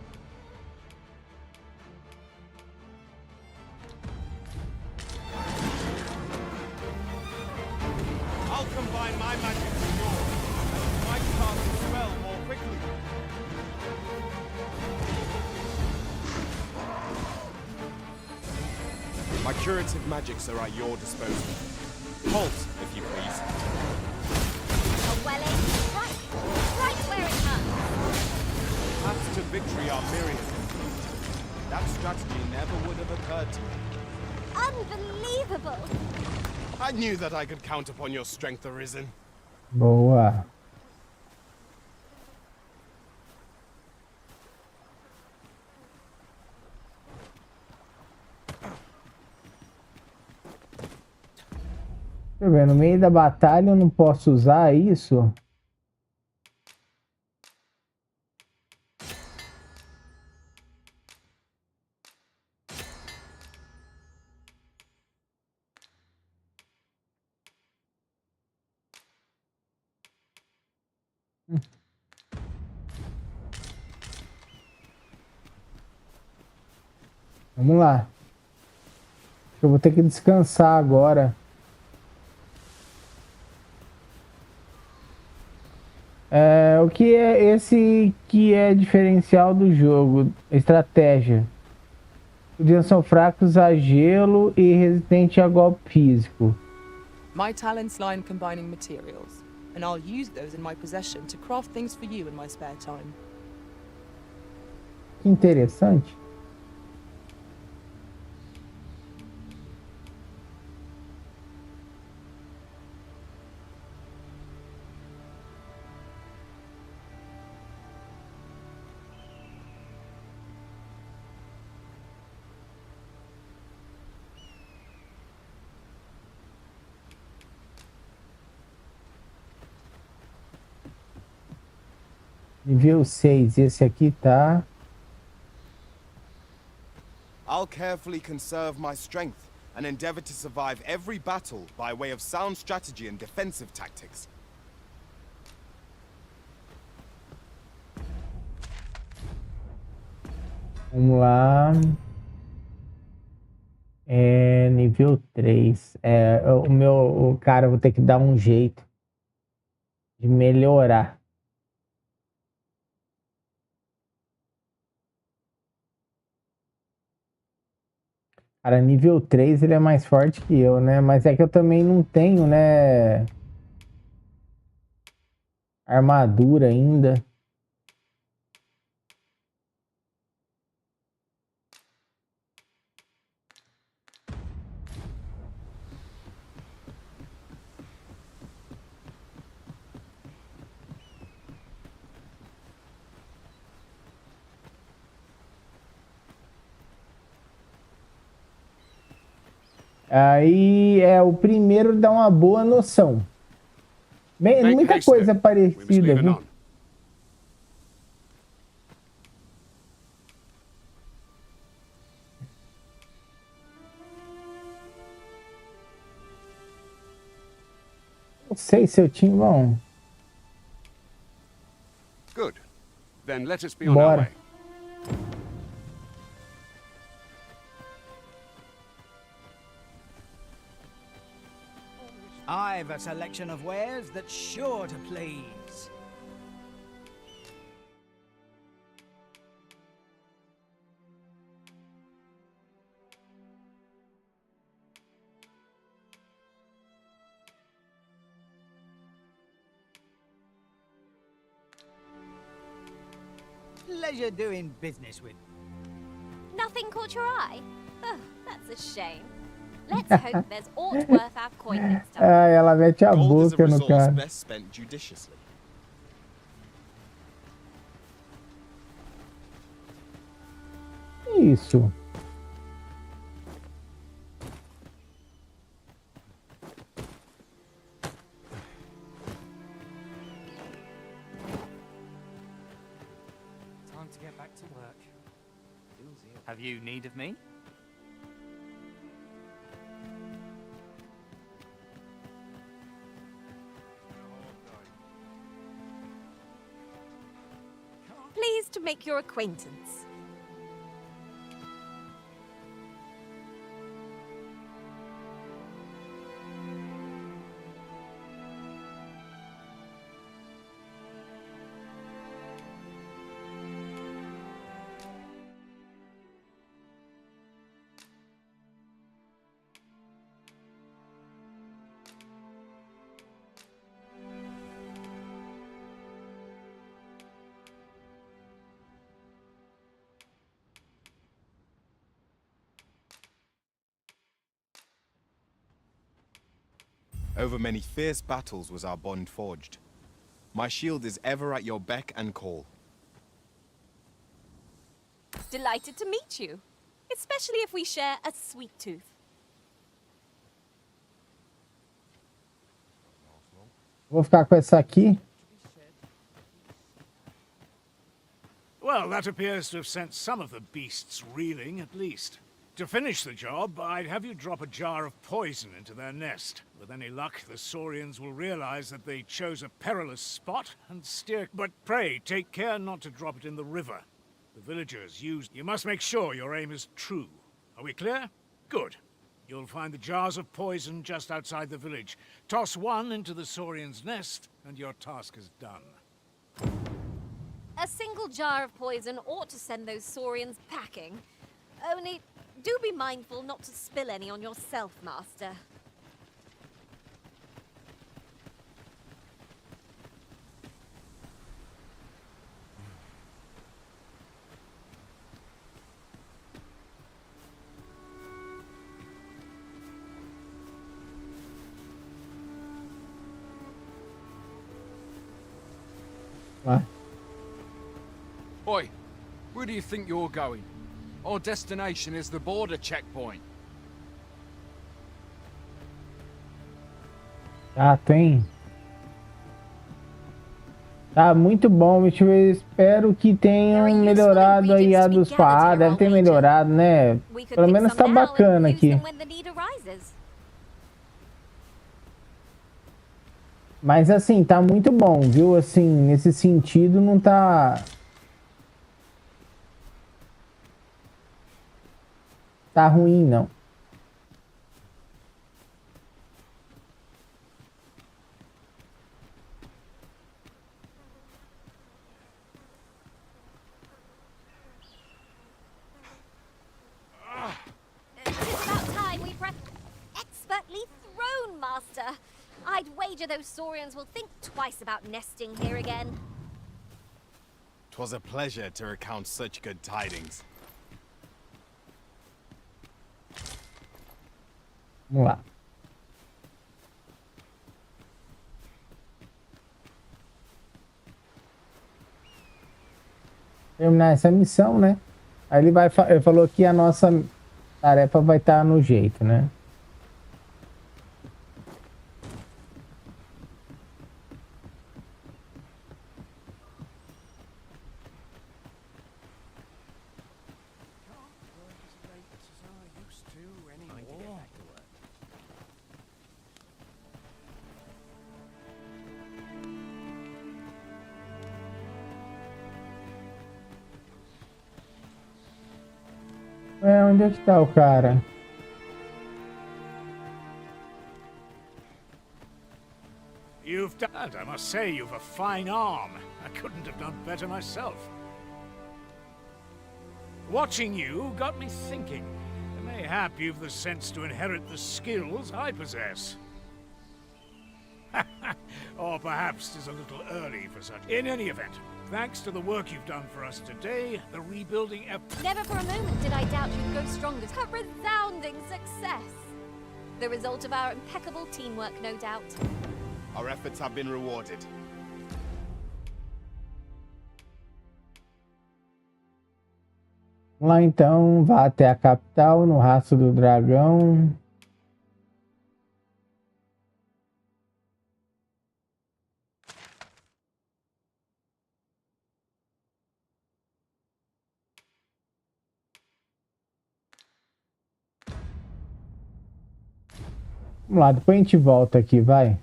H: combine my magic with yours, and you might cast the spell more quickly. My curative magics are at your disposal. Halt, if you please.
P: A well-aimed strike, right where it hurts.
H: Paths to victory are myriad. That strategy never would have occurred to me.
P: Unbelievable!
H: I knew that I could count upon your strength, Arisen.
A: Boa. Deixa eu ver, no meio da batalha eu não posso usar isso? Vamos lá. Eu vou ter que descansar agora. O que é esse que é diferencial do jogo? Estratégia. Os são fracos a gelo e resistente a golpe físico.
K: My talents lie in combining materials, and I'll use those in my possession to craft things for you in my spare time.
A: Que interessante. Nível 6, esse aqui tá.
S: I'll carefully conserve my strength and endeavor to survive every battle by way of sound strategy and defensive tactics.
A: Vamos lá. Nível 3. O cara, eu vou ter que dar um jeito de melhorar. Cara, nível 3 ele é mais forte que eu, né? Mas é que eu também não tenho, né? Armadura ainda. Aí o primeiro dá uma boa noção. Muita coisa parecida, viu? Não sei se eu tinha. Bom.
O: Good. Then let us be on our way.
V: I've a selection of wares that's sure to please. Pleasure doing business with.
P: Nothing caught your eye? Oh, that's a shame. Let's hope there's aught worth our coin next time.
A: Ela mete a boca no cara.
S: Best spent judiciously.
A: Isso.
U: Time to get back to work. Have you need of me?
P: Please
B: to make your acquaintance.
S: Over many fierce battles was our bond forged. My shield is ever at your beck and call.
B: Delighted to meet you, especially if we share a sweet tooth.
A: Vou ficar com essa aqui.
N: Well, that appears to have sent some of the beasts reeling, at least. To finish the job, I'd have you drop a jar of poison into their nest. With any luck, the Saurians will realize that they chose a perilous spot and steer... But pray, take care not to drop it in the river. The villagers use... You must make sure your aim is true. Are we clear? Good. You'll find the jars of poison just outside the village. Toss one into the Saurian's nest, and your task is done.
B: A single jar of poison ought to send those Saurians packing. Only... do be mindful not to spill any on yourself, Master.
A: What?
C: Oi, where do you think you're going? Our destination is the border checkpoint.
A: Ah, tem. Tá muito bom, bicho. Eu espero que tenham melhorado aí a dos pá. Deve ter melhorado, né? Pelo menos tá bacana aqui. Mas assim, tá muito bom, viu? Assim, nesse sentido não tá... Tá ruim, não.
B: It's about time we expertly thrown, Master. I'd wager those Saurians will think twice about nesting here again.
S: 'Twas a pleasure to recount such good tidings.
A: Vamos lá. Terminar essa missão, né? Aí ele falou que a nossa tarefa vai estar no jeito, né? Onde é que tá o cara?
N: You've done... I must say, you've a fine arm. I couldn't have done better myself. Watching you got me thinking. Mayhap you've the sense to inherit the skills I possess. Or perhaps 'tis a little early for such... In any event, thanks to the work you've done for us today, the rebuilding effort...
B: Never for a moment did I doubt you'd go stronger. A resounding success. The result of our impeccable teamwork, no doubt.
S: Our efforts have been rewarded.
A: Vamos lá então, vá até a capital, no rastro do dragão. Vamos lá, depois a gente volta aqui, vai.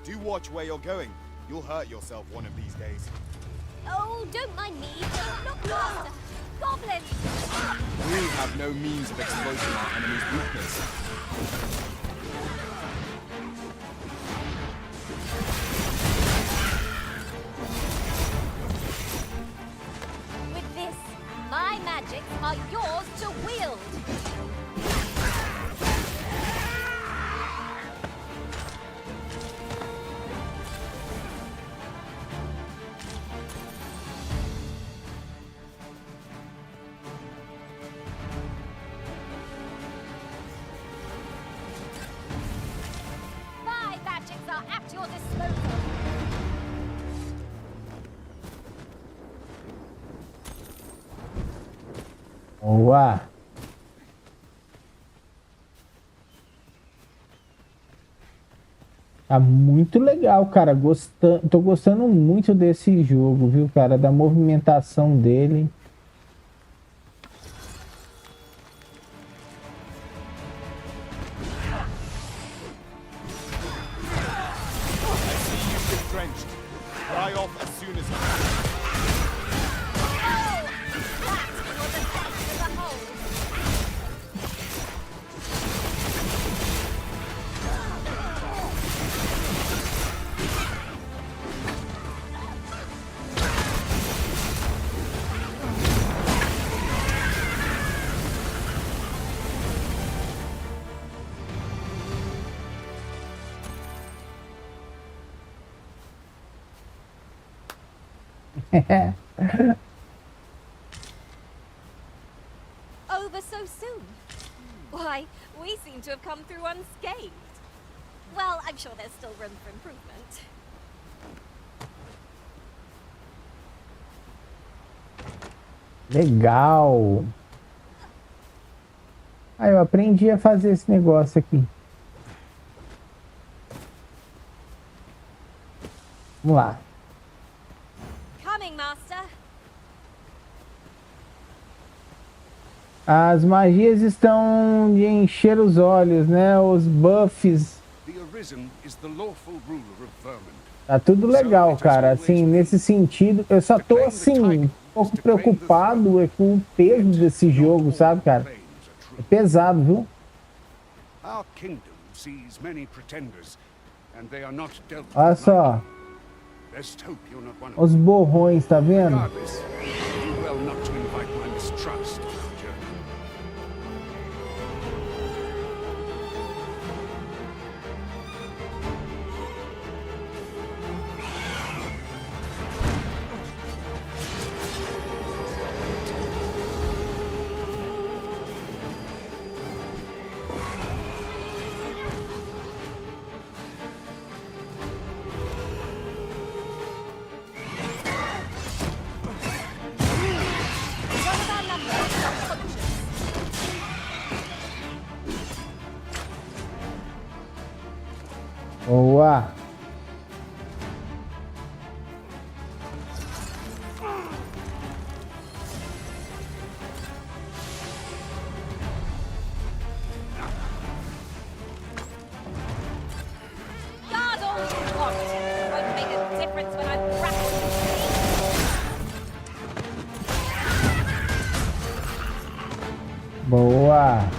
S: Do watch where you're going. You'll hurt yourself one of these days.
B: Oh, don't mind me. Look, Master. Goblins!
S: We have no means of exploiting our enemy's weakness.
B: With this, my magics are yours to wield. My magics are at your disposal.
A: Boa! Tá muito legal, cara. Tô gostando muito desse jogo, viu, cara? Da movimentação dele.
S: Dry off as soon as you
B: Over so soon? Why, we seem to have come through unscathed. Well, I'm sure there's still room for improvement.
A: Legal! Ah, eu aprendi a fazer esse negócio aqui. Vamos lá.
B: Coming, Master.
A: As magias estão de encher os olhos, né? Os buffs.
O: The Arisen is the lawful ruler of Vermund.
A: Tá tudo legal, cara. Assim, nesse sentido, eu só tô assim, um pouco preocupado com o peso desse jogo, sabe, cara? É pesado, viu?
O: Our kingdom sees many pretenders, and they are not dealt with.
A: Olha só.
O: Best hope you're not one of
A: Os
O: them.
A: borrões, tá vendo?
O: Regardless, do well not to invite my mistrust on our journey.
A: Boa!
B: God all you want. It won't make a difference when I'm grappled with
A: Boa!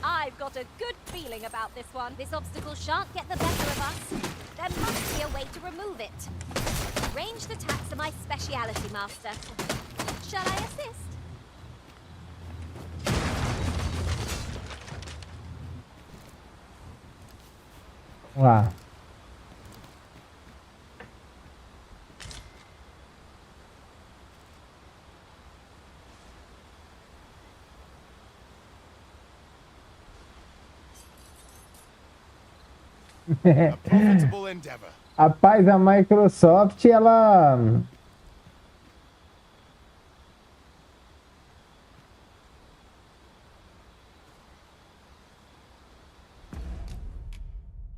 B: I've got a good feeling about this one. This obstacle shan't get the better of us. There must be a way to remove it. Ranged attacks are my speciality, Master. Shall I assist?
A: Vamos lá.
S: A profitable endeavor.
A: Rapaz, a Microsoft, ela...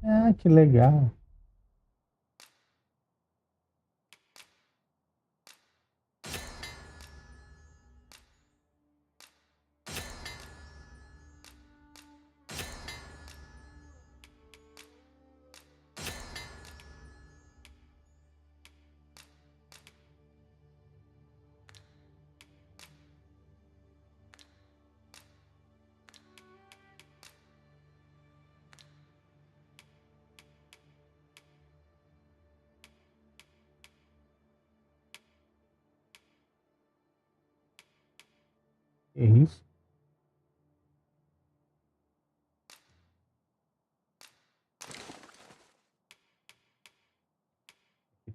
A: Ah, que legal. É isso.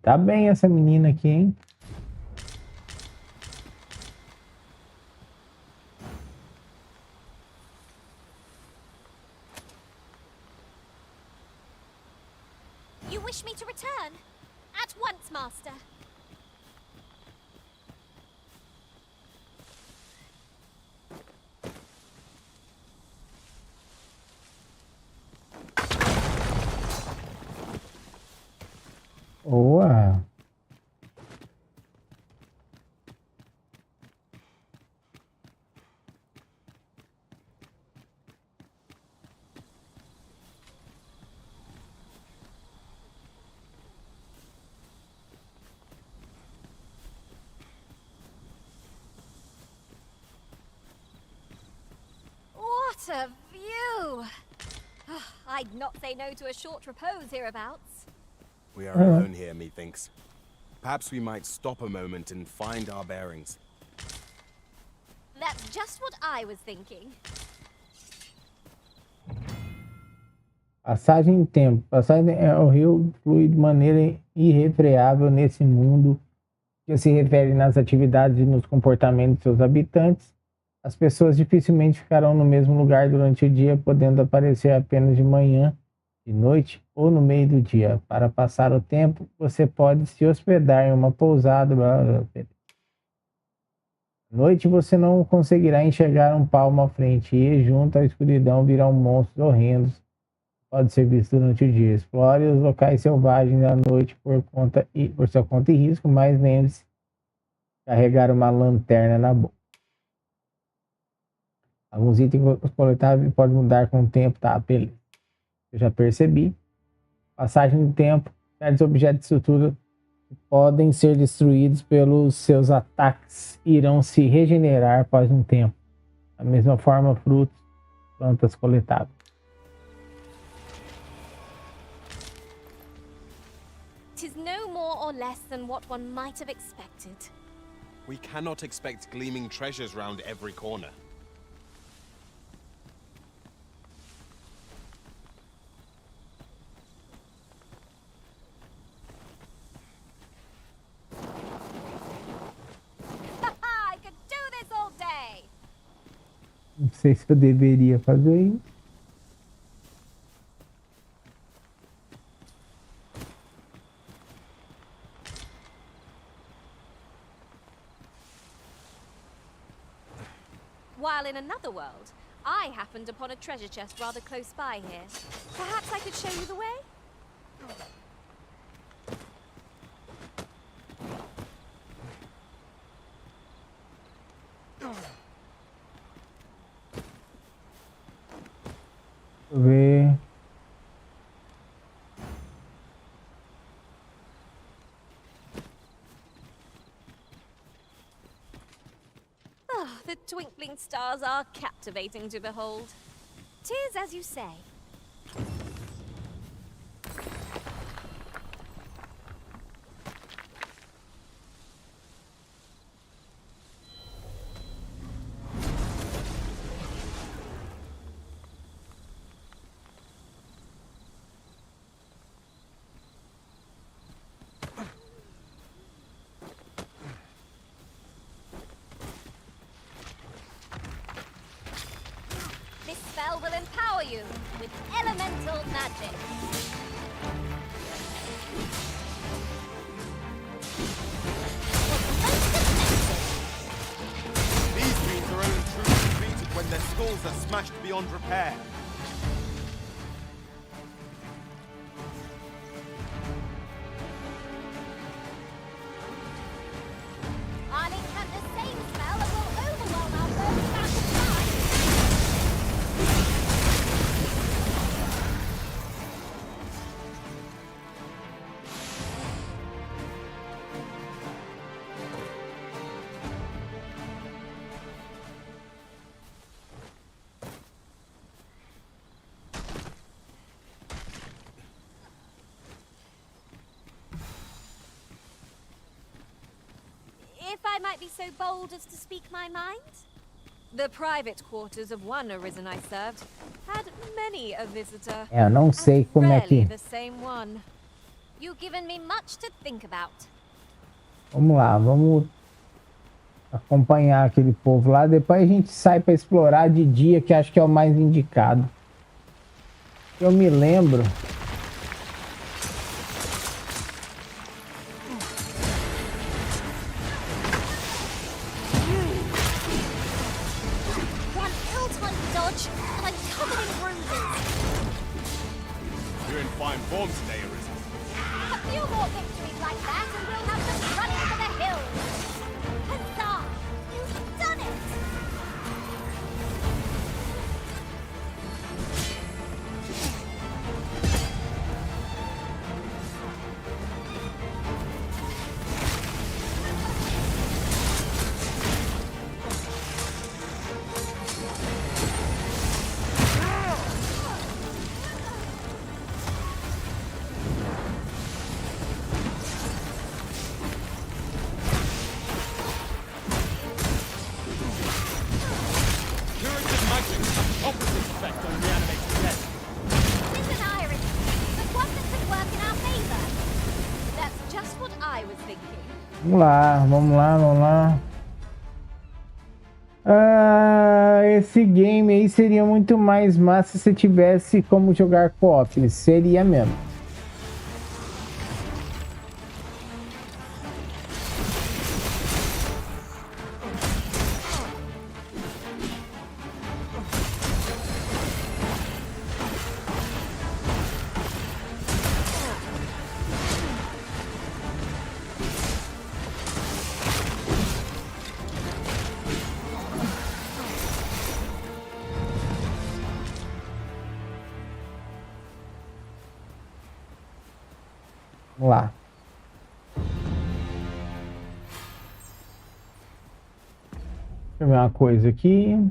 A: Tá bem essa menina aqui, hein?
B: You wish me to return? At once, Master.
A: Boa.
B: What a view! I'd not say no to a short repose hereabouts.
S: We are alone here, methinks. Perhaps we might stop a moment and find our bearings.
B: That's just what I was thinking.
A: Passagem em tempo. Passagem é o rio flui de maneira irrefreável nesse mundo que se refere nas atividades e nos comportamentos de seus habitantes. As pessoas dificilmente ficarão no mesmo lugar durante o dia, podendo aparecer apenas de manhã, de noite ou no meio do dia. Para passar o tempo, você pode se hospedar em uma pousada. À noite você não conseguirá enxergar um palmo à frente e, junto à escuridão, virão monstros horrendos. Pode ser visto durante o dia. Explore os locais selvagens da noite por sua conta e risco, mas lembre-se, carregar uma lanterna na boca. Alguns itens coletáveis podem mudar com o tempo, tá? Beleza. Eu já percebi. Passagem do tempo. Certos objetos de estrutura podem ser destruídos pelos seus ataques e irão se regenerar após um tempo. Da mesma forma, frutos, plantas coletáveis.
B: Tis no more or less than what one might have expected.
S: We cannot expect gleaming treasures round every corner.
B: I could do this all day.
A: Não sei se eu deveria fazer isso.
B: While in another world, I happened upon a treasure chest rather close by here. Perhaps I could show you the way?
A: Deixa eu ver.
B: The twinkling stars are captivating to behold. 'Tis as you say. This spell will empower you with elemental magic.
S: These beams are only truly defeated when their skulls are smashed beyond repair.
B: I'll incant the same spell that will overwhelm our foes back to time. If I might be so bold as to speak my mind? The private quarters of one arisen I served had many a visitor.
A: Eu não sei como é
B: Rarely
A: que...
B: the same one.
P: You've given me much to think about.
A: Vamos lá, vamos acompanhar aquele povo lá. Depois a gente sai para explorar de dia, que acho que é o mais indicado. Eu me lembro...
P: One ill-timed dodge, and I'm covered in bruises.
H: You're in fine form today, Arisen.
P: A few more victories like that, and we'll have them running for the hills. Huzzah! You've done it!
H: Curative magic has opposite effect on reanimated dead.
P: Listen, Iris, but one that could work in our favor.
B: That's just what I was thinking.
A: Vamos lá, vamos lá, vamos lá. Esse game aí seria muito mais massa se tivesse como jogar co-op. Seria mesmo. Vamos lá. Deixa eu ver uma coisa aqui.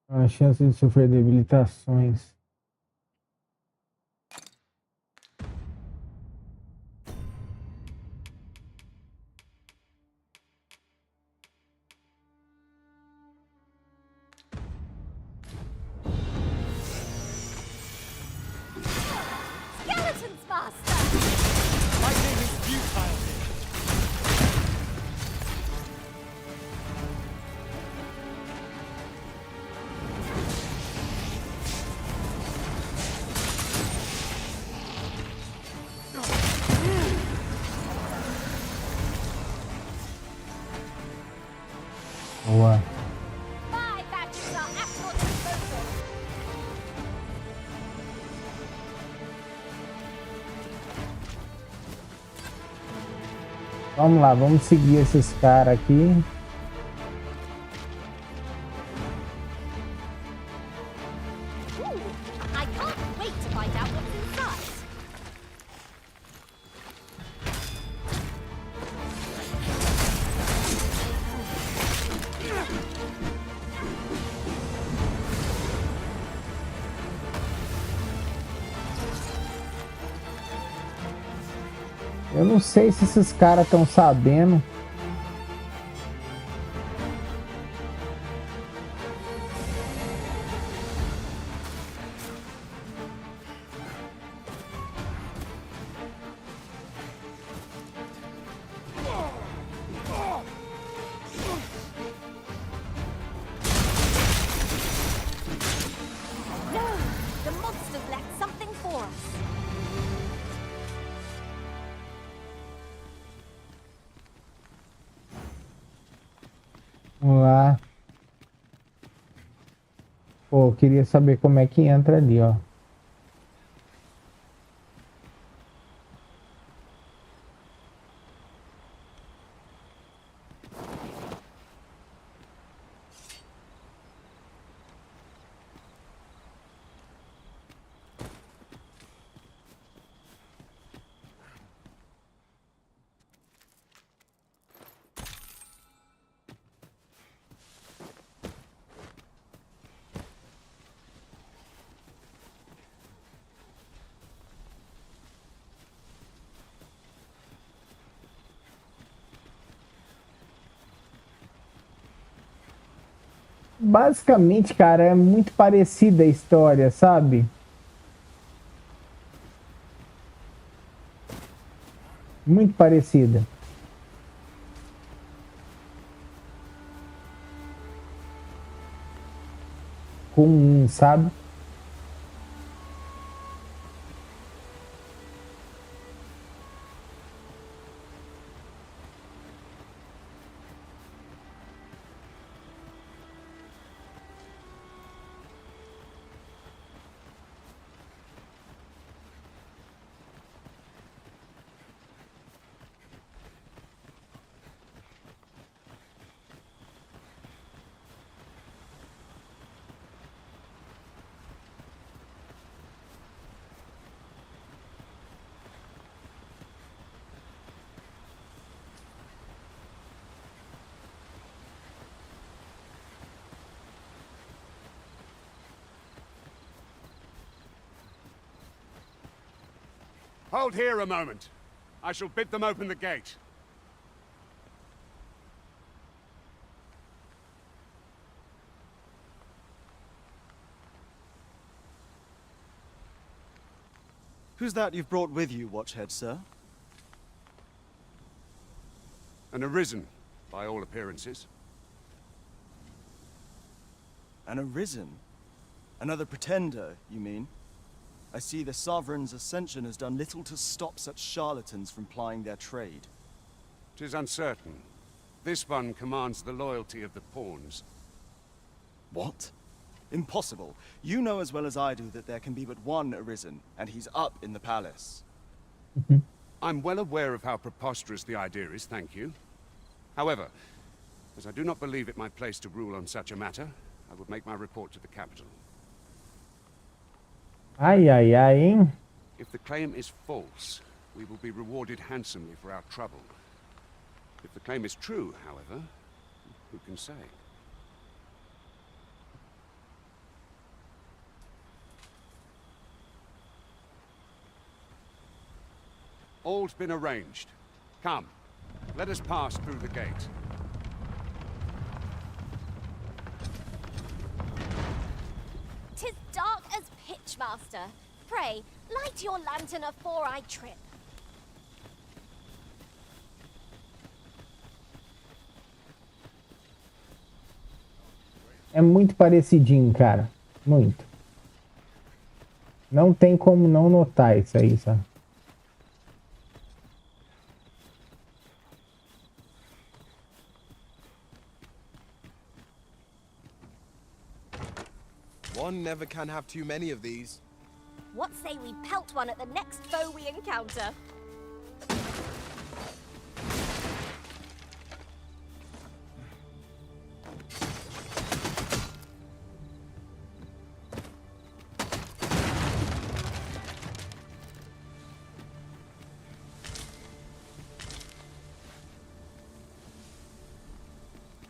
A: A chance de sofrer debilitações.
P: Skeletons, Master!
H: Fighting is futile here.
A: Boa.
P: My badges are at your disposal.
A: Vamos lá, vamos seguir esses caras aqui.
P: Ooh, I can't wait to find out what's inside.
A: Eu não sei se esses caras estão sabendo.
P: No, the monsters left something for us.
A: Vamos lá. Pô, eu queria saber como é que entra ali, ó. Basicamente, cara, é muito parecida a história, sabe? Muito parecida. Com um, sabe?
O: Hold here a moment. I shall bid them open the gate.
M: Who's that you've brought with you, Watchhead, sir?
O: An arisen, by all appearances.
M: An arisen? Another pretender, you mean? I see the Sovereign's ascension has done little to stop such charlatans from plying their trade.
O: 'Tis uncertain. This one commands the loyalty of the pawns.
M: What? Impossible. You know as well as I do that there can be but one arisen, and he's up in the palace.
O: I'm well aware of how preposterous the idea is, thank you. However, as I do not believe it my place to rule on such a matter, I would make my report to the capital.
A: Ai, ai, ai, hein?
O: If the claim is false, we will be rewarded handsomely for our trouble. If the claim is true, however, who can say? All's been arranged. Come, let us pass through the gate.
B: "'Tis dark as pitch, master. Pray, light your lantern afore I trip."
A: É muito parecidinho, cara. Muito. Não tem como não notar isso aí, sabe?
S: One never can have too many of these.
B: What say we pelt one at the next foe we encounter?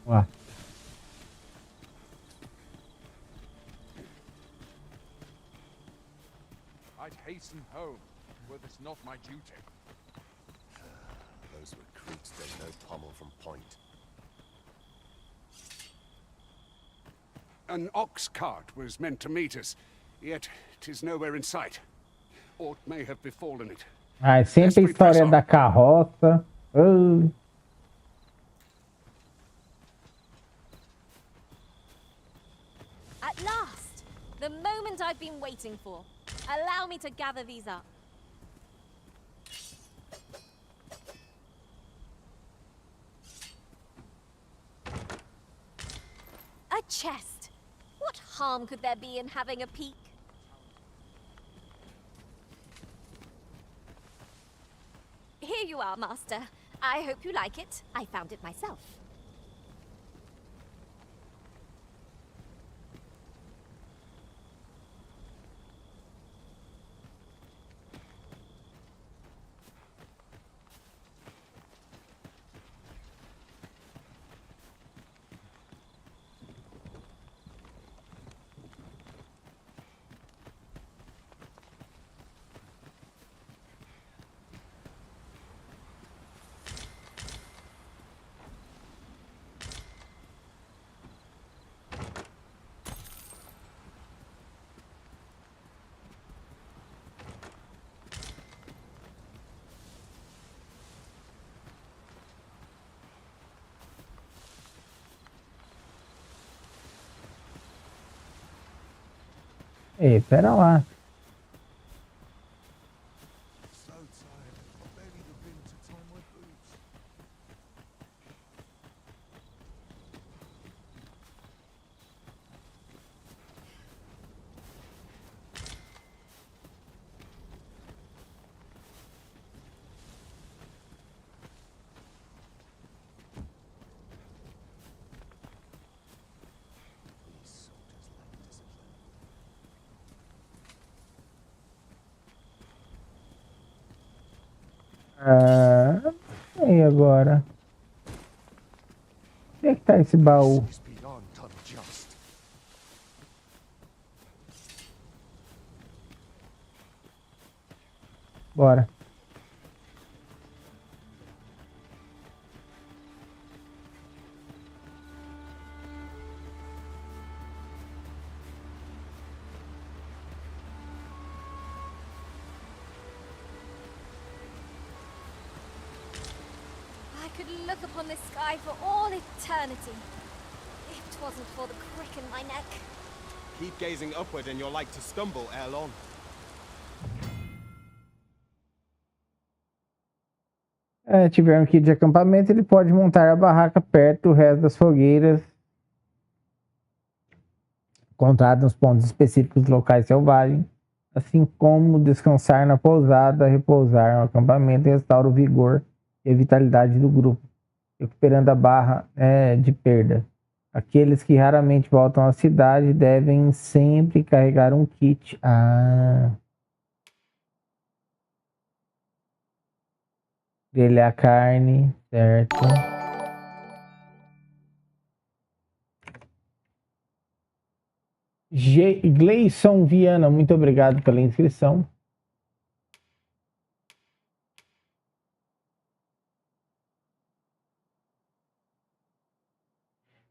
A: Lá.
G: I'd hasten home, were this not my duty.
S: Those recruits don't know pommel from point.
O: An ox cart was meant to meet us, yet 'tis nowhere in sight. Aught may have befallen it.
A: Ah, é sempre a história da carroça.
B: At last! The moment I've been waiting for. Allow me to gather these up. A chest. What harm could there be in having a peek? Here you are, Master. I hope you like it. I found it myself.
A: Ei, pera lá. E agora? Onde é que tá esse baú? Bora.
B: I could look upon this sky for all eternity. If it wasn't for the crick in my neck.
S: Keep gazing upward and you're like to stumble ere long.
A: Tiver um kit de acampamento, ele pode montar a barraca perto do resto das fogueiras. Encontrar nos pontos específicos dos locais selvagens, assim como descansar na pousada, repousar no acampamento e restaura o vigor e a vitalidade do grupo, recuperando a barra de perda. Aqueles que raramente voltam à cidade devem sempre carregar um kit. Grelhar carne, certo? Gleison Viana, muito obrigado pela inscrição.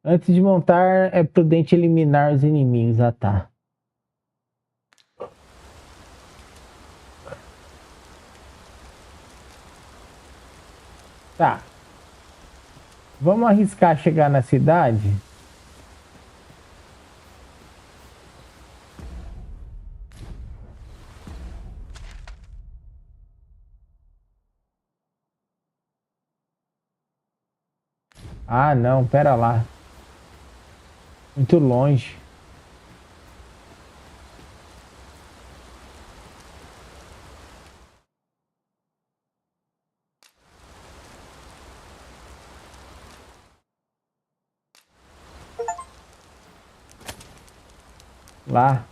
A: Antes de montar, é prudente eliminar os inimigos. Ah, tá. Tá. Vamos arriscar chegar na cidade? Ah, não, pera lá. Muito longe. Lá.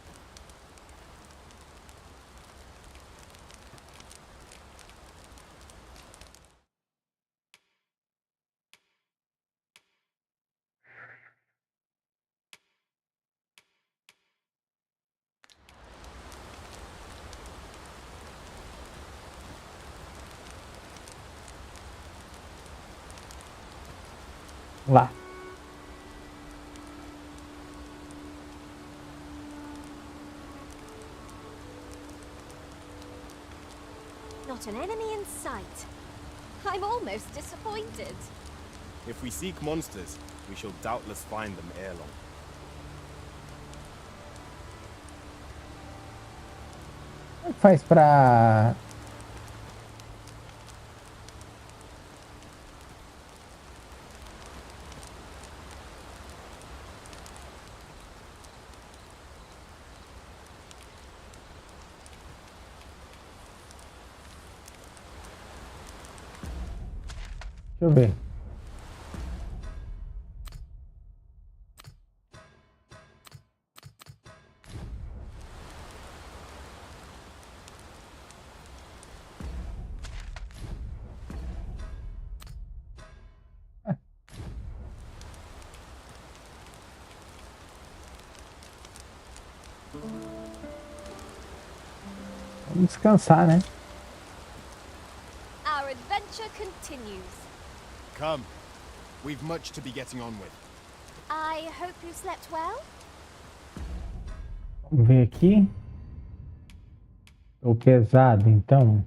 A: Lá.
B: Not an enemy in sight. I'm almost disappointed.
S: If we seek monsters, we shall doubtless find them ere long.
A: Como faz pra... Deixa eu ver. Vamos descansar, né?
B: Our adventure continues.
S: Come. We've much to be getting on with.
B: I hope you slept well.
A: Vamos ver aqui. Tô pesado, então.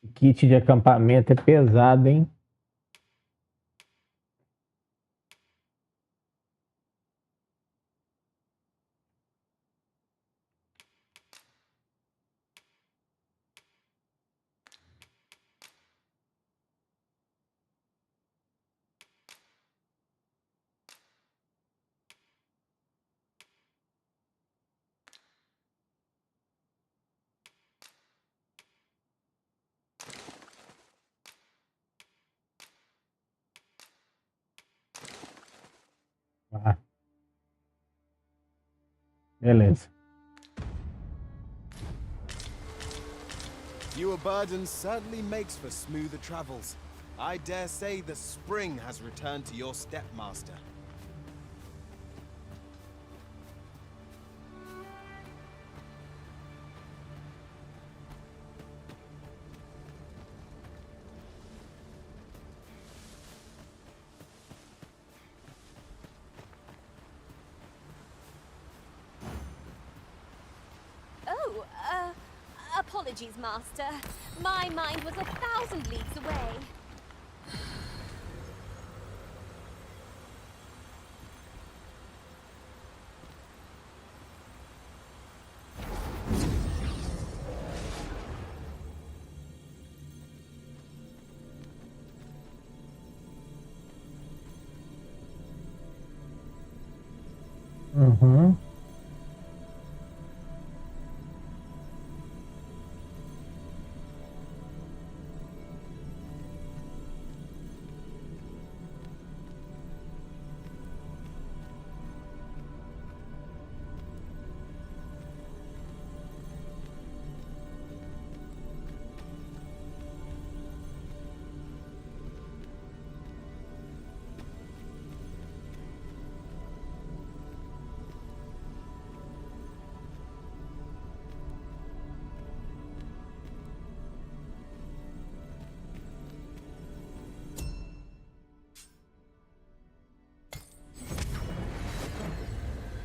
A: O kit de acampamento é pesado, hein? Ah. Beleza.
S: Fewer burdens certainly makes for smoother travels. I dare say the spring has returned to your stepmaster.
B: Oh, apologies, Master. My mind was 1,000 leagues away.
A: Uhum.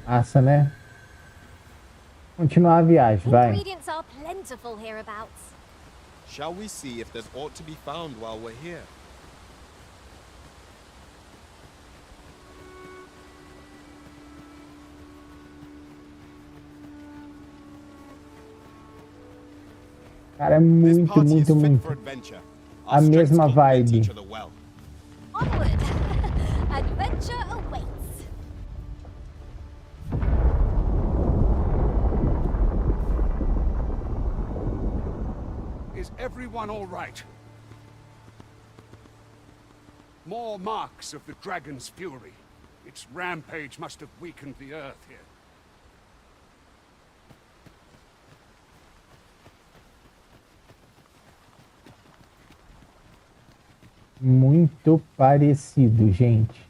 A: Massa, né? Continuar a viagem, vai.
B: Ingredients are plentiful hereabouts.
S: Shall we see if there's aught to be found while we're here?
A: Cara, é muito, muito, muito. A mesma vibe.
B: Onward! Adventure awaits.
O: Is everyone all right? More marks of the dragon's fury. Its rampage must have weakened the earth here.
A: Muito parecido, gente.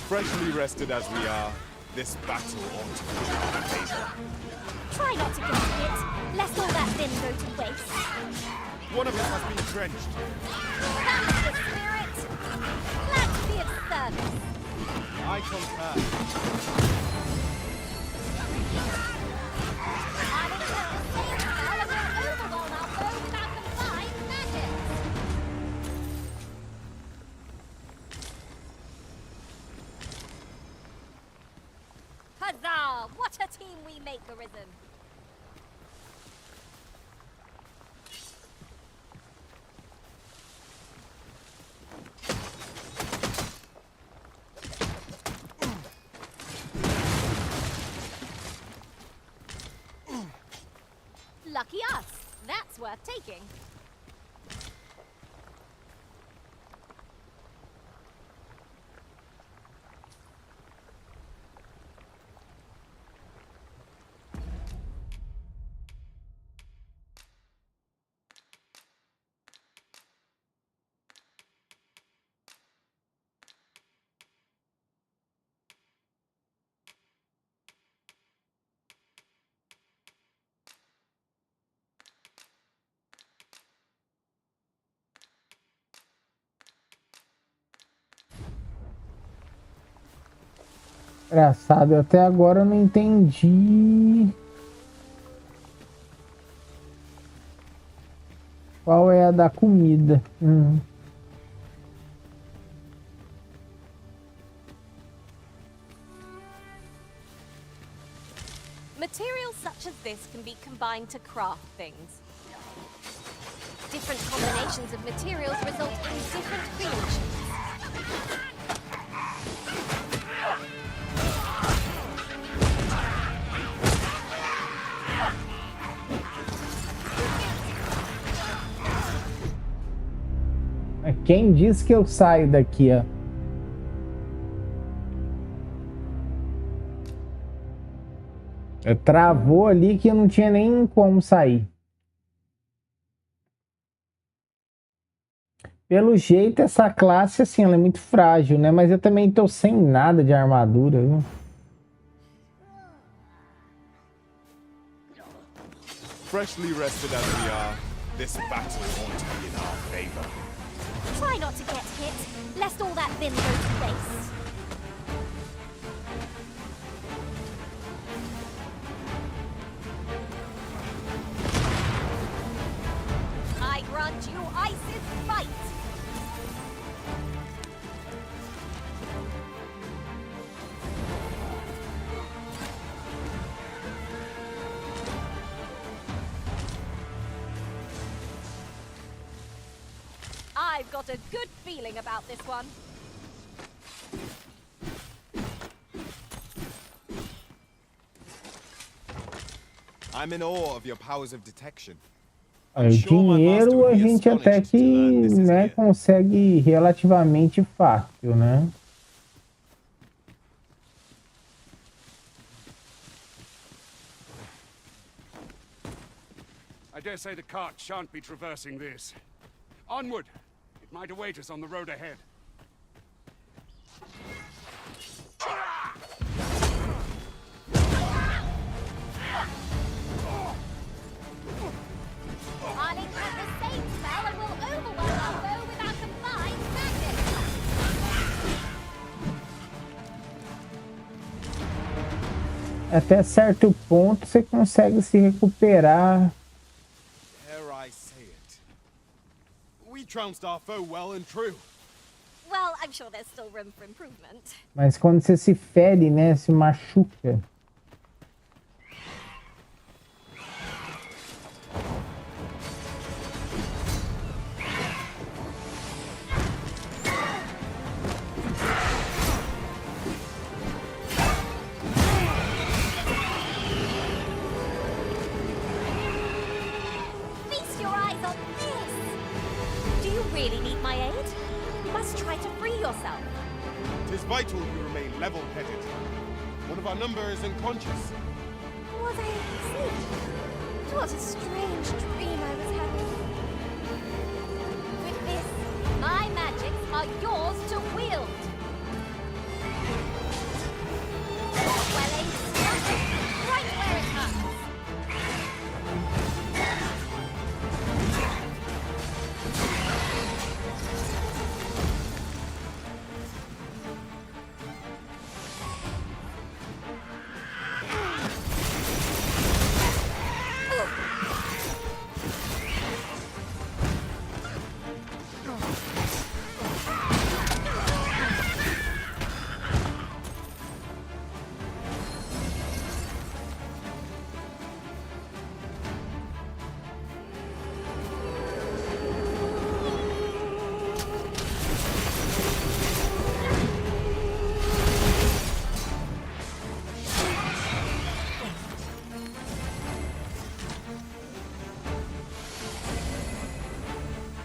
S: Freshly rested as we are, this battle ought to be over.
B: Try not to get hit, lest all that vim go to waste.
S: One of us has been drenched.
B: That's the spirit. Glad to be of service.
S: I concur.
B: Huzzah! What a team we make, Arisen! Lucky us. That's worth taking.
A: Engraçado, até agora eu não entendi qual é a da comida.
B: Materials such as this can be combined to craft things. Different combinations of materials result in different creations.
A: Quem disse que eu saio daqui, ó? Travou ali que eu não tinha nem como sair. Pelo jeito, essa classe, assim, ela é muito frágil, né? Mas eu também tô sem nada de armadura, viu?
H: Freshly rested as we are, this battle won't be in our favor.
B: Try not to get hit, lest all that vim go to waste. I grant you Ice's fight! I've got a good feeling about this one.
S: I'm in awe of your powers of detection.
A: O dinheiro a gente até que, né, consegue relativamente fácil, né?
O: I dare say the cart shan't be traversing this. Onward! It might await us on the road ahead.
B: Arling has the same spell and will overwhelm our foe with our combined magic.
A: Até certo ponto você consegue se recuperar.
S: Dare I say it? We trounced our foe well and true.
B: Well, I'm sure there's still room for improvement.
A: Mas quando você se fere, né, se machuca.
B: Feast your eyes on this! Do you really need my aid? You must try to free yourself.
S: It is vital you remain level-headed. One of our number is unconscious.
B: Was I asleep? What a strange dream I was having. With this, my magics are yours to wield. Well aimed, right where it hurts.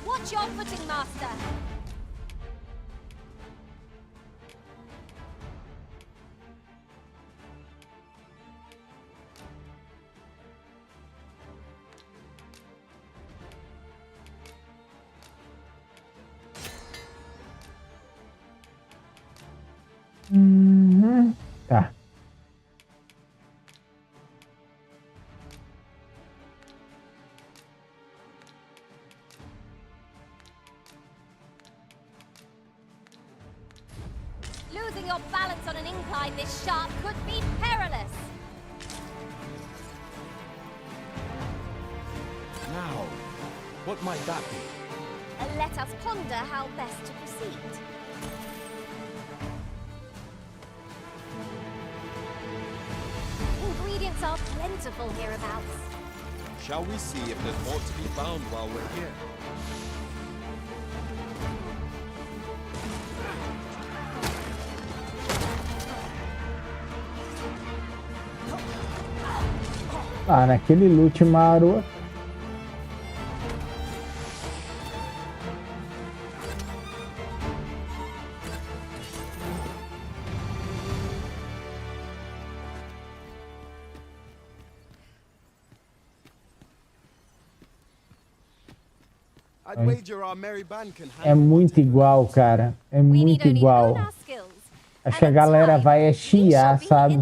B: Watch your footing, Master!
A: Tá.
B: Losing your balance on an incline this sharp could be perilous.
S: Now, what might that be?
B: Let us ponder how best to proceed. Ingredients are plentiful hereabouts.
S: Shall we see if there's more to be found while we're here?
A: Ah, naquele loot maroto.
S: I'd wager our merry band can
A: É muito igual, cara. É muito igual. Acho que a galera vai chiar, sabe?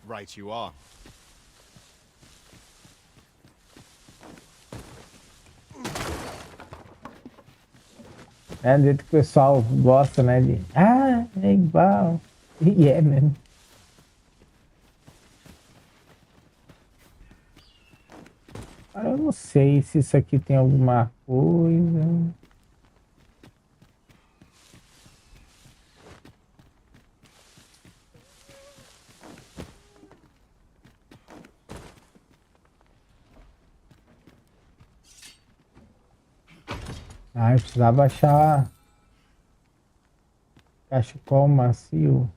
S: Right you are.
A: É do jeito que o pessoal gosta, né? De é igual. E é mesmo. Agora eu não sei se isso aqui tem alguma coisa. Ah, eu precisava achar cachecol macio.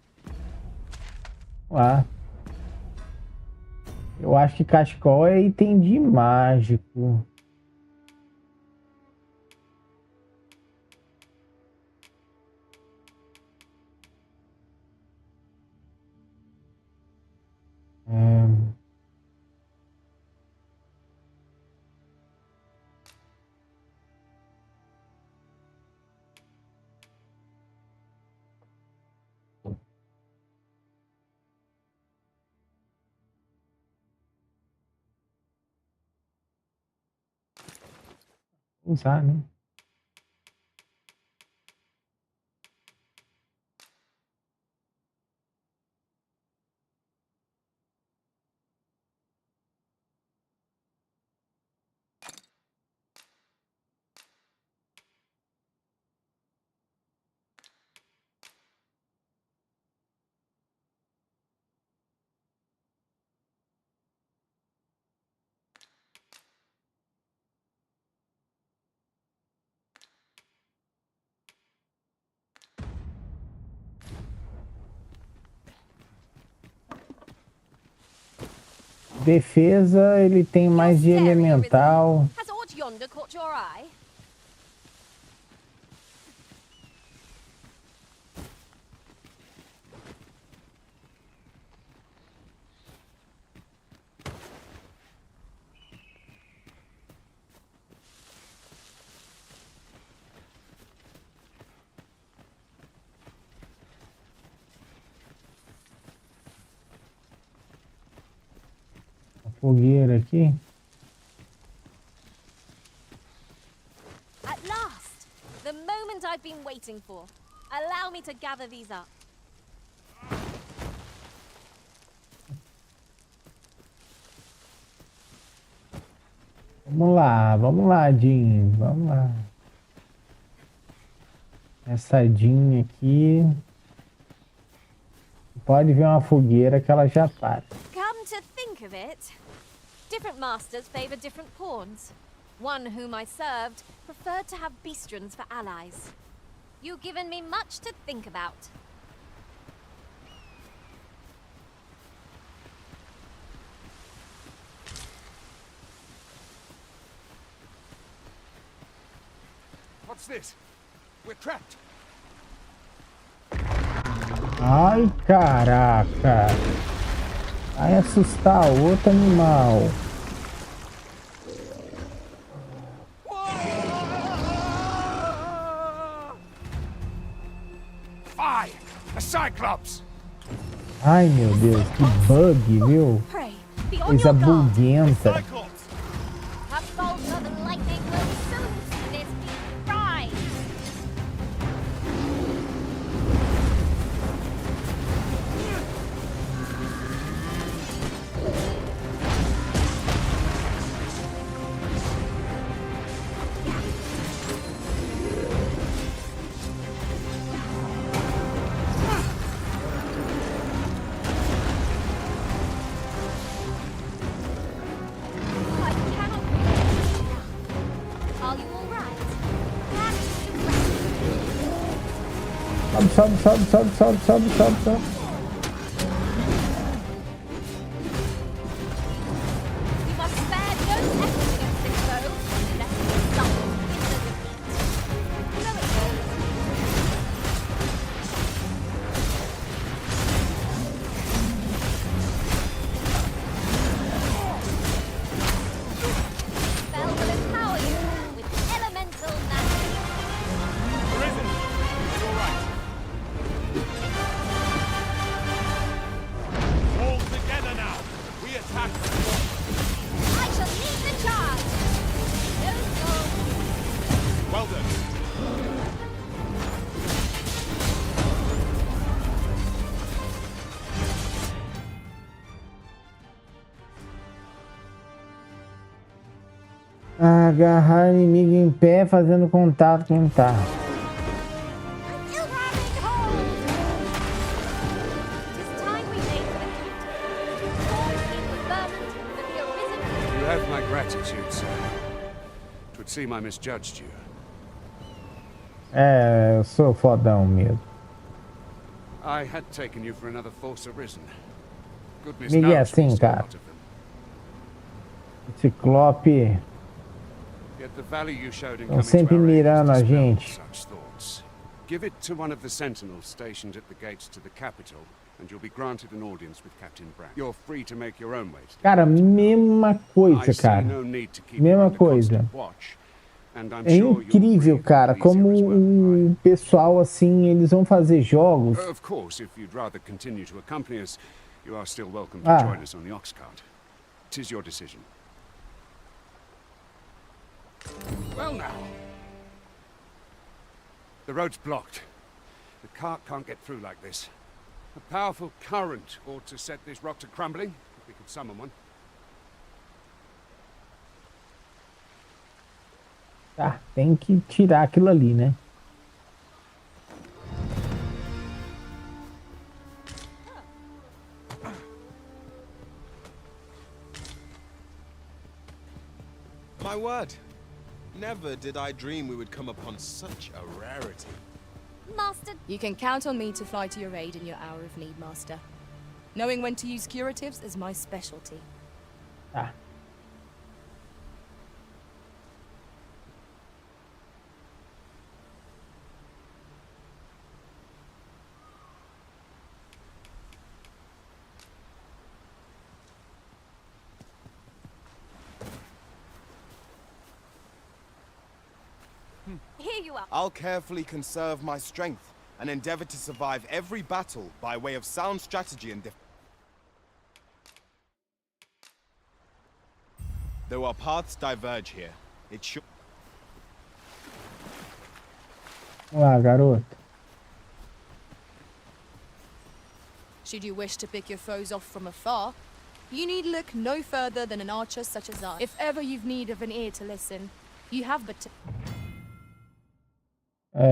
A: Lá. Eu acho que cachecol é item de mágico. Usar, né? Defesa, ele tem mais de elemental.
B: Has aught yonder caught your eye?
A: Fogueira aqui.
B: At last! The moment I've been waiting for. Allow me to gather these up.
A: Vamos lá, Jim. Vamos lá. Essa Jean aqui. Pode ver uma fogueira que ela já para.
B: Come to think of it, different masters favor different pawns. One whom I served preferred to have beastrons for allies. You've given me much to think about.
O: What's this? We're trapped.
A: Ai, caraca. Vai assustar outro animal.
O: Fie! A Cyclops!
A: Ai, meu Deus, que bug, viu? Coisa buguenta.
B: A bolt of lightning will soon see this be fried.
A: Sobe, sobe, sobe, sobe, sobe, sobe, sobe.
B: We must spare no effort against this foe, lest we suffer bitter defeat. You know it goes. Spell will empower you with elemental Nascen.
H: Arisen! You're right. All together now. We attack.
B: I shall lead the charge. No soul.
H: Well done.
A: Agarrar inimigo em pé fazendo contato com o tá.
O: You have my gratitude, sir. It would seem I misjudged you.
A: É, eu sou fodão mesmo.
O: I had taken you for another force arisen. Goodness
A: Miguel é
O: knows
A: assim,
O: we've still
A: cara.
O: got of them.
A: Ciclope
O: Yet the value you showed in
A: estão
O: coming
A: sempre
O: to our aid
A: mirando a
O: has dispelled
A: gente.
O: such thoughts. Give it to one of the sentinels stationed at the gates to the capital, and you'll be granted an audience with Captain Brown. You're free to make your own way.
A: Cara, mesma coisa, cara. Mesma coisa. É incrível, cara, como o pessoal, assim, eles vão fazer jogos.
O: Of course, if you'd rather continue to accompany us, you are still welcome to join us on the ox cart. 'Tis your decision. Well now. The road's blocked. The cart can't get through like this. A powerful current ought to set this rock to crumbling, if we could summon one.
A: Tá, tem que tirar aquilo ali, né?
S: My word. Never did I dream we would come upon such a rarity.
B: Master,
D: You can count on me to fly to your aid in your hour of need, Master. Knowing when to use curatives is my specialty.
A: Tá.
B: here you are.
S: I'll carefully conserve my strength and endeavor to survive every battle by way of sound strategy and Though our paths diverge here, it should...
A: Olá, garoto.
D: Should you wish to pick your foes off from afar, you need look no further than an archer such as I. If ever you've need of an ear to listen, you have but to...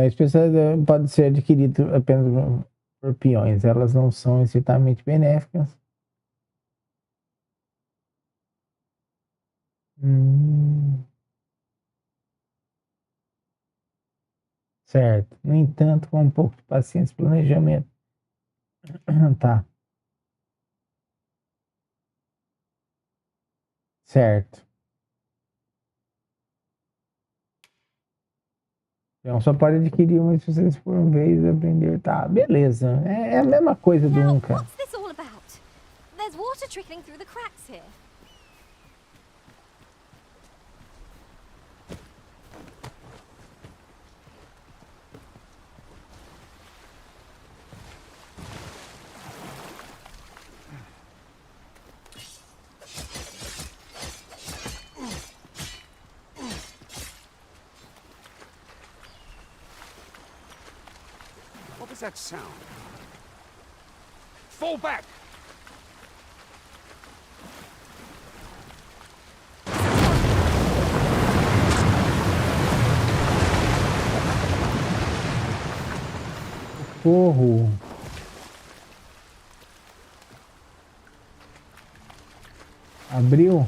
A: Especialidade pode ser adquirido apenas por peões. Elas não são estritamente benéficas. Certo. No entanto, com um pouco de paciência e planejamento. Tá. Certo. Então só pode adquirir uma se vocês por vez aprender. Tá, beleza. É a mesma coisa do
B: Now,
A: cara.
B: what's this all about? There's water trickling through the cracks here.
O: What was that sound? Fall back!
A: Porro. Abriu.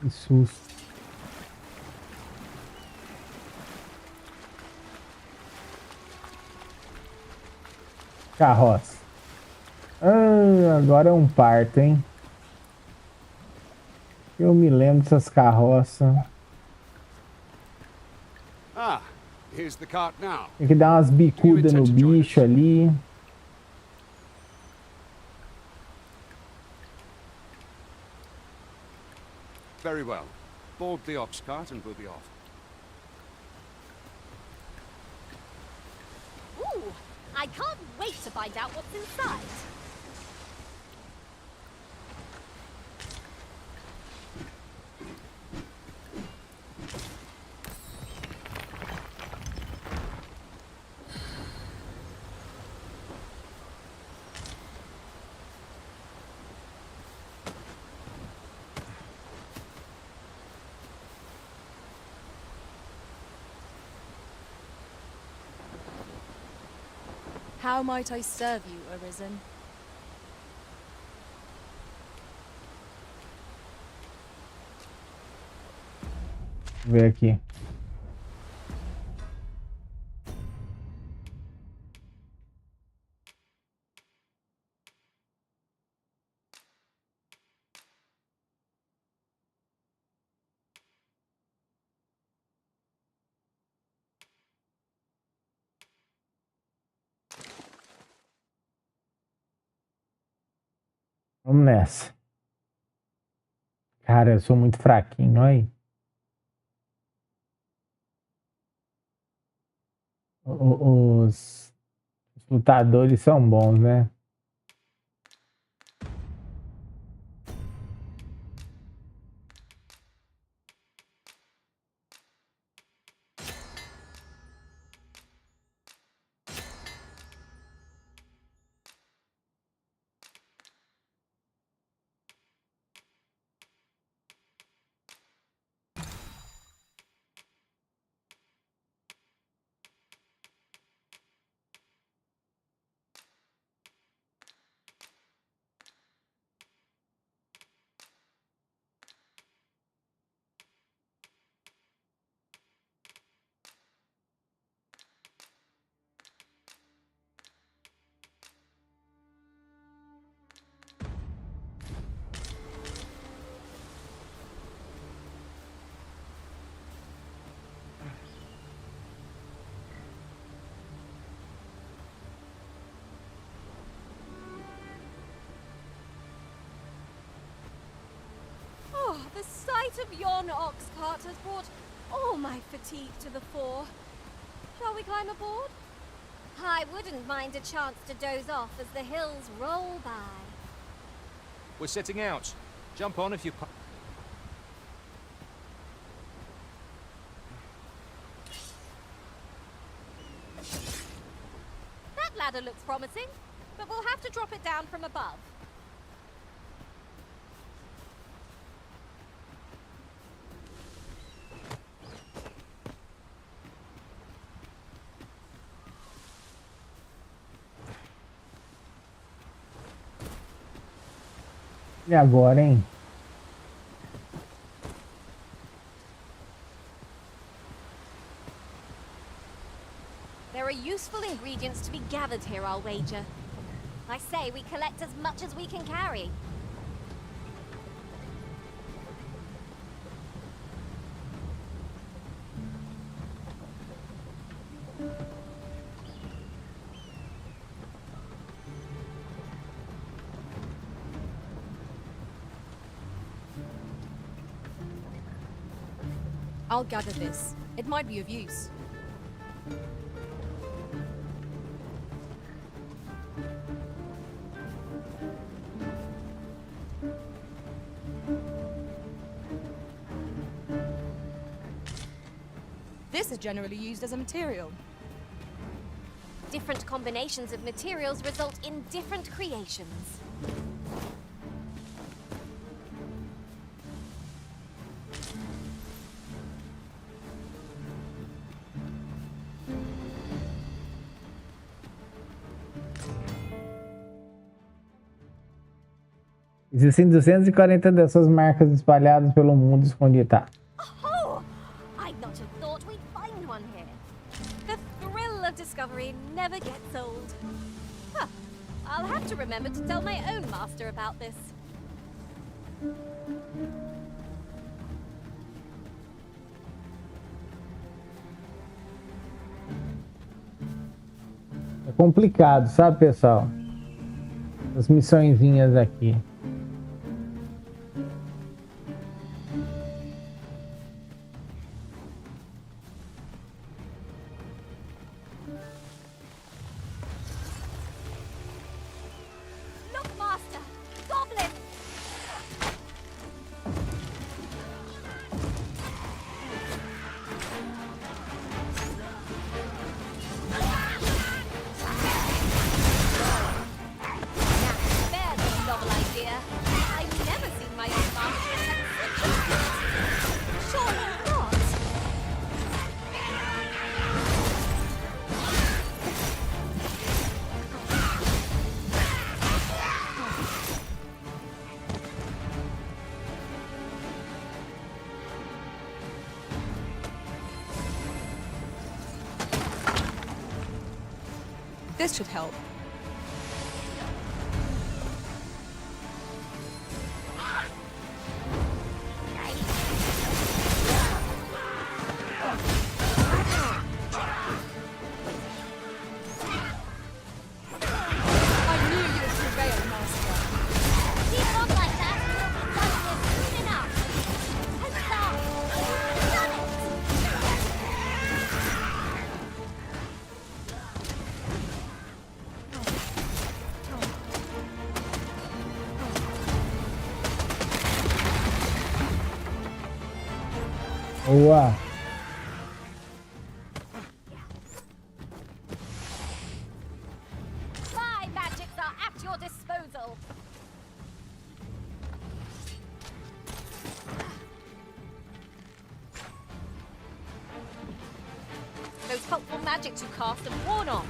A: Que susto. Carroça. Agora é um parto, hein? Eu me lembro dessas carroças.
O: Ah, here's the cart now.
A: Tem que dar umas bicudas no bicho ali.
O: Very well. Board the ox cart and we'll be off.
B: Ooh, I can't wait to find out what's inside.
D: How might I serve you, Arisen?
A: Vou ver aqui. Vamos nessa. Cara, eu sou muito fraquinho, olha aí. Os lutadores são bons, né?
B: The sight of yon ox cart has brought all my fatigue to the fore. Shall we climb aboard?
P: I wouldn't mind a chance to doze off as the hills roll by.
F: We're setting out. Jump on if you...
B: That ladder looks promising, but we'll have to drop it down from above.
A: E agora, hein?
B: There are useful ingredients to be gathered here, I'll wager. I say we collect as much as we can carry.
D: I'll gather this. It might be of use. This is generally used as a material.
B: Different combinations of materials result in different creations.
A: Existem 240 dessas marcas espalhadas pelo mundo escondido. Tá.
B: Oh, I'd not have thought we'd find one here. The thrill of discovery never gets old. Huh. I'll have to remember to tell my own master about this.
A: É complicado, sabe, pessoal? As missõezinhas aqui.
B: Look, Master! Goblin! Novel idea. I've never seen my own master attack such a surely not.
K: This should help.
B: Keep on like that, and we'll be done here soon enough. Huzzah! Done it!
A: Boa.
B: My magics are at your disposal. Those helpful magics you cast have worn off.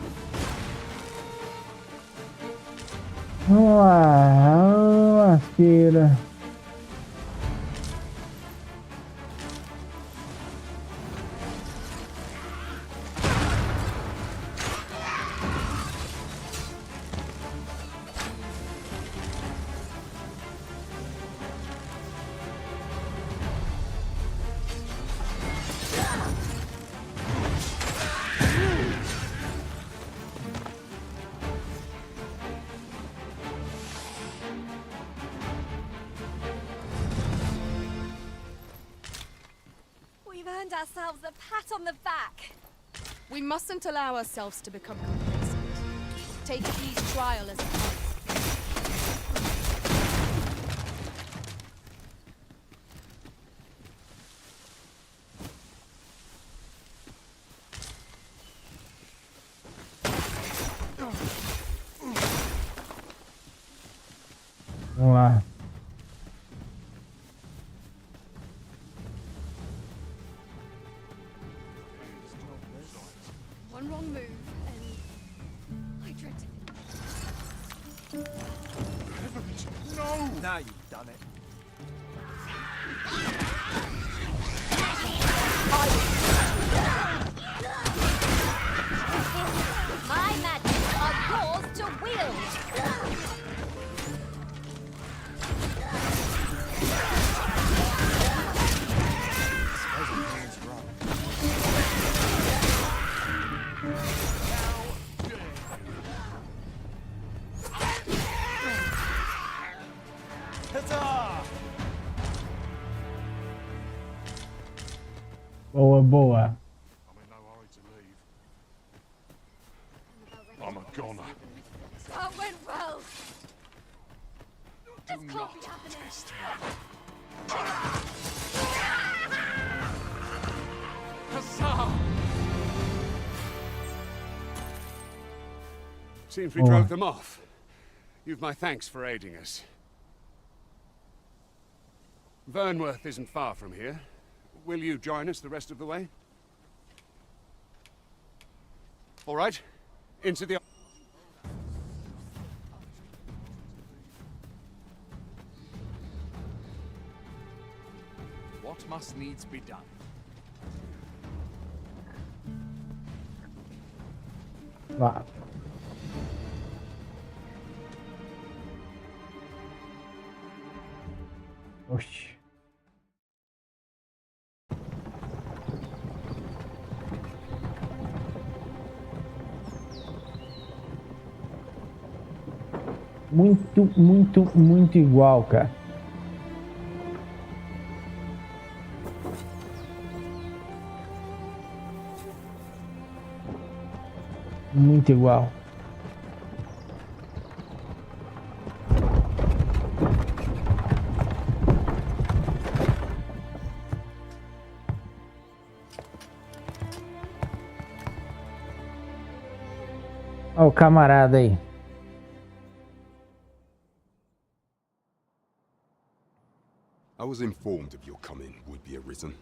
A: Vamos lá, lasqueira.
B: We've earned ourselves a pat on the back.
D: We mustn't allow ourselves to become complacent. Take each trial as it comes.
A: Vamos lá.
D: One wrong move, and I dread it.
H: No!
Q: Now you've done it.
B: My magics are yours to wield.
A: Boa, boa.
T: I'm a goner.
B: That went well. This can't be happening.
C: Huzzah!
O: Seems we drove them off. You've my thanks for aiding us. Vernworth isn't far from here. Will you join us the rest of the way? All right. Into the...
C: what must needs be done.
A: Vá. Oxi. Muito igual, cara. Muito igual. Ó o camarada aí.
O: I was informed of your coming, would-be arisen.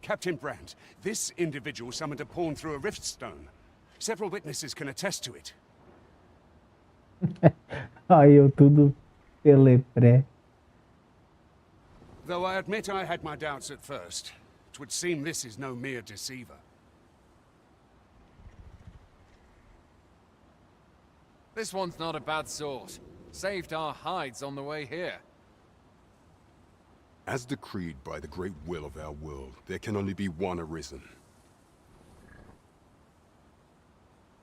H: Captain Brandt, this individual summoned a pawn through a rift stone. Several witnesses can attest to it.
A: Aí eu tudo telepré.
H: Though I admit I had my doubts at first, it would seem this is no mere deceiver.
C: This one's not a bad sort. Saved our hides on the way here.
O: As decreed by the great will of our world, there can only be one arisen.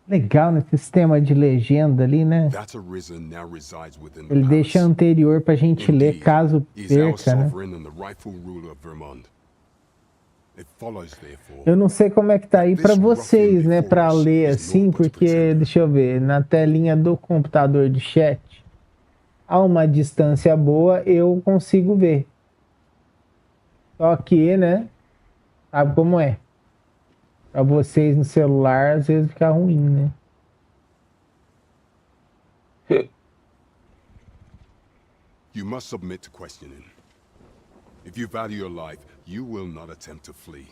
A: Legal nesse sistema de legenda ali, né?
O: That arisen now resides within the
A: Ele deixa anterior pra gente ler caso perca, né? Eu não sei como é que tá aí pra vocês, né? Pra ler assim, porque, deixa eu ver, na telinha do computador de chat, a uma distância boa, eu consigo ver. Só que, né? Sabe como é? Pra vocês no celular, às vezes fica ruim, né?
O: You must submit to questioning. If you value your life, you will not attempt to flee.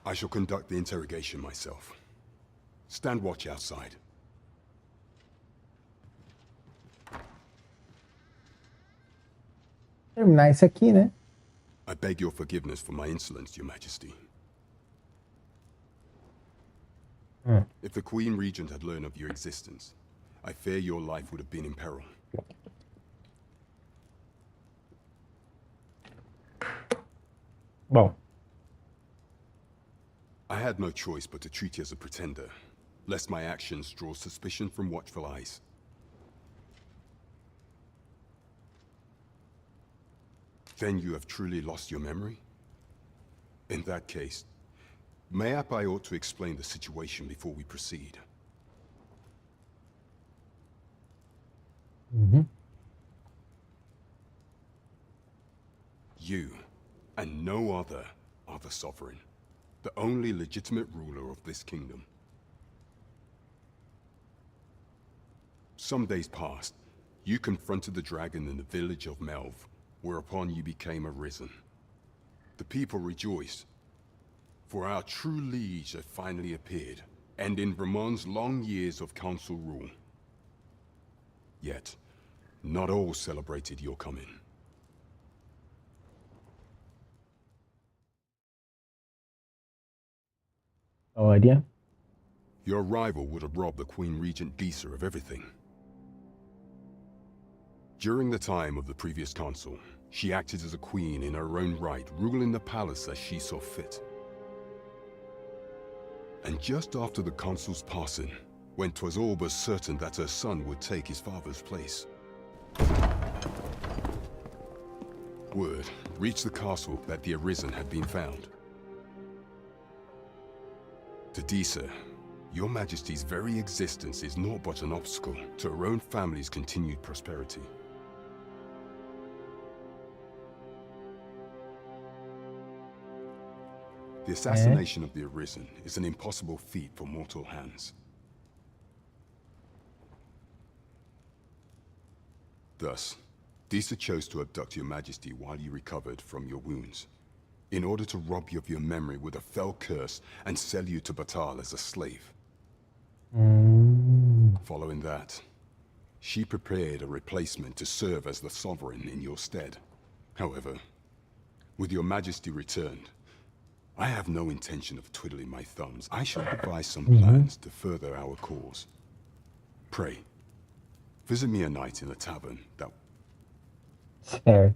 O: I shall conduct the interrogation myself. Stand watch outside.
A: Terminar isso aqui, né?
O: I beg your forgiveness for my insolence, Your Majesty. If the Queen Regent had learned of your existence, I fear your life would have been in peril.
A: Bom.
O: I had no choice but to treat you as a pretender, lest my actions draw suspicion from watchful eyes. Then you have truly lost your memory? In that case, mayhap I ought to explain the situation before we proceed. You, and no other, are the sovereign, the only legitimate ruler of this kingdom. Some days past, you confronted the dragon in the village of Melv, whereupon you became arisen. The people rejoiced, for our true liege had finally appeared, ending Vermont's long years of council rule. Yet, not all celebrated your coming.
A: Olha.
O: Your arrival would have robbed the Queen Regent Disa of everything. During the time of the previous council, she acted as a queen in her own right, ruling the palace as she saw fit. And just after the consul's passing, when 'twas all but certain that her son would take his father's place, word reached the castle that the Arisen had been found. To Disa, your Majesty's very existence is naught but an obstacle to her own family's continued prosperity. The assassination of the Arisen is an impossible feat for mortal hands. Thus, Disa chose to abduct your Majesty while you recovered from your wounds, in order to rob you of your memory with a fell curse and sell you to Batal as a slave. Following that,
I: She prepared a replacement to serve as the sovereign in your stead. However, with your majesty returned, I have no intention of twiddling my thumbs. I shall devise some plans to further our cause. Pray, visit me a night in the tavern that...
A: Certo.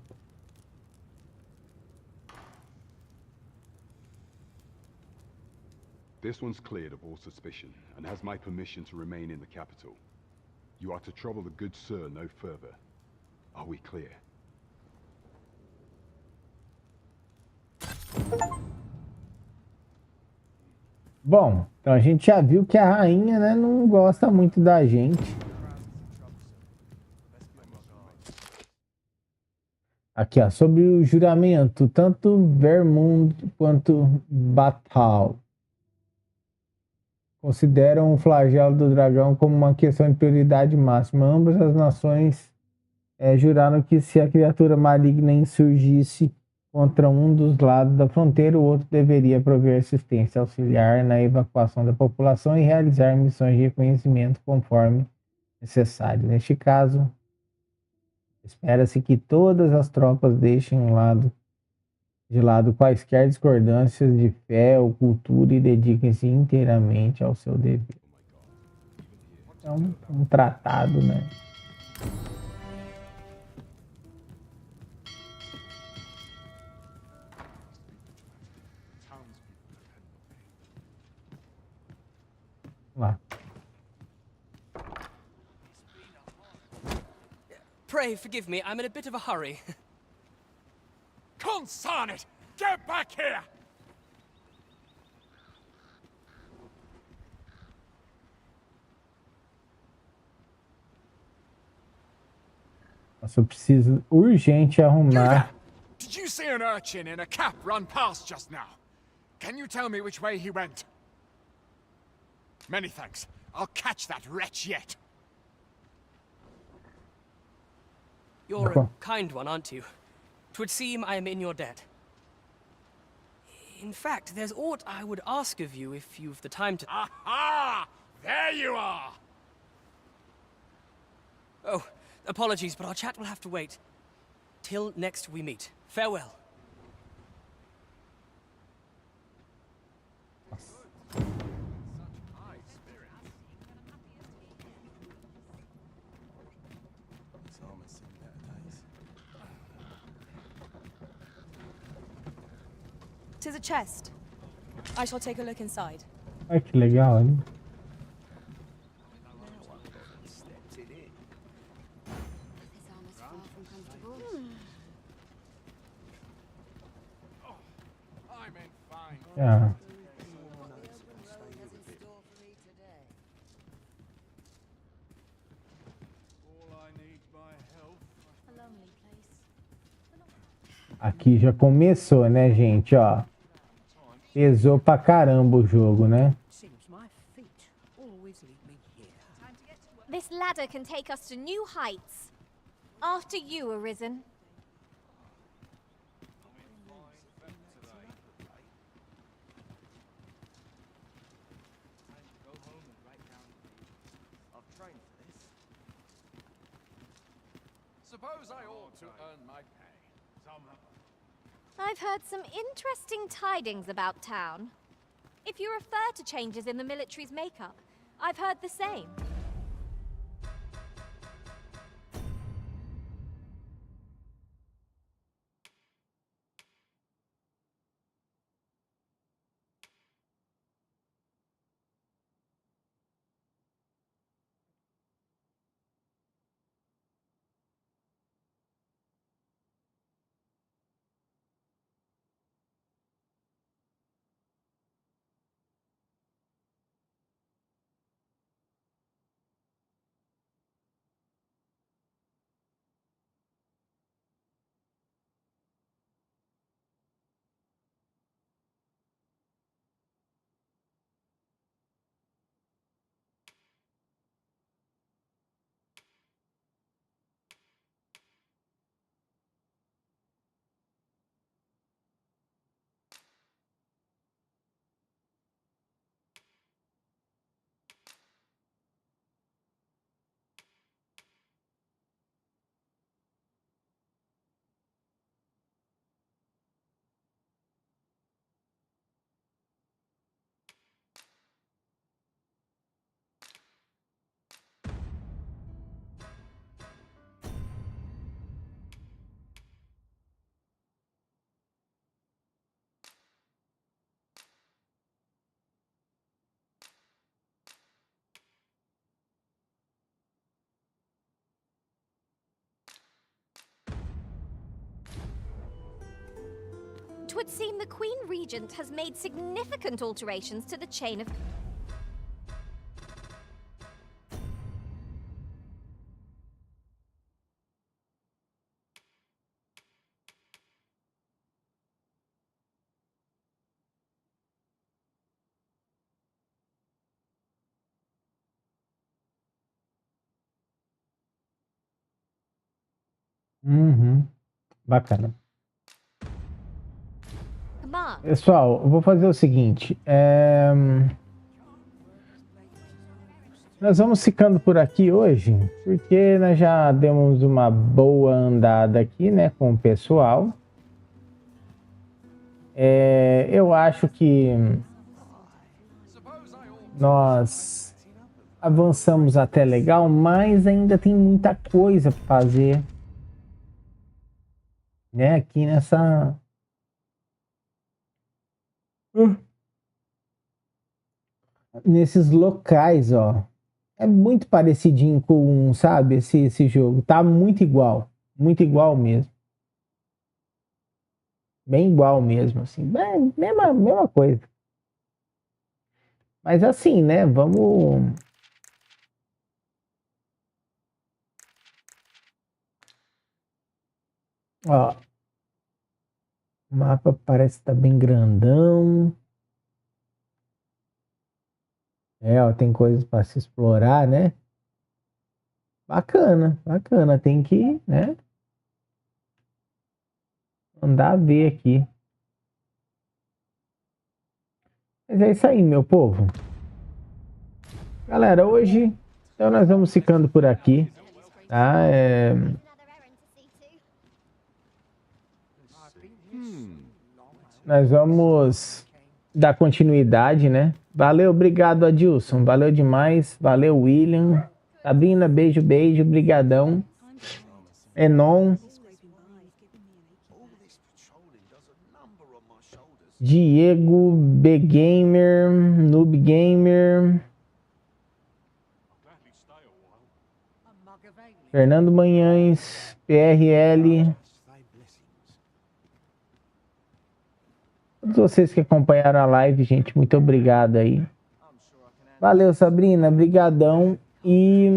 I: This one's cleared of all suspicion and has my permission to remain in the capital. You are to trouble the good sir no further. Are we clear?
A: Bom, então a gente já viu que a rainha, né, não gosta muito da gente. Aqui, ó, sobre o juramento, tanto Vermund quanto Batal consideram o flagelo do dragão como uma questão de prioridade máxima. Ambas as nações juraram que se a criatura maligna insurgisse contra um dos lados da fronteira, o outro deveria prover assistência, auxiliar na evacuação da população e realizar missões de reconhecimento conforme necessário. Neste caso, espera-se que todas as tropas deixem de lado quaisquer discordâncias de fé ou cultura e dediquem-se inteiramente ao seu dever. É um tratado, né? Lá.
J: Pray forgive me, I'm in a bit of a hurry.
O: Consign it! Get back here!
A: Nossa, eu preciso urgente arrumar.
O: Did you see an urchin in a cap run past just now? Can you tell me which way he went? Many thanks. I'll catch that wretch yet.
J: You're a kind one, aren't you? 'Twould seem I am in your debt. In fact, there's aught I would ask of you if you've the time to...
O: Aha! There you are!
J: Oh, apologies, but our chat will have to wait. Till next we meet. Farewell.
D: Tis a chest. I shall take a look inside.
A: Ai, que legal, hein? Ah. Aqui já começou, né, gente, ó. Pesou pra caramba o jogo, né?
B: This ladder can take us to new heights. After you, Arisen.
C: Suppose I ought to earn my pay somehow.
B: I've heard some interesting tidings about town. If you refer to changes in the military's makeup, I've heard the same. would seem the Queen Regent has made significant alterations to the chain of...
A: Uhum. Bacana.
B: Come on.
A: Pessoal, eu vou fazer o seguinte. Nós vamos ficando por aqui hoje, porque nós já demos uma boa andada aqui, né, com o pessoal. Eu acho que nós avançamos até legal, mas ainda tem muita coisa para fazer, né, aqui nesses locais, ó. É muito parecidinho com, sabe, esse jogo. Tá muito igual mesmo. Bem igual mesmo, assim. Mesma coisa. Mas assim, né, vamos... Ó, o mapa parece estar bem grandão. Ó, tem coisas para se explorar, né? Bacana. Tem que, né, andar a ver aqui. Mas é isso aí, meu povo. Galera, hoje, então nós vamos ficando por aqui, tá? Nós vamos dar continuidade, né? Valeu, obrigado, Adilson. Valeu demais. Valeu, William. Sabrina, beijo, brigadão. Enon. Diego, B-Gamer, Noob Gamer. Fernando Manhães, PRL. Todos vocês que acompanharam a live, gente, muito obrigado aí. Valeu, Sabrina, brigadão. E,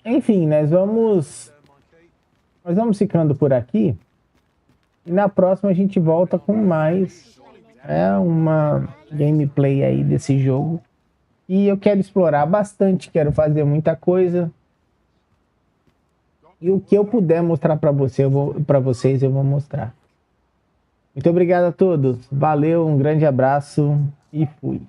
A: enfim, nós vamos ficando por aqui. E na próxima a gente volta com mais uma gameplay aí desse jogo. E eu quero explorar bastante, quero fazer muita coisa. E o que eu puder mostrar para vocês, eu vou mostrar. Muito obrigado a todos. Valeu, um grande abraço e fui.